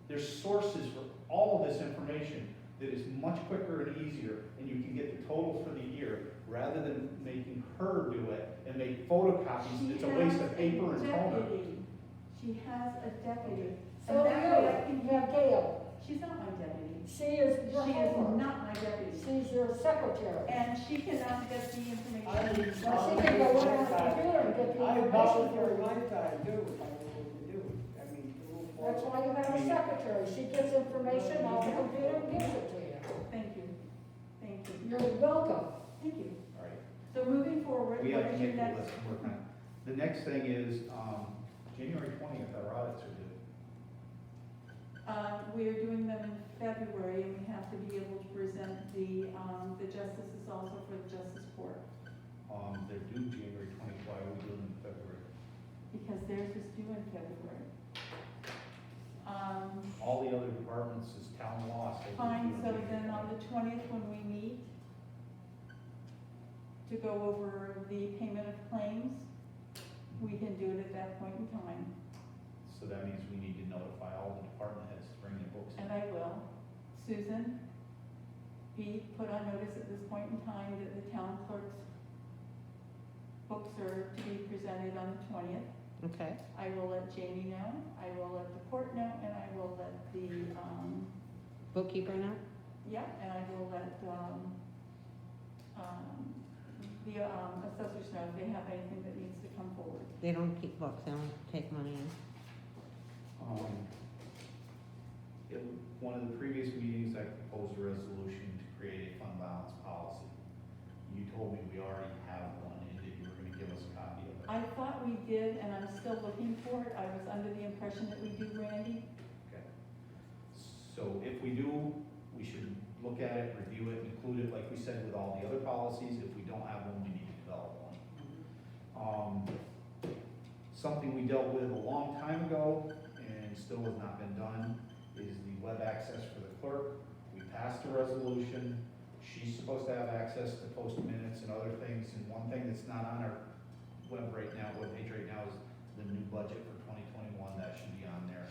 There's sources for all of this information that is much quicker and easier, and you can get the total for the year, rather than making her do it and make photocopies. It's a waste of paper and toner. She has a deputy. So And that way I you can, have Gail, she's not my deputy. she is your She is homework. not my deputy. She's your secretary. And she cannot get the I information. Now, she can go in on the computer and get the I information volunteer for my you. time too, if I know what to do. I mean, to move forward. That's why you have a secretary, she gets information on the computer and gives it to you. Thank you. Thank you. You're welcome. Thank you. All right. So moving forward, We what have to is your make a next? list and work on it. The next thing is, January 20th, our audits are due. We are doing them in February, and we have to be able to present the justices also for the Justice Court, They're due January 20th, why are we doing them in February? because theirs is due in February. All the other departments is town loss. they do Fine, due so January then on 20th. the 20th, when we meet to go over the payment of claims, we can do it at that point in time, So that means we need to notify all the department heads to bring their books in. and I will. Susan, be put on notice at this point in time that the town clerk's books are to be presented on the 20th. Okay. I will let Jamie know, I will let the court know, and I will let the, Bookkeeper now? yeah, and I will let, the assessors know if they have anything that needs to come forward. They don't keep books, they don't take money in. At one of the previous meetings, I proposed a resolution to create a fund balance policy. You told me we already have one, and that you were gonna give us a copy of it. I thought we did, and I'm still looking for it, I was under the impression that we do, Randy. Okay. So if we do, we should look at it, review it, include it, like we said with all the other policies. If we don't have one, we need to develop one. Something we dealt with a long time ago and still has not been done is the web access for the clerk. We passed a resolution. She's supposed to have access to post minutes and other things, and one thing that's not on our webpage right now is the new budget for 2021, that should be on there.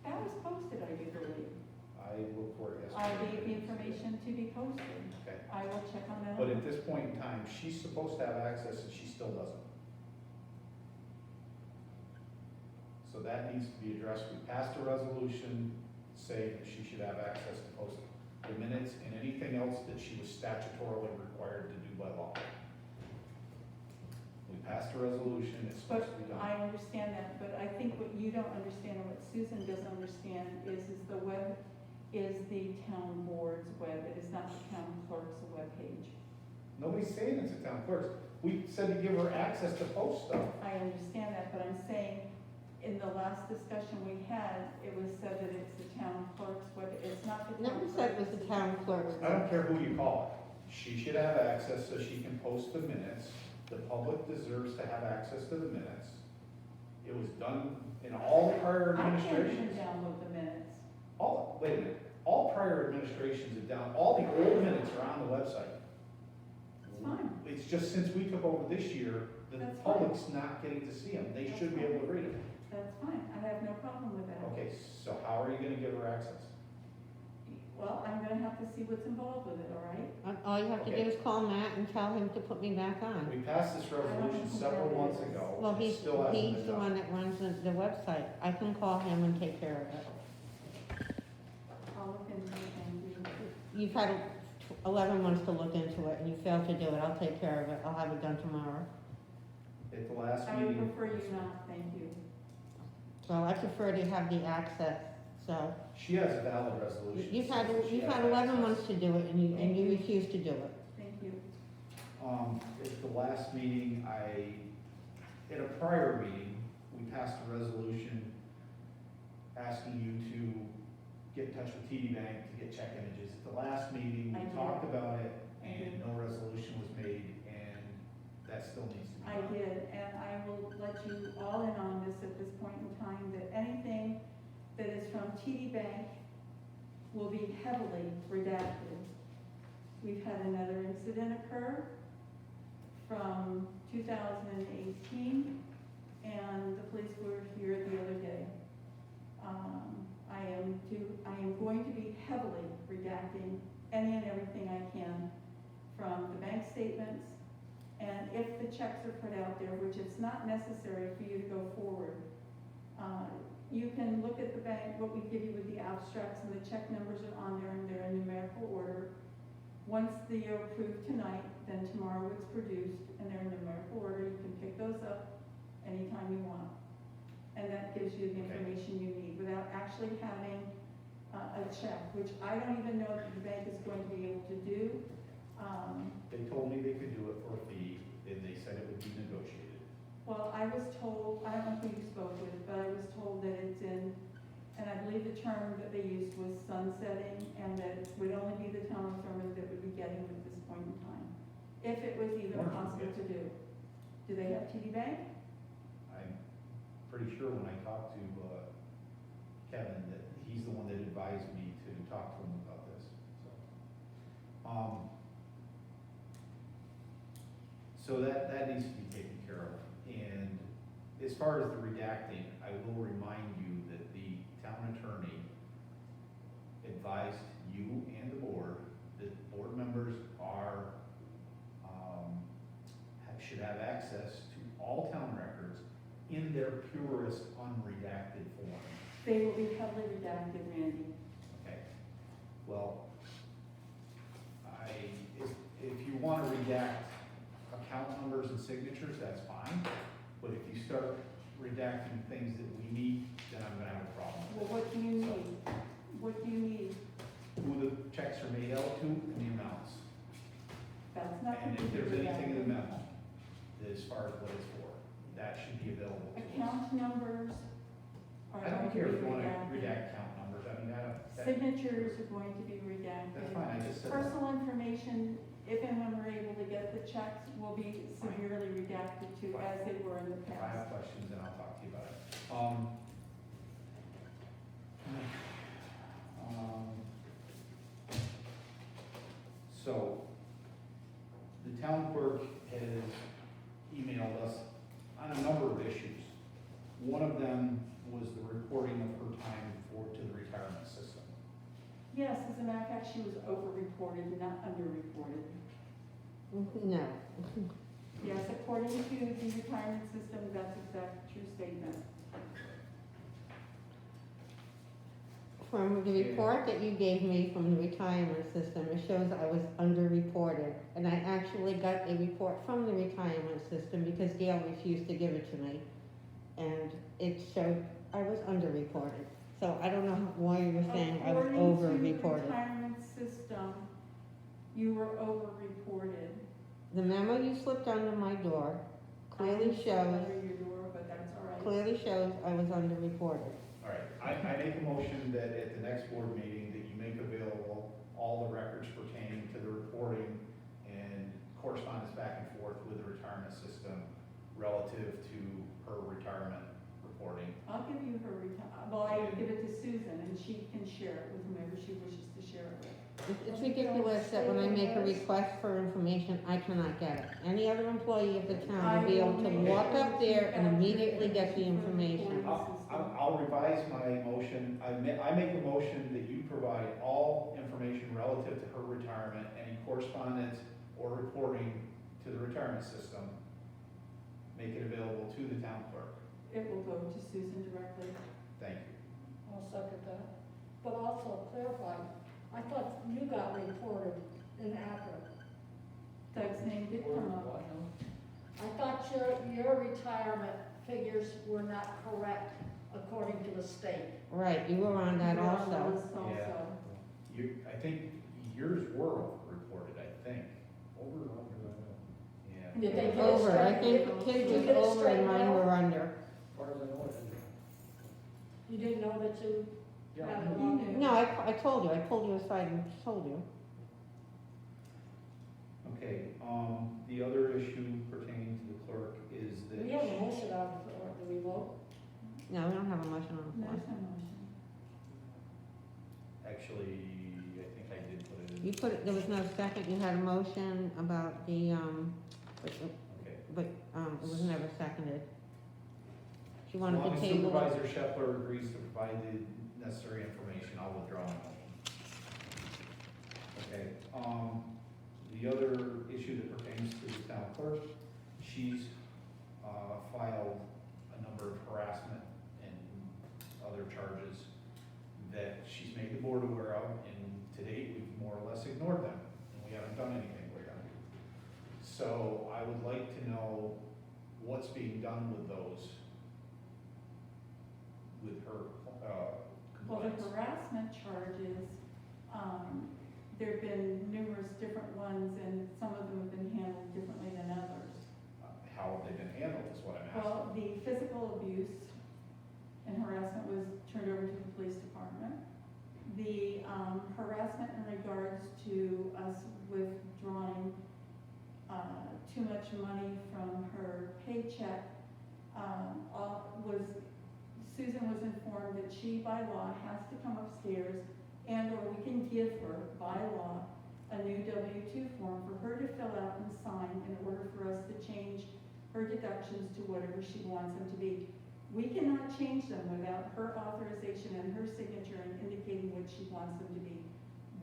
That was posted, I do believe. I looked for it I yesterday. gave the information to be posted. Okay. I will check on that. But at this point in time, she's supposed to have access and she still doesn't. So that needs to be addressed. We passed a resolution saying that she should have access to post the minutes and anything else that she was statutorily required to do by law. We passed a resolution, it's supposed to be But done. I understand that, but I think what you don't understand and what Susan doesn't understand is the web is the town board's web. It is not the town clerk's webpage. Nobody's saying it's a town clerk's. We said to give her access to post stuff. I understand that, but I'm saying, in the last discussion we had, it was said that it's the town clerk's web, it's not the town Never clerk's. said it was the town clerk's. I don't care who you call it. She should have access so she can post the minutes. The public deserves to have access to the minutes. It was done in all prior I can't even administrations. download the minutes. Wait a minute, all prior administrations have done, all the old minutes are on the website. It's fine. It's just since we took over this year, the That's fine. public's not getting to see them. They That's should be fine. able to read them. That's fine, I have no problem with that. Okay, so how are you gonna give her access? Well, I'm gonna have to see what's involved with it, all right? All you have to do is call Matt and tell him to put me back on. We passed this resolution several months ago. Well, It he's still hasn't been the done. one that runs the website. I can call him and take care of it. I'll look into it and do. You've had 11 months to look into it, and you failed to do it. I'll take care of it. I'll have it done tomorrow. At the last I would meeting. prefer you not, thank you. Well, I prefer to have the access, so. She has a valid resolution. You've had, saying she you've has had 11 access. months to do it, and you refuse to do it. Thank you. At the last meeting, at a prior meeting, we passed a resolution asking you to get in touch with TD Bank to get check images. At the last meeting, I we did. talked about it, I and did. no resolution was made, and that still needs to be I done. did, and I will let you all in on this at this point in time, that anything that is from TD Bank will be heavily redacted. We've had another incident occur from 2018, and the police were here the other day. I am going to be heavily redacting any and everything I can from the bank statements, and if the checks are put out there, which it's not necessary for you to go forward, you can look at the bank, what we give you with the abstracts, and the check numbers are on there, and they're in numerical order. Once they're approved tonight, then tomorrow it's produced, and they're in numerical order. You can pick those up anytime you want. And that gives you the information you need without actually having a check, which I don't even know that the bank is going to be able to do. They told me they could do it for a fee, and they said it would be negotiated. Well, I was told, I don't know who you spoke with, but I was told that it's in, and I believe the term that they used was sunsetting, and that it would only be the town of Thurmond that would be getting it at this point in time. If it was even Wonderful. possible to do. Do they have TD Bank? I'm pretty sure when I talked to Kevin, that he's the one that advised me to talk to him about this, so. So that needs to be taken care of. And as far as the redacting, I will remind you that the town attorney advised you and the board that board members are, should have access to all town records in their purest unredacted form. They will be heavily redacted, Randy. Okay, well, if you want to redact account numbers and signatures, that's fine, but if you start redacting things that we need, then I'm gonna have a problem. Well, what do you need? What do you need? Who the checks are made out to and the amounts, That's not and if there's completely anything in the redacted. memo, as far as what it's for, that should be available to us. Account numbers are I don't going to care be if you wanna redacted. redact account numbers, I mean, that, Signatures are going to be redacted. that's fine, I just said that. Personal information, if and when we're able to get the checks, will be severely redacted too, as they were in the If I past. have questions, then I'll talk to you about it. So, the town clerk has emailed us on a number of issues. One of them was the reporting of her time to the retirement system. Yes, as a matter of fact, she was over-reported, not under-reported. No. Yes, according to the retirement system, that's exact true statement. From the report that you gave me from the retirement system, it shows I was underreported. And I actually got a report from the retirement system because Gail refused to give it to me. And it showed I was underreported. So I don't know why you were saying I was According to the overreported. retirement system, you were over-reported. The memo you slipped under my door I clearly didn't slip shows, under your door, but that's all right. clearly shows I was underreported. All right, I make a motion that at the next board meeting, that you make available all the records pertaining to the reporting and correspondence back and forth with the retirement system relative to her retirement reporting. I'll give you her well, I give it to Susan, and she can share it with whomever she wishes to share it with. It's ridiculous that when I make a request for information, I cannot get it. Any other employee of the town would be able to walk up there and immediately get the information. I'll revise my motion. I make a motion that you provide all information relative to her retirement, any correspondence or reporting to the retirement system. Make it available to the town clerk. It will go to Susan directly. Thank you. I'll second that. But also clarify, I thought you got reported inaccurate. Doug's name did Or come up. what now? I thought your retirement figures were not correct according to the state. Right, you were on that You're on also. the list Yeah. also. I think yours were reported, I think. Over or under, I don't know. Yeah. Did they get it Over, I straight? think Did his you was get it over and straightened mine out? were under. As far as I know, it's under. You didn't know that you Yeah. had it He wrong? knew. No, I told you aside and told you. Okay, the other issue pertaining to the clerk is that. We have a motion on the floor, do we vote? No, we don't have a motion on the floor. There's no motion. Actually, I think I did put it in. You put it, there was no second, you had a motion about the, Okay. but, it was never seconded. She As wanted long to as table it. Supervisor Shepler agrees to provide the necessary information, I'll withdraw my motion. Okay, the other issue that pertains to the town clerk, she's, filed a number of harassment and other charges that she's made the board aware of, and to date, we've more or less ignored them, and we haven't done anything with them. So I would like to know what's being done with those, with her, Well, the complaints. harassment charges, there've been numerous different ones, and some of them have been handled differently than others. How have they been handled is what I'm asking. Well, the physical abuse and harassment was turned over to the police department. The harassment in regards to us withdrawing too much money from her paycheck Susan was informed that she, by law, has to come upstairs and/or we can give her, by law, a new W-2 form for her to fill out and sign in order for us to change her deductions to whatever she wants them to be. We cannot change them without her authorization and her signature and indicating what she wants them to be.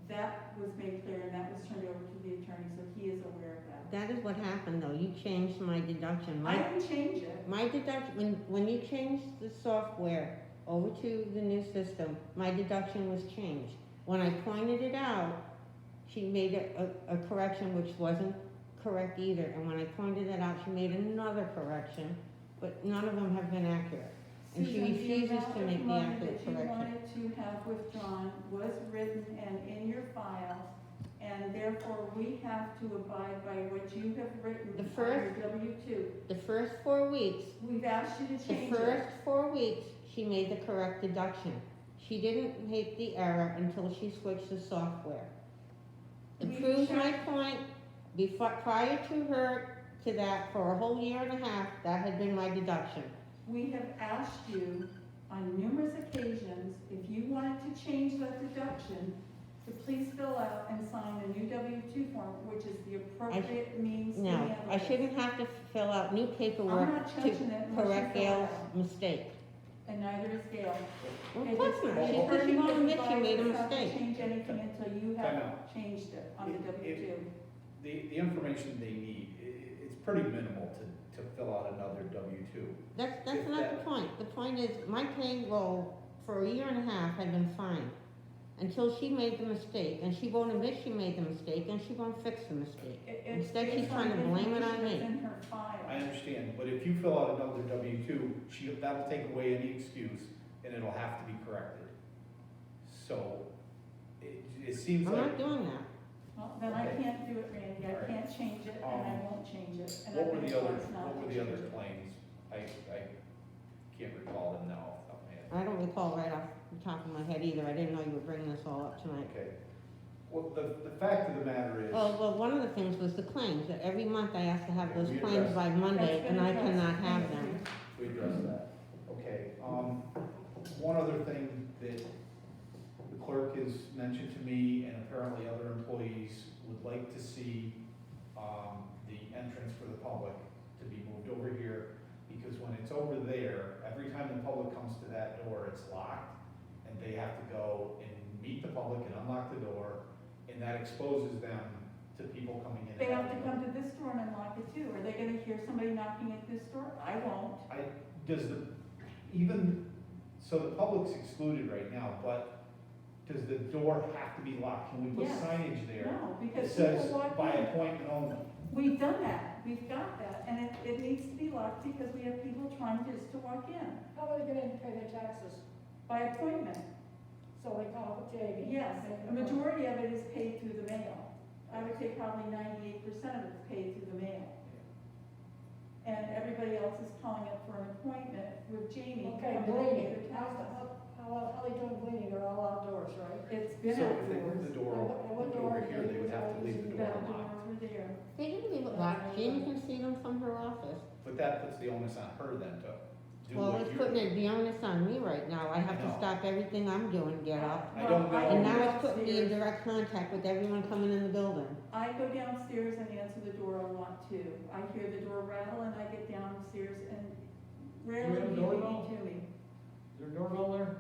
That was made clear and that was turned over to the attorney, so he is aware of that. That is what happened though, you changed my deduction. I didn't change it. My deduction, when you changed the software over to the new system, my deduction was changed. When I pointed it out, she made a correction which wasn't correct either, and when I pointed it out, she made another correction, but none of them have been accurate. And she Susan, refuses to make the amount of accurate money that you correction. wanted to have withdrawn was written and in your file, and therefore we have to abide by what you have written The on first- your W-2. The first 4 weeks, We've asked you to the change it. first 4 weeks, she made the correct deduction. She didn't make the error until she switched the software. It We proves my checked- point, prior to her, to that, for a whole year and a half, that had been my deduction. We have asked you on numerous occasions, if you wanted to change that deduction, to please fill out and sign a new W-2 form, which is the appropriate means to No, handle I it. shouldn't have to fill out new I'm paperwork not to touching it unless you correct fill it Gail's out. mistake. and neither is Gail. Well, It of course is- not, she she, heard she me won't admit she advise made a us not to mistake. change anything until you Time have out. changed it on the If- W-2. The information they need, it's pretty minimal to fill out another W-2. That's If not that- the point. The point is, my payroll for a year and a half had been fine until she made the mistake, and she won't admit she made the mistake, and she won't fix the mistake. It's Instead, she's based trying to on blame it on information me. that's in her file. I understand, but if you fill out another W-2, that'll take away any excuse, and it'll have to be corrected. So, it seems I'm like. not doing that. Well, then I Okay. can't do it, Randy, I Alright. can't change it, and I won't change it, and What I've were been the other, advised not what were to the other change it. claims? I can't recall them now off the top of my head. I don't recall right off the top of my head either. I didn't know you were bringing this all up tonight. Okay. Well, the fact of the matter is. Oh, well, one of the things was the claims, that every month I asked to have Okay, those we claims addressed- by Monday, That's and been I addressed. cannot have Thank them. you. We addressed that. Okay, one other thing that the clerk has mentioned to me, and apparently other employees would like to see, the entrance for the public to be moved over here, because when it's over there, every time the public comes to that door, it's locked, and they have to go and meet the public and unlock the door, and that exposes them to people coming in. They and have to out. come to this door and unlock it too. Are they gonna hear somebody knocking at this door? I won't. Does so the public's excluded right now, but does the door have to be locked? Can we put Yes. signage there? No, It because says people walk by in. appointment only. We've done that, we've got that, and it needs to be locked because we have people trying just to walk in How are they gonna pay their taxes? by appointment. So they call it JV. Yes, a majority of it is paid through the mail. I would say probably 98% of it's paid through the mail. And everybody else is calling up for an appointment with Jamie. to Okay, come in and pay bleeding, their taxes. how they doing bleeding? They're all outdoors, right? It's been So if they move outdoors. the door over here, they would have to leave the door That door unlocked. over there. They didn't leave it locked. Jamie can see them from her office. But that puts the onus on her then to do Well, what it's you're putting doing. the onus on me right now. I have to No. stop everything I'm doing, get up. I don't know. And now go it's putting me in upstairs. direct contact with everyone coming in the building. I go downstairs and answer the door a lot too. I hear the door rattle and I get downstairs and rarely have a do you doorbell? to me. Is there a doorbell there?